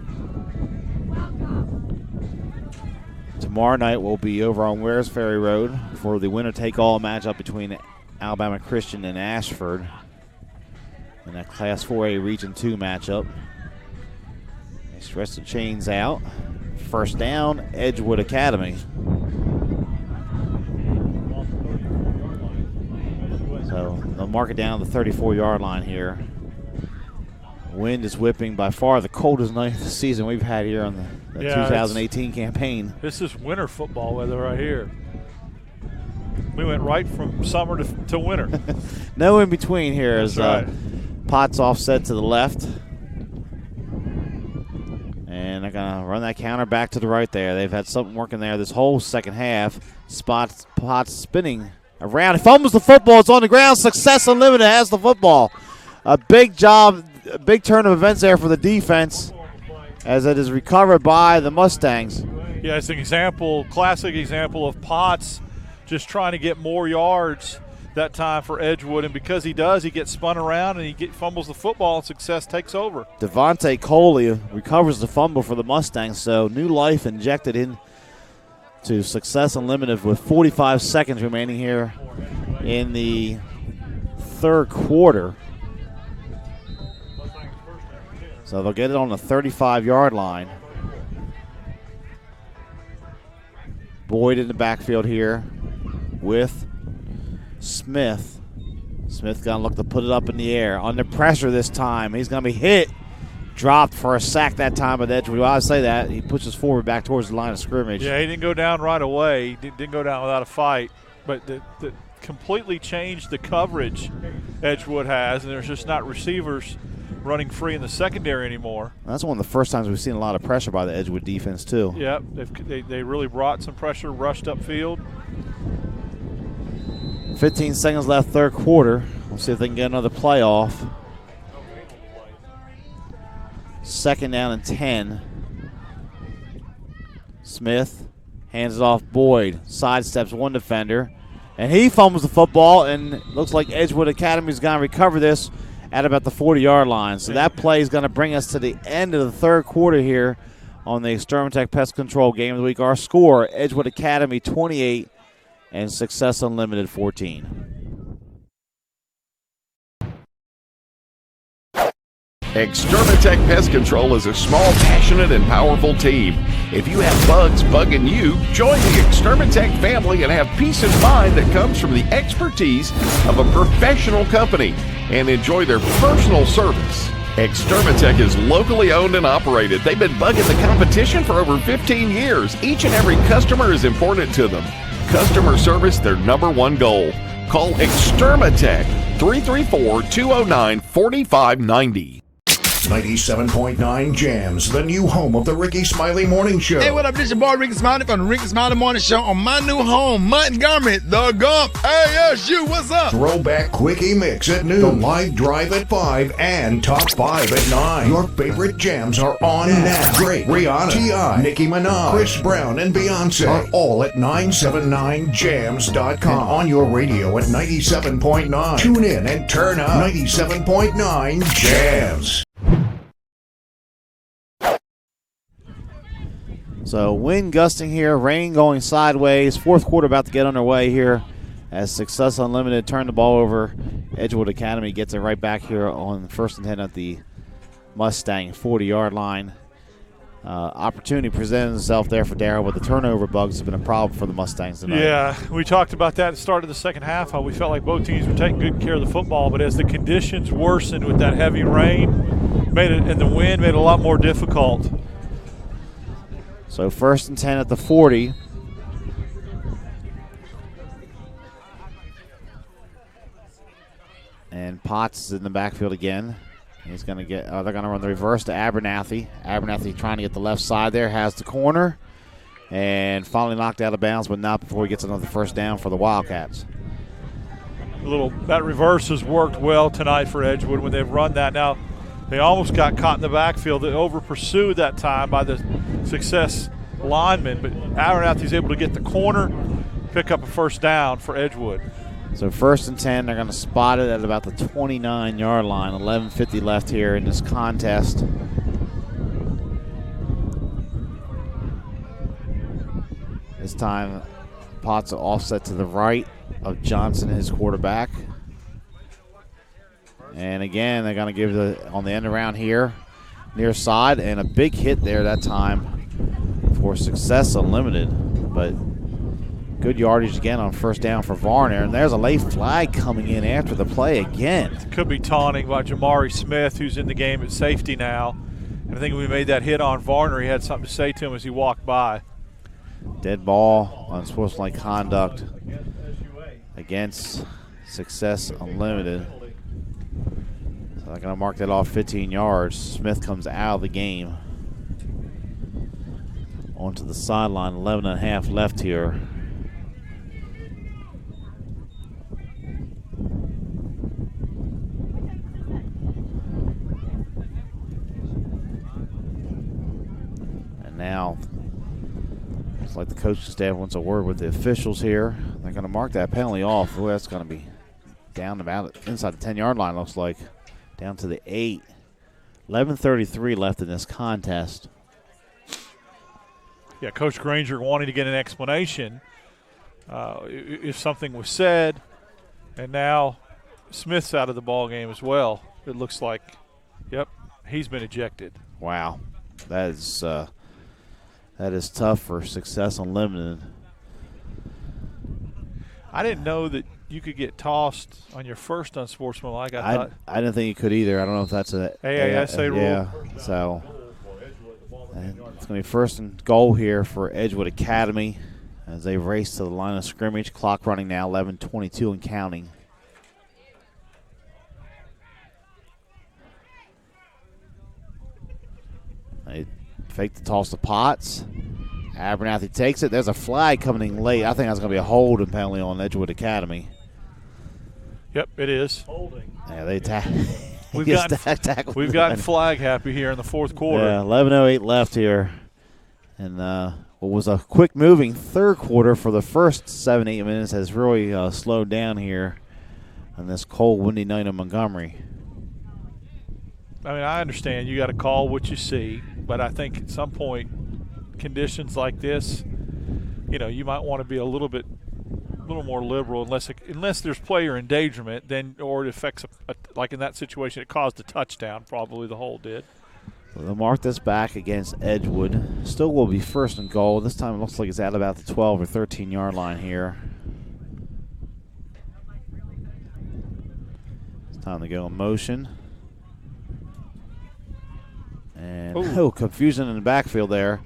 Tomorrow night we'll be over on Wares Ferry Road for the winner-take-all matchup between Alabama Christian and Ashford in that Class 4A Region 2 matchup. They stretch the chains out. First down, Edgewood Academy. So they'll mark it down to the 34-yard line here. Wind is whipping, by far the coldest night of the season we've had here on the 2018 campaign. This is winter football weather right here. We went right from summer to winter. No in between here. As right. Potts offset to the left. And they're going to run that counter back to the right there. They've had something working there this whole second half. Potts spinning around. He fumbles the football. It's on the ground. Success Unlimited has the football. A big job, a big turn of events there for the defense as it is recovered by the Mustangs. Yeah, it's an classic example of Potts just trying to get more yards that time for Edgewood, and because he does, he gets spun around and he fumbles the football, and Success takes over. Devontae Coley recovers the fumble for the Mustangs, so new life injected in to Success Unlimited with 45 seconds remaining here in the third quarter. So they'll get it on the 35-yard line. Boyd in the backfield here with Smith. Smith going to look to put it up in the air. Under pressure this time. He's going to be hit. Dropped for a sack that time, but Edgewood. I say that. He pushes forward back towards the line of scrimmage. Yeah, he didn't go down right away. He didn't go down without a fight. But that completely changed the coverage Edgewood has, and there's just not receivers running free in the secondary anymore. That's one of the first times we've seen a lot of pressure by the Edgewood defense, too. Yeah, they really brought some pressure, rushed upfield. 15 seconds left third quarter. We'll see if they can get another play off. Second down and 10. Smith hands it off Boyd. Sidesteps one defender. And he fumbles the football, and looks like Edgewood Academy is going to recover this at about the 40-yard line. So that play is going to bring us to the end of the third quarter here on the Exterminatech Pest Control Game of the Week. Our score, Edgewood Academy 28 and Success Unlimited 14. Exterminatech Pest Control is a small, passionate, and powerful team. If you have bugs bugging you, join the Exterminatech family and have peace of mind that comes from the expertise of a professional company and enjoy their personal service. Exterminatech is locally owned and operated. They've been bugging the competition for over 15 years. Each and every customer is important to them. Customer service, their number one goal. Call Exterminatech 334-209-4590. 97.9 Jams, the new home of the Ricky Smiley Morning Show. Hey, what up? This is your boy Ricky Smiley from the Ricky Smiley Morning Show on my new home, Montgomery, the Gump. ASU, what's up? Throwback Quickie Mix at noon, the live drive at 5, and top 5 at 9. Your favorite jams are on now. Drake, Rihanna, T.I., Nicki Minaj, Chris Brown, and Beyonce are all at 979jams.com and on your radio at 97.9. Tune in and turn up. 97.9 Jams. So wind gusting here, rain going sideways. Fourth quarter about to get underway here as Success Unlimited turn the ball over. Edgewood Academy gets it right back here on 1st and 10 at the Mustang 40-yard line. Opportunity presented itself there for Darrell, but the turnover bugs have been a problem for the Mustangs tonight. Yeah, we talked about that at the start of the second half, how we felt like both teams were taking good care of the football, but as the conditions worsened with that heavy rain and the wind made it a lot more difficult. So 1st and 10 at the 40. And Potts is in the backfield again. He's going to get, they're going to run the reverse to Abernathy. Abernathy trying to get the left side there, has the corner, and finally knocked out of bounds, but not before he gets another first down for the Wildcats. That reverse has worked well tonight for Edgewood when they've run that. Now, they almost got caught in the backfield. They over-pursued that time by the Success lineman, but Abernathy's able to get the corner, pick up a first down for Edgewood. So 1st and 10, they're going to spot it at about the 29-yard line. 11:50 left here in this contest. This time, Potts offset to the right of Johnson, his quarterback. And again, they're going to give on the end around here, near side, and a big hit there that time for Success Unlimited. But good yardage again on first down for Varner. And there's a late flag coming in after the play again. Could be taunting by Jamari Smith, who's in the game at safety now. And I think when we made that hit on Varner, he had something to say to him as he walked by. Dead ball, unsportsmanlike conduct against Success Unlimited. So they're going to mark that off 15 yards. Smith comes out of the game. Onto the sideline, 11.5 left here. Now, it's like the coaching staff wants a word with the officials here. They're going to mark that penalty off. Ooh, that's going to be down about inside the 10-yard line, looks like. Down to the 8. 11:33 left in this contest. Yeah, Coach Granger wanting to get an explanation if something was said. And now Smith's out of the ball game as well. It looks like, yep, he's been ejected. Wow. That is tough for Success Unlimited. I didn't know that you could get tossed on your first unsportsmanlike. I didn't think you could either. I don't know if that's a AASA rule. Yeah, so and it's going to be 1st and goal here for Edgewood Academy as they race to the line of scrimmage. Clock running now, 11:22 and counting. They fake the toss to Potts. Abernathy takes it. There's a flag coming in late. I think that's going to be a holding penalty on Edgewood Academy. Yep, it is. Holding. Yeah, they We've gotten flag happy here in the fourth quarter. Yeah, 11:08 left here. And what was a quick moving third quarter for the first 7-8 minutes has really slowed down here on this cold, windy night in Montgomery. I mean, I understand you got to call what you see, but I think at some point, conditions like this, you might want to be a little more liberal unless there's player endangerment, then or it affects like in that situation, it caused a touchdown. Probably the hold did. So they'll mark this back against Edgewood. Still will be 1st and goal. This time it looks like it's at about the 12 or 13-yard line here. It's time to go in motion. And confusion in the backfield there.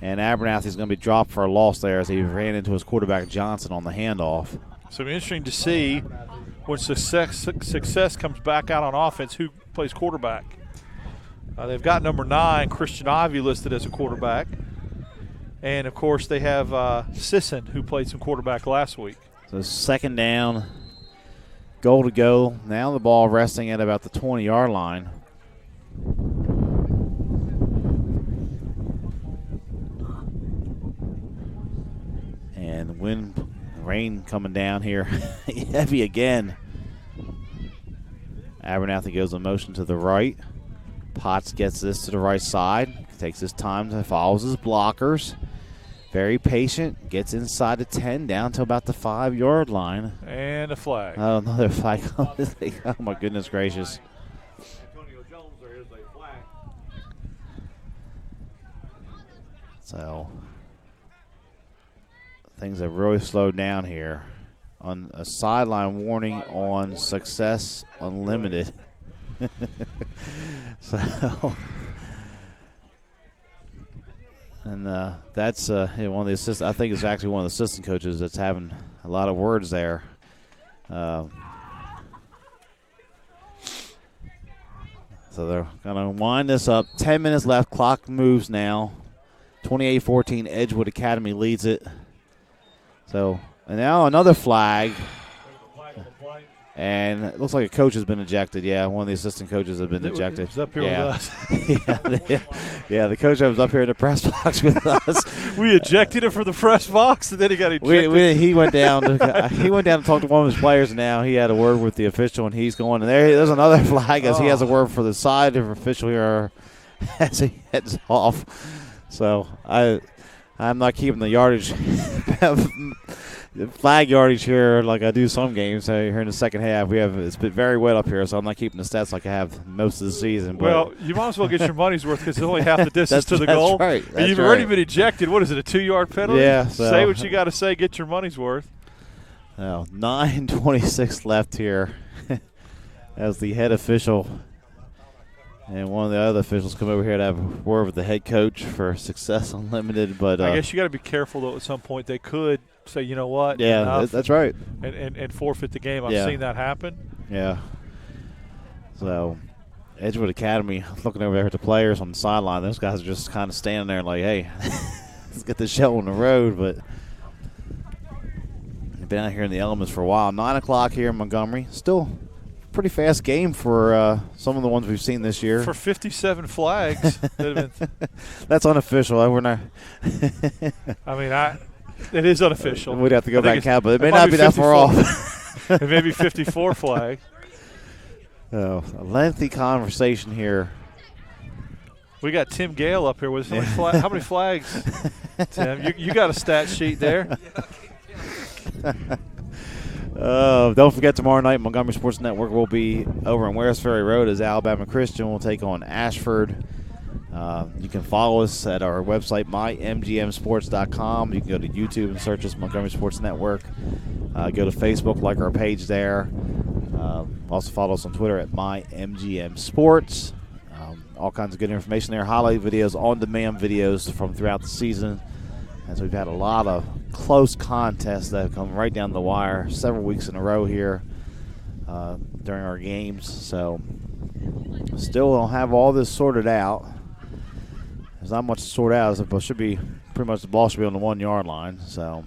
And Abernathy's going to be dropped for a loss there as he ran into his quarterback Johnson on the handoff. So it'll be interesting to see when success comes back out on offense, who plays quarterback. They've got number 9, Christian Ivy, listed as a quarterback. And, of course, they have Sisson, who played some quarterback last week. So 2nd down, goal to go. Now the ball resting at about the 20-yard line. And wind, rain coming down here. Heavy again. Abernathy goes in motion to the right. Potts gets this to the right side. Takes his time, follows his blockers. Very patient. Gets inside the 10, down to about the 5-yard line. And a flag. Oh, another flag. Oh, my goodness gracious. Antonio Jones, there is a flag. So things have really slowed down here. On a sideline warning on Success Unlimited. So, and that's one of the assist. I think it's actually one of the assistant coaches that's having a lot of words there. So they're gonna wind this up. 10 minutes left. Clock moves now. 28-14. Edgewood Academy leads it. So, and now another flag. And it looks like a coach has been ejected. Yeah, one of the assistant coaches has been ejected. He's up here with us. Yeah, the coach was up here in the press box with us. We ejected him from the press box, and then he got ejected. He went down to talk to one of his players, and now he had a word with the official, and he's going. And there's another flag as he has a word for the side of official here as he heads off. So I'm not keeping the yardage. Flag yardage here like I do some games. Here in the second half, it's been very wet up here, so I'm not keeping the stats like I have most of the season. But well, you might as well get your money's worth because it's only half the distance to the goal. Right. And you've already been ejected. What is it, a 2-yard penalty? Yeah. So. Say what you got to say, get your money's worth. Now, 9:26 left here as the head official and one of the other officials come over here to have a word with the head coach for Success Unlimited. But I guess you got to be careful, though, at some point. They could say, you know what? Yeah, that's right. And forfeit the game. I've seen that happen. Yeah. So, Edgewood Academy, looking over there at the players on the sideline, those guys are just kind of standing there like, hey, let's get this show on the road. But they've been out here in the elements for a while. 9 o'clock here in Montgomery. Still pretty fast game for some of the ones we've seen this year. For 57 flags. That's unofficial. We're not. I mean, it is unofficial. We'd have to go back and count, but it may not be that far off. It may be 54 flag. Oh, a lengthy conversation here. We got Tim Gale up here. How many flags, Tim? You got a stat sheet there. Don't forget, tomorrow night, Montgomery Sports Network will be over on Wares Ferry Road as Alabama Christian will take on Ashford. You can follow us at our website, mymgmsports.com. You can go to YouTube and search us, Montgomery Sports Network. Go to Facebook, like our page there. Also follow us on Twitter at mymgmsports. All kinds of good information there, highlight videos, on-demand videos from throughout the season. And so we've had a lot of close contests that have come right down the wire several weeks in a row here during our games. So still don't have all this sorted out. There's not much to sort out. It should be pretty much the ball should be on the 1-yard line. So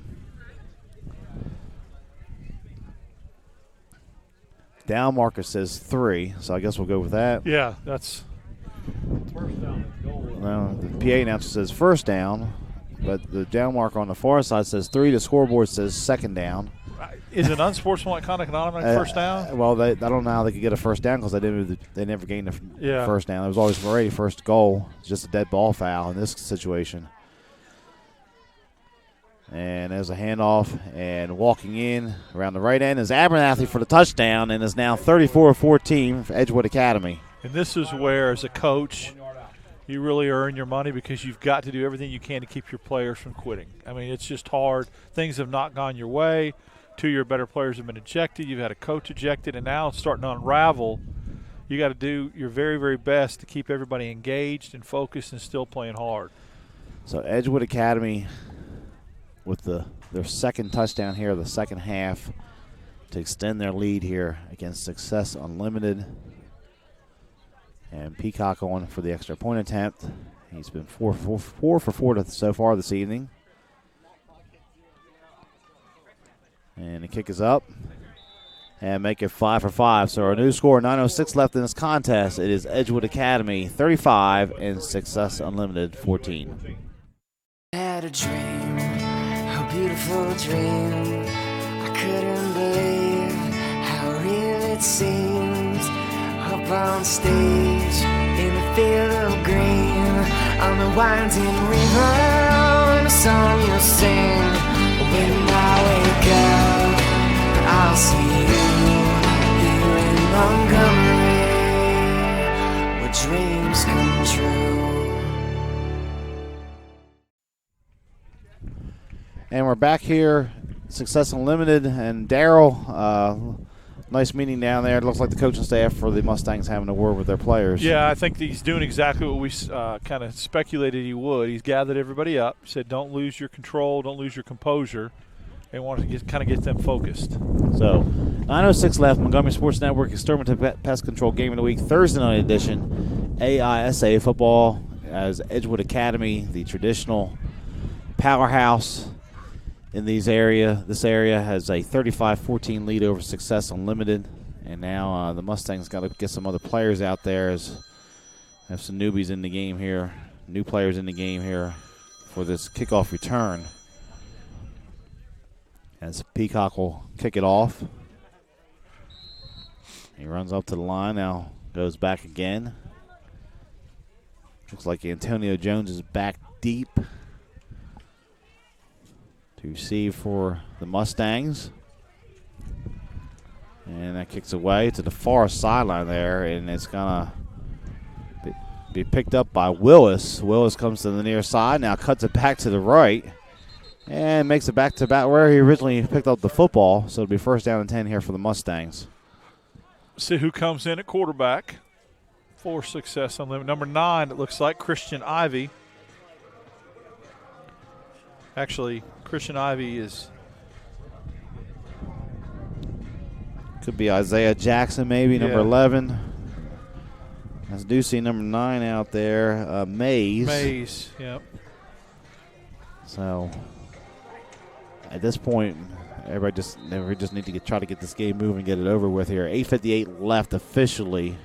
down marker says 3, so I guess we'll go with that. Yeah, that's First down and goal. Well, the PA announcer says first down, but the down marker on the far side says 3. The scoreboard says second down. Is it unsportsmanlike conduct an automatic first down? Well, I don't know how they could get a first down because they never gained the first down. It was always already first goal. It's just a dead ball foul in this situation. And there's a handoff, and walking in around the right end is Abernathy for the touchdown, and is now 34-14 for Edgewood Academy. And this is where, as a coach, you really earn your money because you've got to do everything you can to keep your players from quitting. I mean, it's just hard. Things have not gone your way. 2 of your better players have been ejected. You've had a coach ejected, and now it's starting to unravel. You got to do your very, very best to keep everybody engaged and focused and still playing hard. So Edgewood Academy with their second touchdown here of the second half to extend their lead here against Success Unlimited. And Peacock on for the extra point attempt. He's been 4 for 4 so far this evening. And the kick is up. And make it 5 for 5. So our new score, 9:06 left in this contest. It is Edgewood Academy 35 and Success Unlimited 14. I had a dream, a beautiful dream. I couldn't believe how real it seems. Up on stage in the field of green, on the winding river, and a song you'll sing. When I wake up, I'll see you here in Montgomery, where dreams come true. And we're back here, Success Unlimited, and Daryl. Nice meeting down there. It looks like the coaching staff for the Mustangs having a word with their players. Yeah, I think he's doing exactly what we kind of speculated he would. He's gathered everybody up, said don't lose your control, don't lose your composure, and wanted to kind of get them focused. So, 9:06 left. Montgomery Sports Network Exterminative Pest Control Game of the Week, Thursday night edition. AISA football as Edgewood Academy, the traditional powerhouse in this area has a 35-14 lead over Success Unlimited. And now the Mustangs got to get some other players out there as have some newbies in the game here, new players in the game here for this kickoff return. As Peacock will kick it off. He runs up to the line, now goes back again. Looks like Antonio Jones is back deep to receive for the Mustangs. And that kicks away to the far sideline there, and it's going to be picked up by Willis. Willis comes to the near side, now cuts it back to the right, and makes it back to about where he originally picked up the football. So it'll be first down and 10 here for the Mustangs. See who comes in at quarterback for Success Unlimited. Number 9, it looks like Christian Ivy. Actually, Christian Ivy is – could be Isaiah Jackson maybe, number 11. I do see number 9 out there, Mays. Mays, yep. So at this point, we just need to try to get this game moving, get it over with here. 8:58 left officially.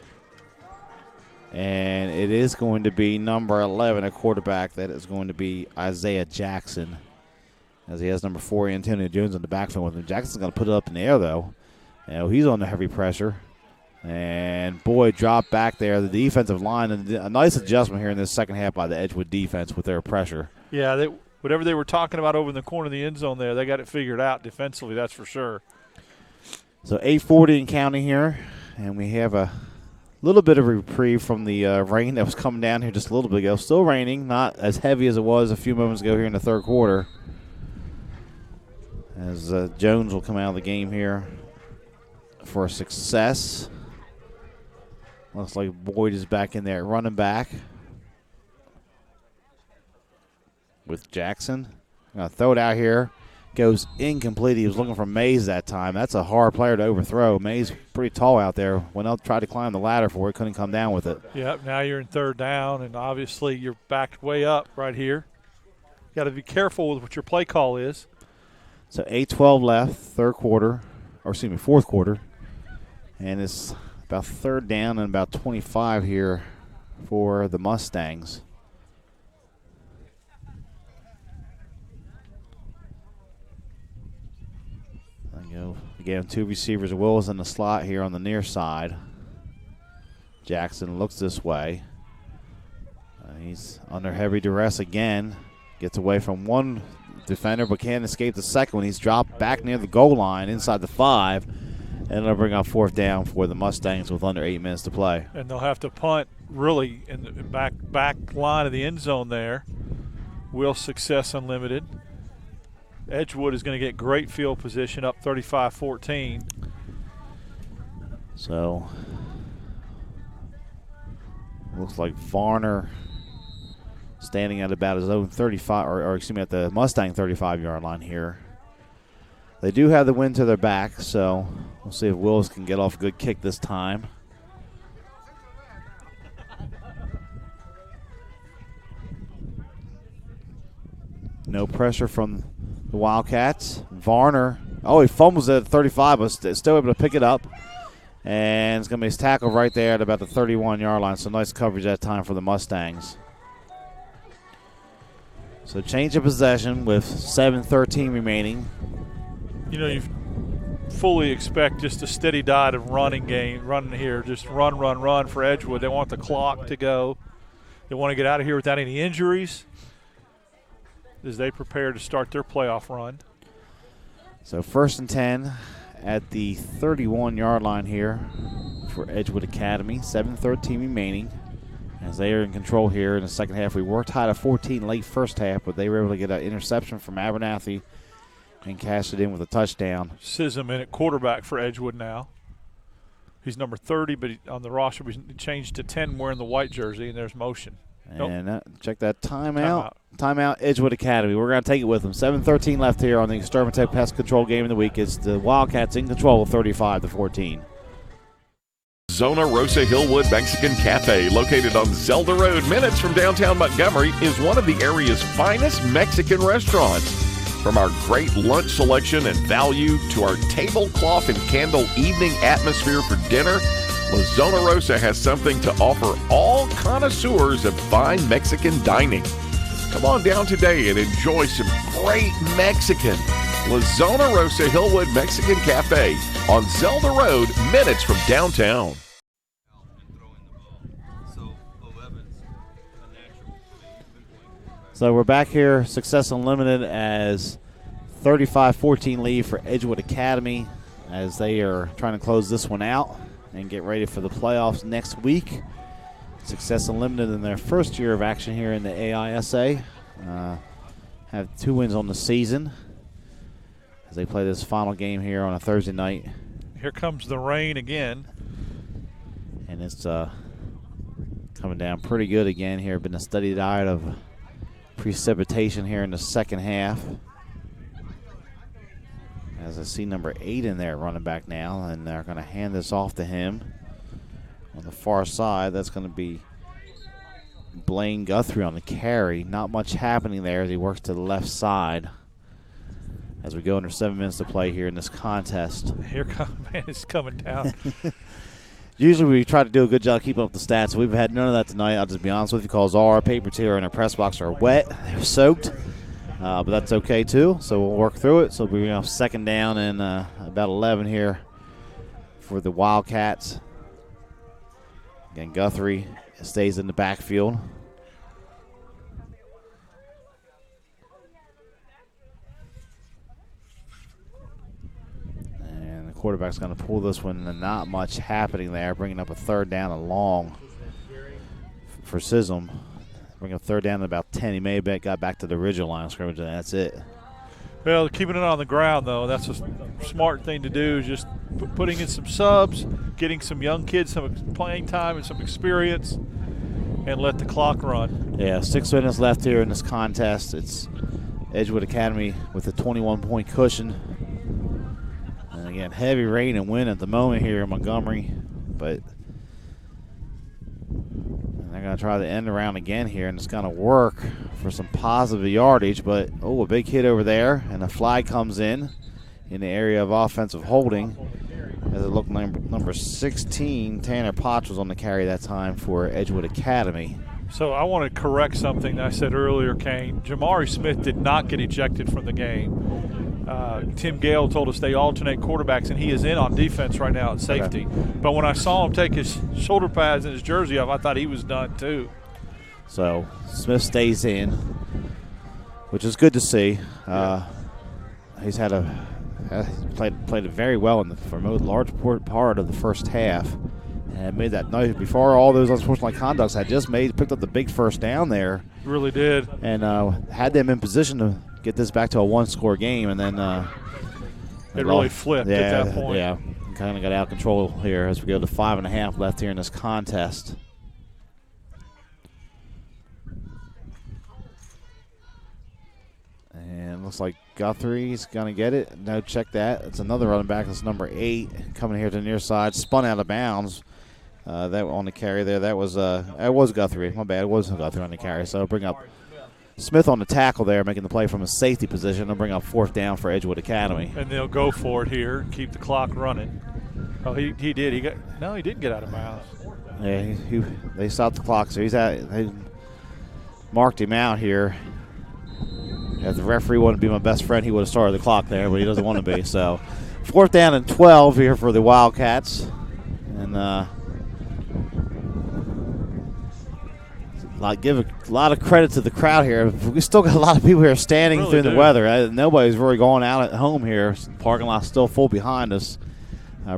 And it is going to be number 11, a quarterback. That is going to be Isaiah Jackson, as he has number 4, Antonio Jones, in the backfield with him. Jackson's going to put it up in the air, though. You know, he's on the heavy pressure. And, boy, drop back there. The defensive line, a nice adjustment here in this second half by the Edgewood defense with their pressure. Yeah, whatever they were talking about over in the corner of the end zone there, they got it figured out defensively, that's for sure. So 8:40 and counting here, and we have a little bit of reprieve from the rain that was coming down here just a little bit ago. Still raining, not as heavy as it was a few moments ago here in the third quarter. As Jones will come out of the game here for Success. Looks like Boyd is back in there running back with Jackson. Gonna throw it out here. Goes incomplete. He was looking for Mays that time. That's a hard player to overthrow. Mays pretty tall out there. Went up, tried to climb the ladder for it, couldn't come down with it. Yep, now you're in third down, and obviously you're backed way up right here. You got to be careful with what your play call is. So 8:12 left, fourth quarter. And it's about third down and about 25 here for the Mustangs. Again, 2 receivers. Willis in the slot here on the near side. Jackson looks this way. He's under heavy duress again. Gets away from one defender but can't escape the second one. He's dropped back near the goal line inside the 5. And it'll bring up fourth down for the Mustangs with under 8 minutes to play. And they'll have to punt really in the back line of the end zone there. Will Success Unlimited. Edgewood is going to get great field position up 35-14. So, looks like Varner standing at about his own 35, or excuse me, at the Mustang 35-yard line here. They do have the wind to their back, so we'll see if Willis can get off a good kick this time. No pressure from the Wildcats. Varner, he fumbles it at 35, but still able to pick it up. And it's going to be his tackle right there at about the 31-yard line. So nice coverage that time for the Mustangs. So change of possession with 7:13 remaining. You know, you fully expect just a steady diet of running here. Just run for Edgewood. They want the clock to go. They want to get out of here without any injuries as they prepare to start their playoff run. So 1st and 10 at the 31-yard line here for Edgewood Academy. 7:13 remaining as they are in control here in the second half. We were tied at 14 late first half, but they were able to get an interception from Abernathy and cash it in with a touchdown. Sism in at quarterback for Edgewood now. He's number 30, but on the roster we changed to 10 wearing the white jersey, and there's motion. And check that timeout. Timeout, Edgewood Academy. We're going to take it with them. 7:13 left here on the Extermatech Pest Control Game of the Week. It's the Wildcats in control of 35-14. Zona Rosa Hillwood Mexican Cafe, located on Zelda Road, minutes from downtown Montgomery, is one of the area's finest Mexican restaurants. From our great lunch selection and value to our tablecloth and candle evening atmosphere for dinner, La Zona Rosa has something to offer all connoisseurs of fine Mexican dining. Come on down today and enjoy some great Mexican. La Zona Rosa Hillwood Mexican Cafe on Zelda Road, minutes from downtown. So we're back here, Success Unlimited, as 35-14 lead for Edgewood Academy as they are trying to close this one out and get ready for the playoffs next week. Success Unlimited in their first year of action here in the AISA. Have 2 wins on the season as they play this final game here on a Thursday night. Here comes the rain again. And it's coming down pretty good again here. Been a steady diet of precipitation here in the second half. As I see number 8 in there running back now, and they're going to hand this off to him. On the far side, that's going to be Blaine Guthrie on the carry. Not much happening there as he works to the left side as we go under 7 minutes to play here in this contest. Here comes, man, it's coming down. Usually we try to do a good job keeping up the stats. We've had none of that tonight. I'll just be honest with you, because all our papers here in our press box are wet. They're soaked, but that's okay too. So we'll work through it. So we're going to have second down and about 11 here for the Wildcats. Again, Guthrie stays in the backfield. Quarterback's going to pull this one, and not much happening there, bringing up a third down and long for Sism. Bringing up third down and about 10. He may have got back to the original line of scrimmage, and that's it. Well, keeping it on the ground, though, that's a smart thing to do, just putting in some subs, getting some young kids some playing time and some experience, and let the clock run. Yeah, 6 minutes left here in this contest. It's Edgewood Academy with a 21-point cushion. And again, heavy rain and wind at the moment here in Montgomery, but they're going to try the end around again here, and it's going to work for some positive yardage. But a big hit over there, and a flag comes in the area of offensive holding. As it looked, number 16, Tanner Potts, was on the carry that time for Edgewood Academy. So I want to correct something that I said earlier, Kane. Jamari Smith did not get ejected from the game. Tim Gale told us they alternate quarterbacks, and he is in on defense right now at safety. Okay. But when I saw him take his shoulder pads and his jersey off, I thought he was done too. So Smith stays in, which is good to see. He's had played it very well for a large part of the first half, and made that nice before all those unsportsmanlike conducts. Had just picked up the big first down there. Really did, and had them in position to get this back to a one-score game, and then it really flipped at that point. Yeah, kind of got out of control here as we go to 5.5 left here in this contest. And looks like Guthrie's going to get it. No, check that. It's another running back. It's number 8 coming here to the near side. Spun out of bounds. That on the carry there. That was Guthrie. My bad. It was Guthrie on the carry. So bring up Smith on the tackle there, making the play from a safety position. They'll bring up fourth down for Edgewood Academy. And they'll go for it here, keep the clock running. Oh, he did. He didn't get out of bounds. Yeah, they stopped the clock, so they marked him out here. If the referee wanted to be my best friend, he would have started the clock there, but he doesn't want to be. So, fourth down and 12 here for the Wildcats. And give a lot of credit to the crowd here. We still got a lot of people here standing Really through the do. weather. Nobody's really going out at home here. The parking lot's still full behind us.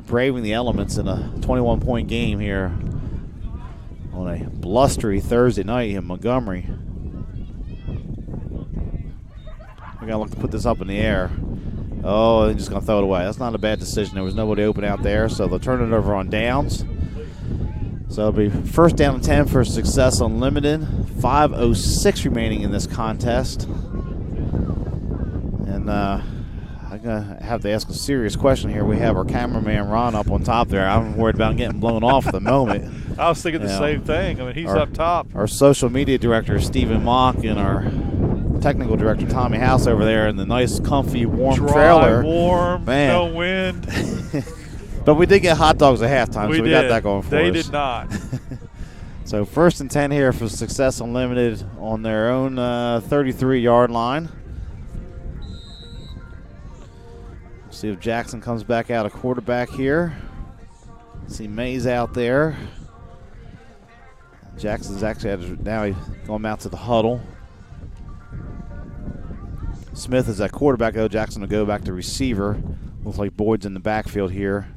Braving the elements in a 21-point game here on a blustery Thursday night in Montgomery. We got to look to put this up in the air. Oh, they're just going to throw it away. That's not a bad decision. There was nobody open out there, so they'll turn it over on downs. So it'll be first down and 10 for Success Unlimited. 5:06 remaining in this contest. And I'm going to have to ask a serious question here. We have our cameraman Ron up on top there. I'm worried about getting blown off at the moment. I was thinking the same thing. I mean, he's up top. Our social media director, Stephen Mock, and our technical director, Tommy House, over there in the nice, comfy, warm trailer. Warm, Man. no wind. But we did get hot dogs at halftime, so we got that going for us. They did not. So first and 10 here for Success Unlimited on their own 33-yard line. See if Jackson comes back out a quarterback here. See Mays out there. Jackson's actually now he's going out to the huddle. Smith is at quarterback, though. Jackson will go back to receiver. Looks like Boyd's in the backfield here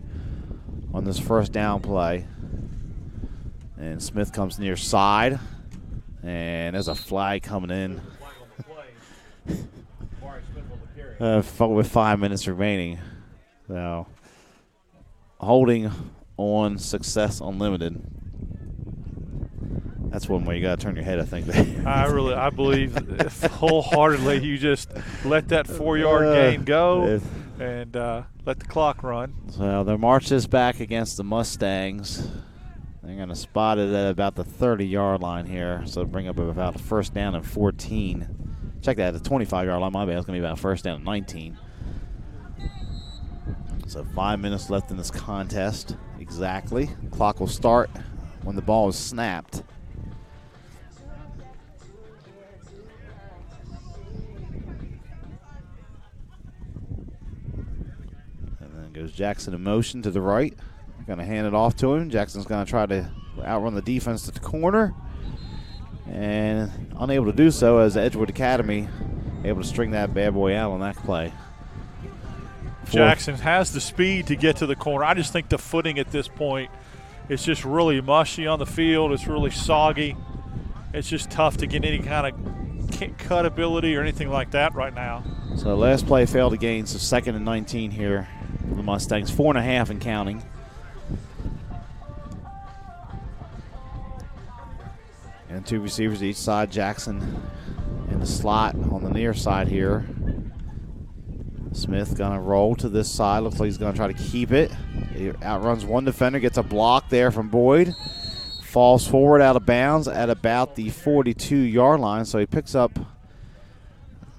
on this first down play. And Smith comes near side. And there's a flag coming in. With 5 minutes remaining. So, holding on Success Unlimited. That's one way you got to turn your head, I think. I believe wholeheartedly you just let that 4-yard gain go and let the clock run. So they'll march this back against the Mustangs. They're going to spot it at about the 30-yard line here. So bring up about a first down and 14. Check that, at the 25-yard line. My bad, it's going to be about first down and 19. So 5 minutes left in this contest. Exactly. Clock will start when the ball is snapped. Goes Jackson in motion to the right. Going to hand it off to him. Jackson's going to try to outrun the defense to the corner. And unable to do so as Edgewood Academy able to string that bad boy out on that play. Jackson has the speed to get to the corner. I just think the footing at this point is just really mushy on the field. It's really soggy. It's just tough to get any kind of cut ability or anything like that right now. So last play failed to gain, so second and 19 here for the Mustangs. 4.5 and counting. And two receivers each side. Jackson in the slot on the near side here. Smith gonna roll to this side. Looks like he's gonna try to keep it. He outruns one defender, gets a block there from Boyd. Falls forward out of bounds at about the 42-yard line. So he picks up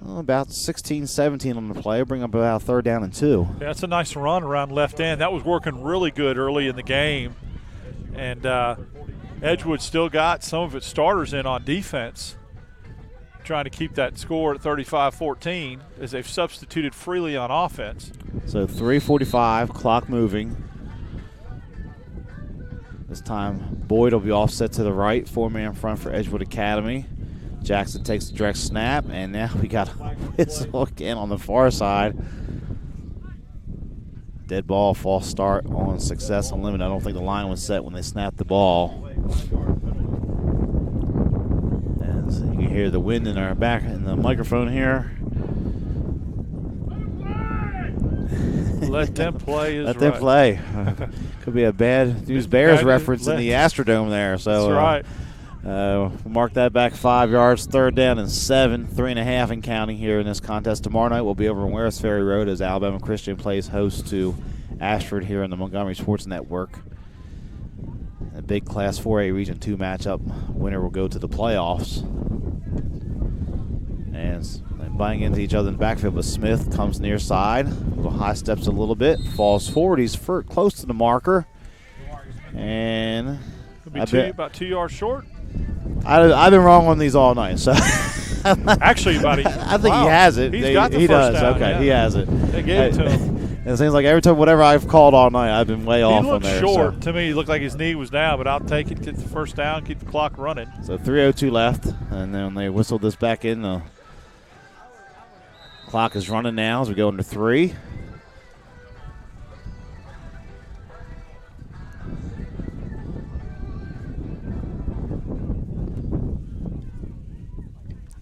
about 16, 17 on the play. Bring up about third down and 2. Yeah, that's a nice run around left end. That was working really good early in the game. And Edgewood still got some of its starters in on defense, trying to keep that score at 35-14 as they've substituted freely on offense. So 3:45, clock moving. This time Boyd will be offset to the right, 4-man front for Edgewood Academy. Jackson takes the direct snap, and now we got a whistle again on the far side. Dead ball, false start on Success Unlimited. I don't think the line was set when they snapped the ball. And so you can hear the wind in our back in the microphone here. Let them play is Let them play. Could be a bad News Bears reference in the Astrodome there. So, that's right. We'll mark that back 5 yards, third down and 7, 3.5 and counting here in this contest. Tomorrow night we'll be over on West Ferry Road as Alabama Christian plays host to Ashford here in the Montgomery Sports Network. A big Class 4A Region 2 matchup. Winner will go to the playoffs. And buying into each other in the backfield, but Smith comes near side. High steps a little bit, falls forward. He's close to the marker. And about 2 yards short. I've been wrong on these all night. So actually, buddy, I think he has it. He's got the he first does. down, okay, yeah. He has it. They gave it to him. It seems like every time, whatever I've called all night, I've been way off on there. He looked short. To me, he looked like his knee was down, but I'll take it, get the first down, keep the clock running. So 3:02 left, and then they whistled this back in. The clock is running now as we go into 3.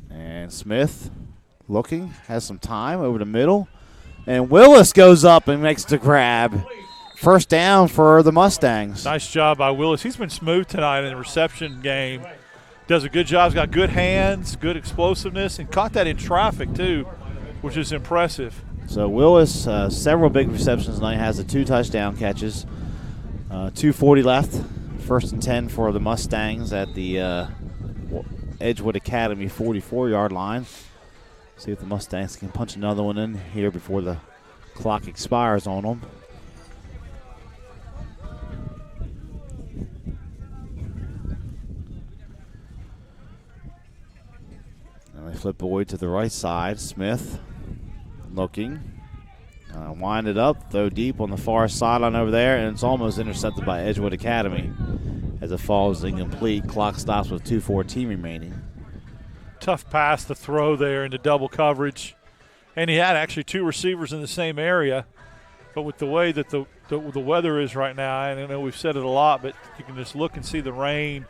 And Smith looking, has some time over the middle. And Willis goes up and makes the grab. First down for the Mustangs. Nice job by Willis. He's been smooth tonight in the reception game. Does a good job. He's got good hands, good explosiveness, and caught that in traffic too, which is impressive. So Willis, several big receptions tonight, has the 2 touchdown catches. 2:40 left. 1st and 10 for the Mustangs at the Edgewood Academy 44-yard line. See if the Mustangs can punch another one in here before the clock expires on them. And they flip Boyd to the right side. Smith looking. Wind it up, throw deep on the far sideline over there, and it's almost intercepted by Edgewood Academy as it falls incomplete. Clock stops with 2:14 remaining. Tough pass to throw there into double coverage. And he had actually 2 receivers in the same area. But with the way that the weather is right now, and I know we've said it a lot, but you can just look and see the rain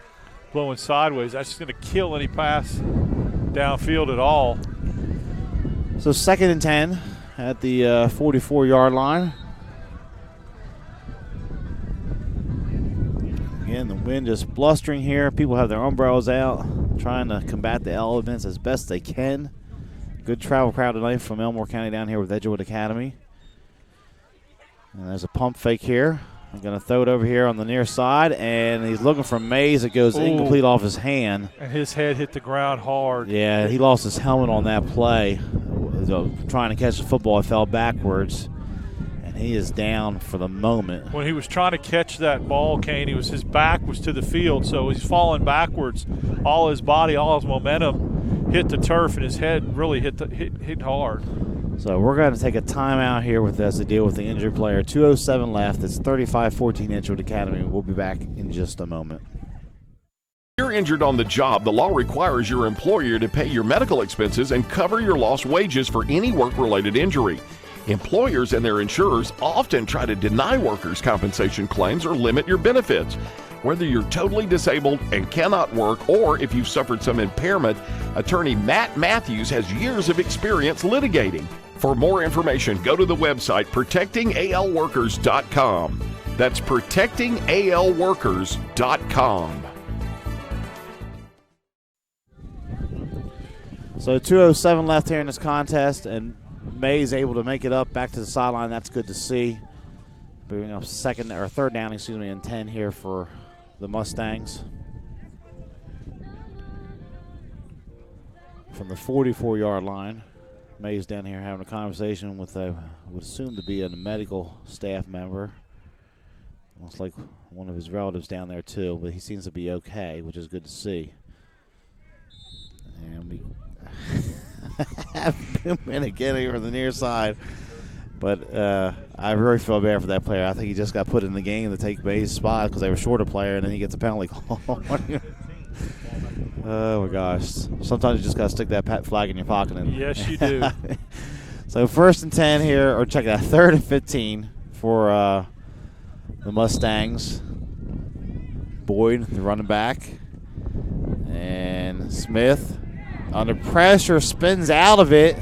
blowing sideways. That's just going to kill any pass downfield at all. So 2nd and 10 at the 44-yard line. Again, the wind just blustering here. People have their umbrellas out, trying to combat the elements as best they can. Good travel crowd tonight from Elmore County down here with Edgewood Academy. And there's a pump fake here. I'm going to throw it over here on the near side, and he's looking for Mays. It goes incomplete off his hand. And his head hit the ground hard. Yeah, he lost his helmet on that play. Trying to catch the football, it fell backwards. And he is down for the moment. When he was trying to catch that ball, Kane, his back was to the field, so he's falling backwards. All his body, all his momentum hit the turf, and his head really hit hard. So we're going to take a timeout here with this to deal with the injured player. 2:07 left. It's 35-14 Edgewood Academy. We'll be back in just a moment. If you're injured on the job, the law requires your employer to pay your medical expenses and cover your lost wages for any work-related injury. Employers and their insurers often try to deny workers' compensation claims or limit your benefits. Whether you're totally disabled and cannot work, or if you've suffered some impairment, attorney Matt Matthews has years of experience litigating. For more information, go to the website protectingalworkers.com. That's protectingalworkers.com. So 2:07 left here in this contest, and May's able to make it up back to the sideline. That's good to see. Bringing up 3rd down, and 10 here for the Mustangs. From the 44-yard line, May's down here having a conversation with would assume to be a medical staff member. Looks like one of his relatives down there too, but he seems to be okay, which is good to see. And we have Boomman again here on the near side. But I really feel bad for that player. I think he just got put in the game to take May's spot because they were short a player, and then he gets a penalty call. Oh, my gosh. Sometimes you just got to stick that flag in your pocket. Yes, you do. So 1st and 10 here, or check that, 3rd and 15 for the Mustangs. Boyd, the running back. And Smith, under pressure, spins out of it.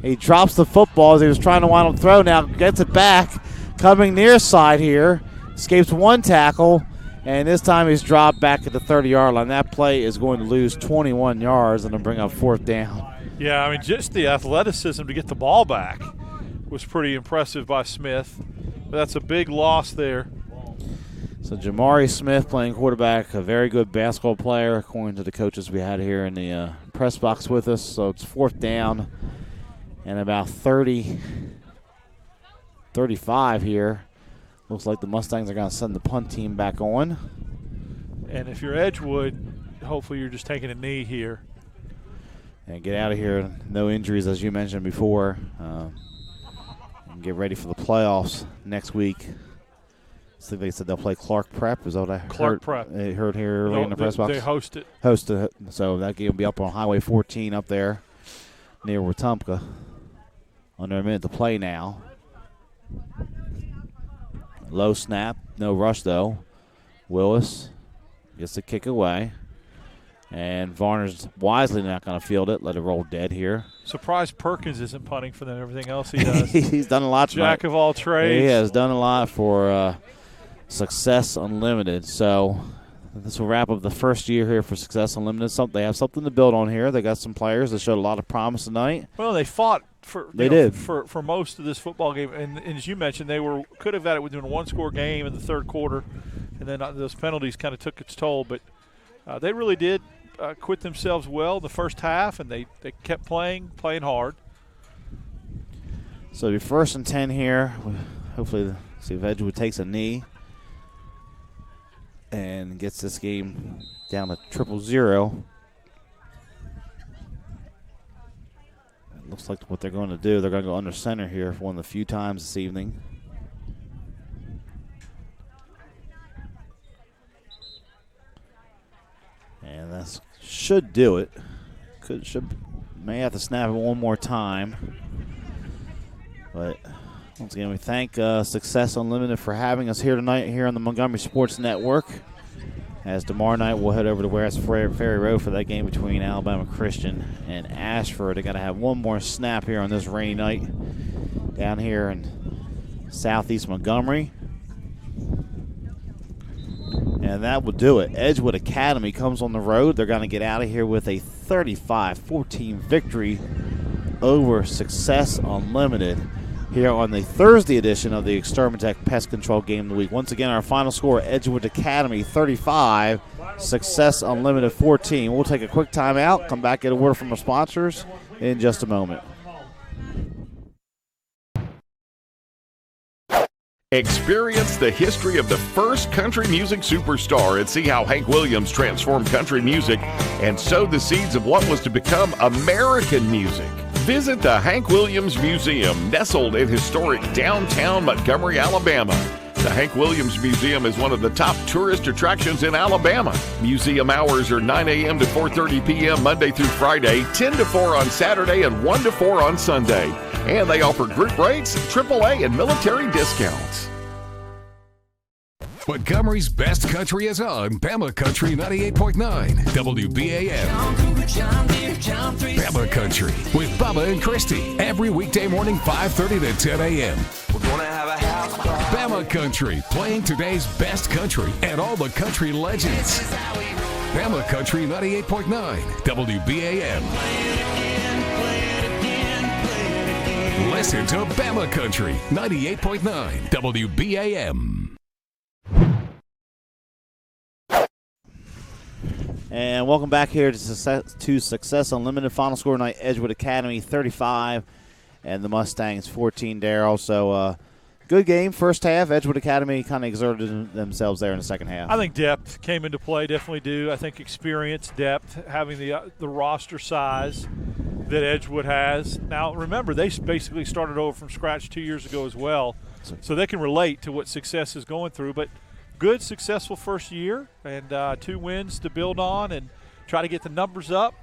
He drops the football as he was trying to wind up throw. Now gets it back. Coming near side here. Escapes one tackle. And this time he's dropped back at the 30-yard line. That play is going to lose 21 yards and bring up 4th down. Yeah, I mean, just the athleticism to get the ball back was pretty impressive by Smith. But that's a big loss there. So Jamari Smith playing quarterback, a very good basketball player, according to the coaches we had here in the press box with us. So it's 4th down. And about 35 here. Looks like the Mustangs are going to send the punt team back on. And if you're Edgewood, hopefully you're just taking a knee here. And get out of here. No injuries, as you mentioned before. and get ready for the playoffs next week. I think they said they'll play Clark Prep. Is that what I heard? Clark Prep. I heard here early in the press box. They host it. So that game will be up on Highway 14 up there near Wetumpka. Under a minute to play now. Low snap, no rush though. Willis gets the kick away. And Varner's wisely not going to field it. Let it roll dead here. Surprised Perkins isn't punting for them. Everything else he does. He's done a lot tonight. Jack of all trades. He has done a lot for Success Unlimited. So this will wrap up the first year here for Success Unlimited. They have something to build on here. They got some players that showed a lot of promise tonight. Well, they fought for most of this football game, and as you mentioned, they could have had it within a one-score game in the third quarter, and then those penalties kind of took its toll. But they really did quit themselves well in the first half, and they kept playing hard. So it'll be 1st and 10 here. Hopefully, see if Edgewood takes a knee and gets this game down to 0-0. It looks like what they're going to do. They're going to go under center here for one of the few times this evening. And that should do it. May have to snap it one more time. But once again, we thank Success Unlimited for having us here tonight here on the Montgomery Sports Network. As tomorrow night we'll head over to Warehouse Ferry Road for that game between Alabama Christian and Ashford. They got to have one more snap here on this rainy night down here in southeast Montgomery. And that will do it. Edgewood Academy comes on the road. They're going to get out of here with a 35-14 victory over Success Unlimited here on the Thursday edition of the Extermatech Pest Control Game of the Week. Once again, our final score, Edgewood Academy 35, Success Unlimited 14. We'll take a quick timeout, come back, get a word from our sponsors in just a moment. Experience the history of the first country music superstar and see how Hank Williams transformed country music and sowed the seeds of what was to become American music. Visit the Hank Williams Museum, nestled in historic downtown Montgomery, Alabama. The Hank Williams Museum is one of the top tourist attractions in Alabama. Museum hours are 9 a.m. to 4:30 p.m. Monday through Friday, 10 to 4 on Saturday, and 1 to 4 on Sunday. And they offer group rates, AAA, and military discounts. Montgomery's best country is on Bama Country 98.9 WBAM. Bama Country with Bubba and Christy every weekday morning 5:30 to 10 a.m. We're gonna have a house party. Bama Country playing today's best country and all the country legends. Bama Country 98.9 WBAM. Listen to Bama Country 98.9 WBAM. And welcome back here to Success Unlimited. Final score tonight, Edgewood Academy 35 and the Mustangs 14, Darryl. So good game first half. Edgewood Academy kind of exerted themselves there in the second half. I think depth came into play, definitely do. I think experience, depth, having the roster size that Edgewood has. Now, remember, they basically started over from scratch 2 years ago as well, so they can relate to what Success is going through. But good, successful first year, and 2 wins to build on and try to get the numbers up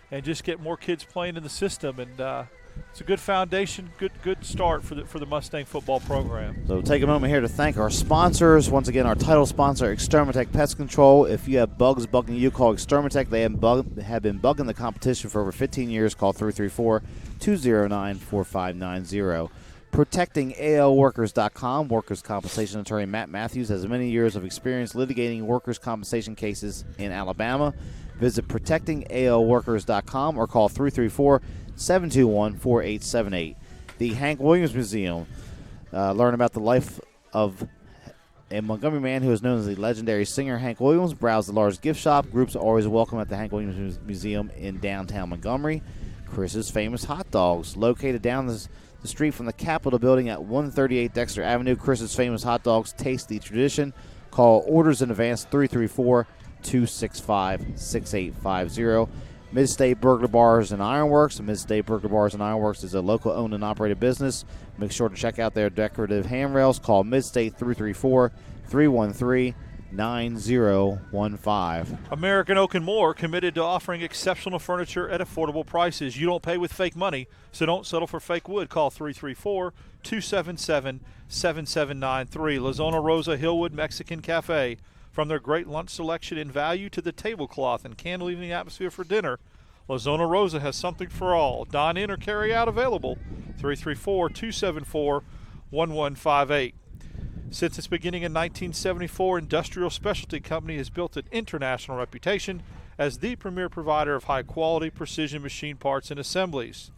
and just get more kids playing in the system. And it's a good foundation, good start for the Mustang football program. So take a moment here to thank our sponsors. Once again, our title sponsor, Extermatech Pest Control. If you have bugs bugging you, call Extermatech. They have been bugging the competition for over 15 years. Call 334-209-4590. ProtectingALWorkers.com. Workers' compensation attorney Matt Matthews has many years of experience litigating workers' compensation cases in Alabama. Visit ProtectingALWorkers.com or call 334-721-4878. The Hank Williams Museum. Learn about the life of a Montgomery man who is known as the legendary singer Hank Williams. Browse the large gift shop. Groups are always welcome at the Hank Williams Museum in downtown Montgomery. Chris's Famous Hot Dogs, located down the street from the Capitol building at 138 Dexter Avenue. Chris's Famous Hot Dogs, taste the tradition. Call orders in advance 334-265-6850. Mid-State Burglar Bars and Ironworks. Mid-State Burglar Bars and Ironworks is a local owned and operated business. Make sure to check out their decorative handrails. Call Mid-State 334-313-9015. American Oak and More, committed to offering exceptional furniture at affordable prices. You don't pay with fake money, so don't settle for fake wood. Call 334-277-7793. Lazona Rosa Hillwood Mexican Cafe. From their great lunch selection and value to the tablecloth and candle evening atmosphere for dinner, Lazona Rosa has something for all. Dine in or carry out available. 334-274-1158. Since its beginning in 1974, Industrial Specialty Company has built an international reputation as the premier provider of high-quality precision machine parts and assemblies.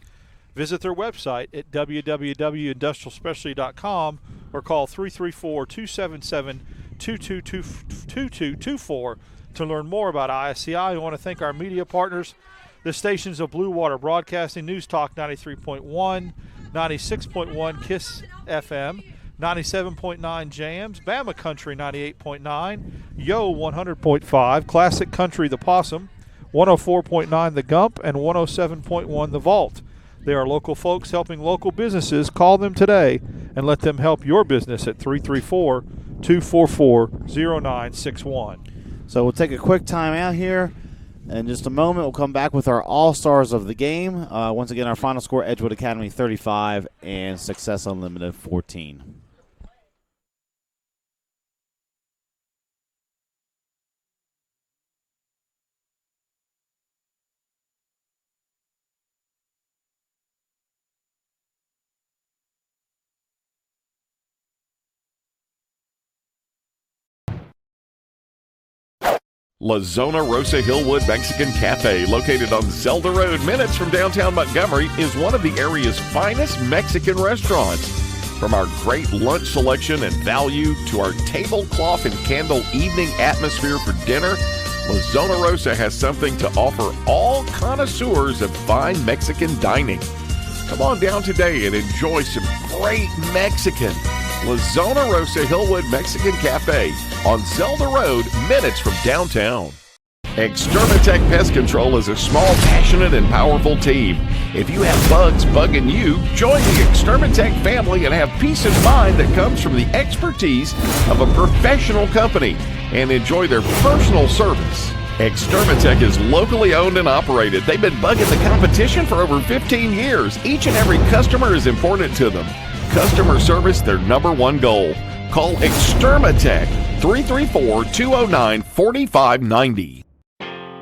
Visit their website at www.industrialspecialty.com or call 334-277-2224 to learn more about ISCI. I want to thank our media partners, the stations of Blue Water Broadcasting, News Talk 93.1, 96.1 KISS FM, 97.9 Jams, Bama Country 98.9, Yo 100.5, Classic Country The Possum, 104.9 The Gump, and 107.1 The Vault. They are local folks helping local businesses. Call them today and let them help your business at 334-244-0961. So we'll take a quick time out here. In just a moment, we'll come back with our all-stars of the game. Once again, our final score, Edgewood Academy 35 and Success Unlimited 14. Lazona Rosa Hillwood Mexican Cafe, located on Zelda Road, minutes from downtown Montgomery, is one of the area's finest Mexican restaurants. From our great lunch selection and value to our tablecloth and candle evening atmosphere for dinner, Lazona Rosa has something to offer all connoisseurs of fine Mexican dining. Come on down today and enjoy some great Mexican. Lazona Rosa Hillwood Mexican Cafe on Zelda Road, minutes from downtown. Extermatech Pest Control is a small, passionate, and powerful team. If you have bugs bugging you, join the Extermatech family and have peace of mind that comes from the expertise of a professional company and enjoy their personal service. Extermatech is locally owned and operated. They've been bugging the competition for over 15 years. Each and every customer is important to them. Customer service, their number one goal. Call Extermatech 334-209-4590.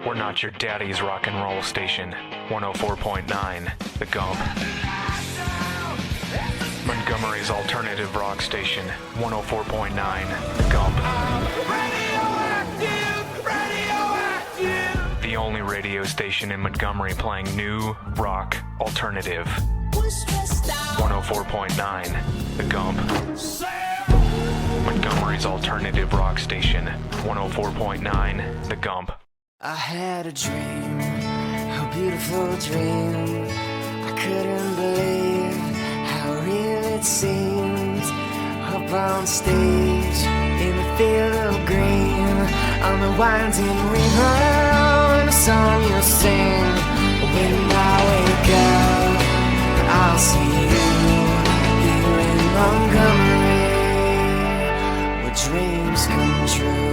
We're not your daddy's rock and roll station. 104.9 The Gump. Montgomery's alternative rock station. 104.9 The Gump. The only radio station in Montgomery playing new rock alternative. 104.9 The Gump. Montgomery's alternative rock station. 104.9 The Gump. I had a dream, a beautiful dream. I couldn't believe how real it seemed. Up on stage, in the field of green, on the winding river, and a song you'll sing. When I wake up, I'll see you here in Montgomery, where dreams come true.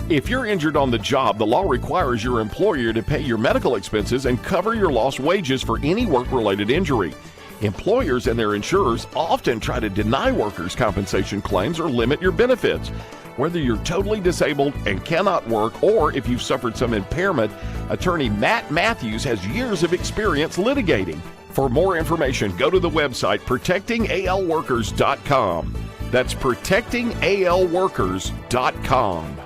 If you're injured on the job, the law requires your employer to pay your medical expenses and cover your lost wages for any work-related injury. Employers and their insurers often try to deny workers' compensation claims or limit your benefits. Whether you're totally disabled and cannot work, or if you've suffered some impairment, attorney Matt Matthews has years of experience litigating. For more information, go to the website protectingalworkers.com. That's protectingalworkers.com.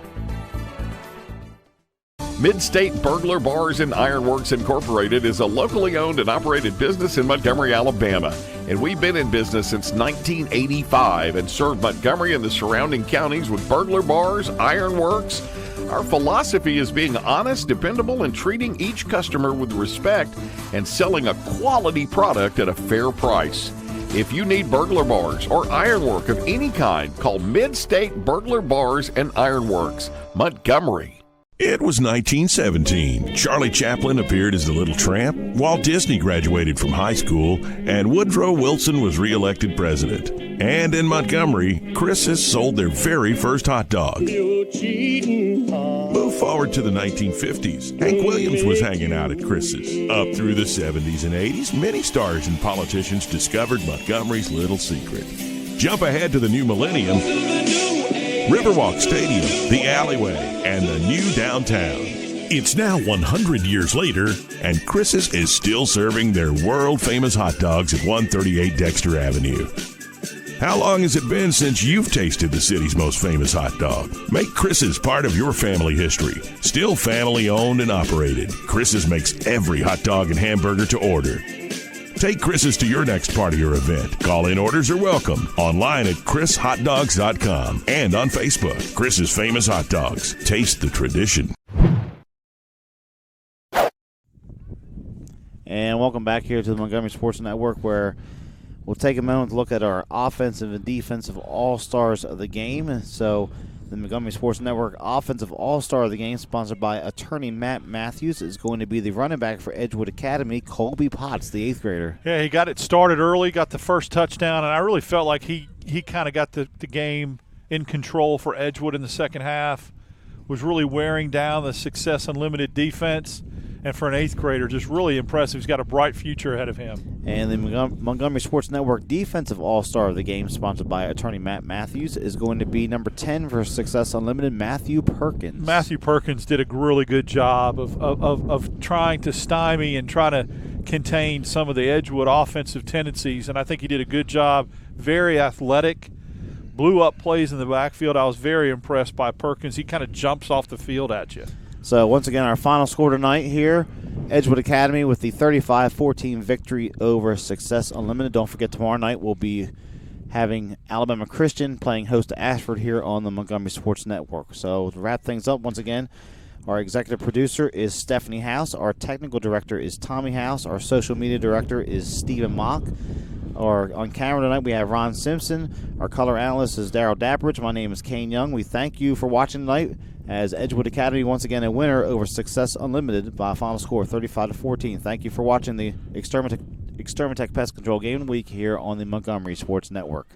Mid-State Burglar Bars and Ironworks Incorporated is a locally owned and operated business in Montgomery, Alabama. And we've been in business since 1985 and served Montgomery and the surrounding counties with burglar bars, ironworks. Our philosophy is being honest, dependable, and treating each customer with respect and selling a quality product at a fair price. If you need burglar bars or ironwork of any kind, call Mid-State Burglar Bars and Ironworks, Montgomery. It was 1917. Charlie Chaplin appeared as the Little Tramp, Walt Disney graduated from high school, and Woodrow Wilson was reelected president. And in Montgomery, Chris's sold their very first hot dog. Move forward to the 1950s. Hank Williams was hanging out at Chris's. Up through the 70s and 80s, many stars and politicians discovered Montgomery's little secret. Jump ahead to the new millennium. Riverwalk Stadium, the alleyway, and the new downtown. It's now 100 years later, and Chris's is still serving their world-famous hot dogs at 138 Dexter Avenue. How long has it been since you've tasted the city's most famous hot dog? Make Chris's part of your family history. Still family-owned and operated, Chris's makes every hot dog and hamburger to order. Take Chris's to your next party or event. Call-in orders are welcome. Online at chrishotdogs.com and on Facebook. Chris's Famous Hot Dogs. Taste the tradition. And welcome back here to the Montgomery Sports Network, where we'll take a moment to look at our offensive and defensive all-stars of the game. So the Montgomery Sports Network Offensive All-Star of the game, sponsored by attorney Matt Matthews, is going to be the running back for Edgewood Academy, Colby Potts, the 8th grader. Yeah, he got it started early, got the first touchdown, and I really felt like he kind of got the game in control for Edgewood in the second half, was really wearing down the Success Unlimited defense. And for an 8th grader, just really impressive. He's got a bright future ahead of him. And the Montgomery Sports Network Defensive All-Star of the game, sponsored by attorney Matt Matthews, is going to be number 10 for Success Unlimited, Matthew Perkins. Matthew Perkins did a really good job of trying to stymie and try to contain some of the Edgewood offensive tendencies, and I think he did a good job. Very athletic, blew up plays in the backfield. I was very impressed by Perkins. He kind of jumps off the field at you. So, once again, our final score tonight here, Edgewood Academy with the 35-14 victory over Success Unlimited. Don't forget, tomorrow night we'll be having Alabama Christian playing host to Ashford here on the Montgomery Sports Network. So, to wrap things up, once again, our executive producer is Stephanie House. Our technical director is Tommy House. Our social media director is Stephen Mock. On camera tonight, we have Ron Simpson. Our color analyst is Darryl Dapperidge. My name is Kane Young. We thank you for watching tonight, as Edgewood Academy once again a winner over Success Unlimited by a final score of 35-14. Thank you for watching the Extermatech Pest Control Game of the Week here on the Montgomery Sports Network.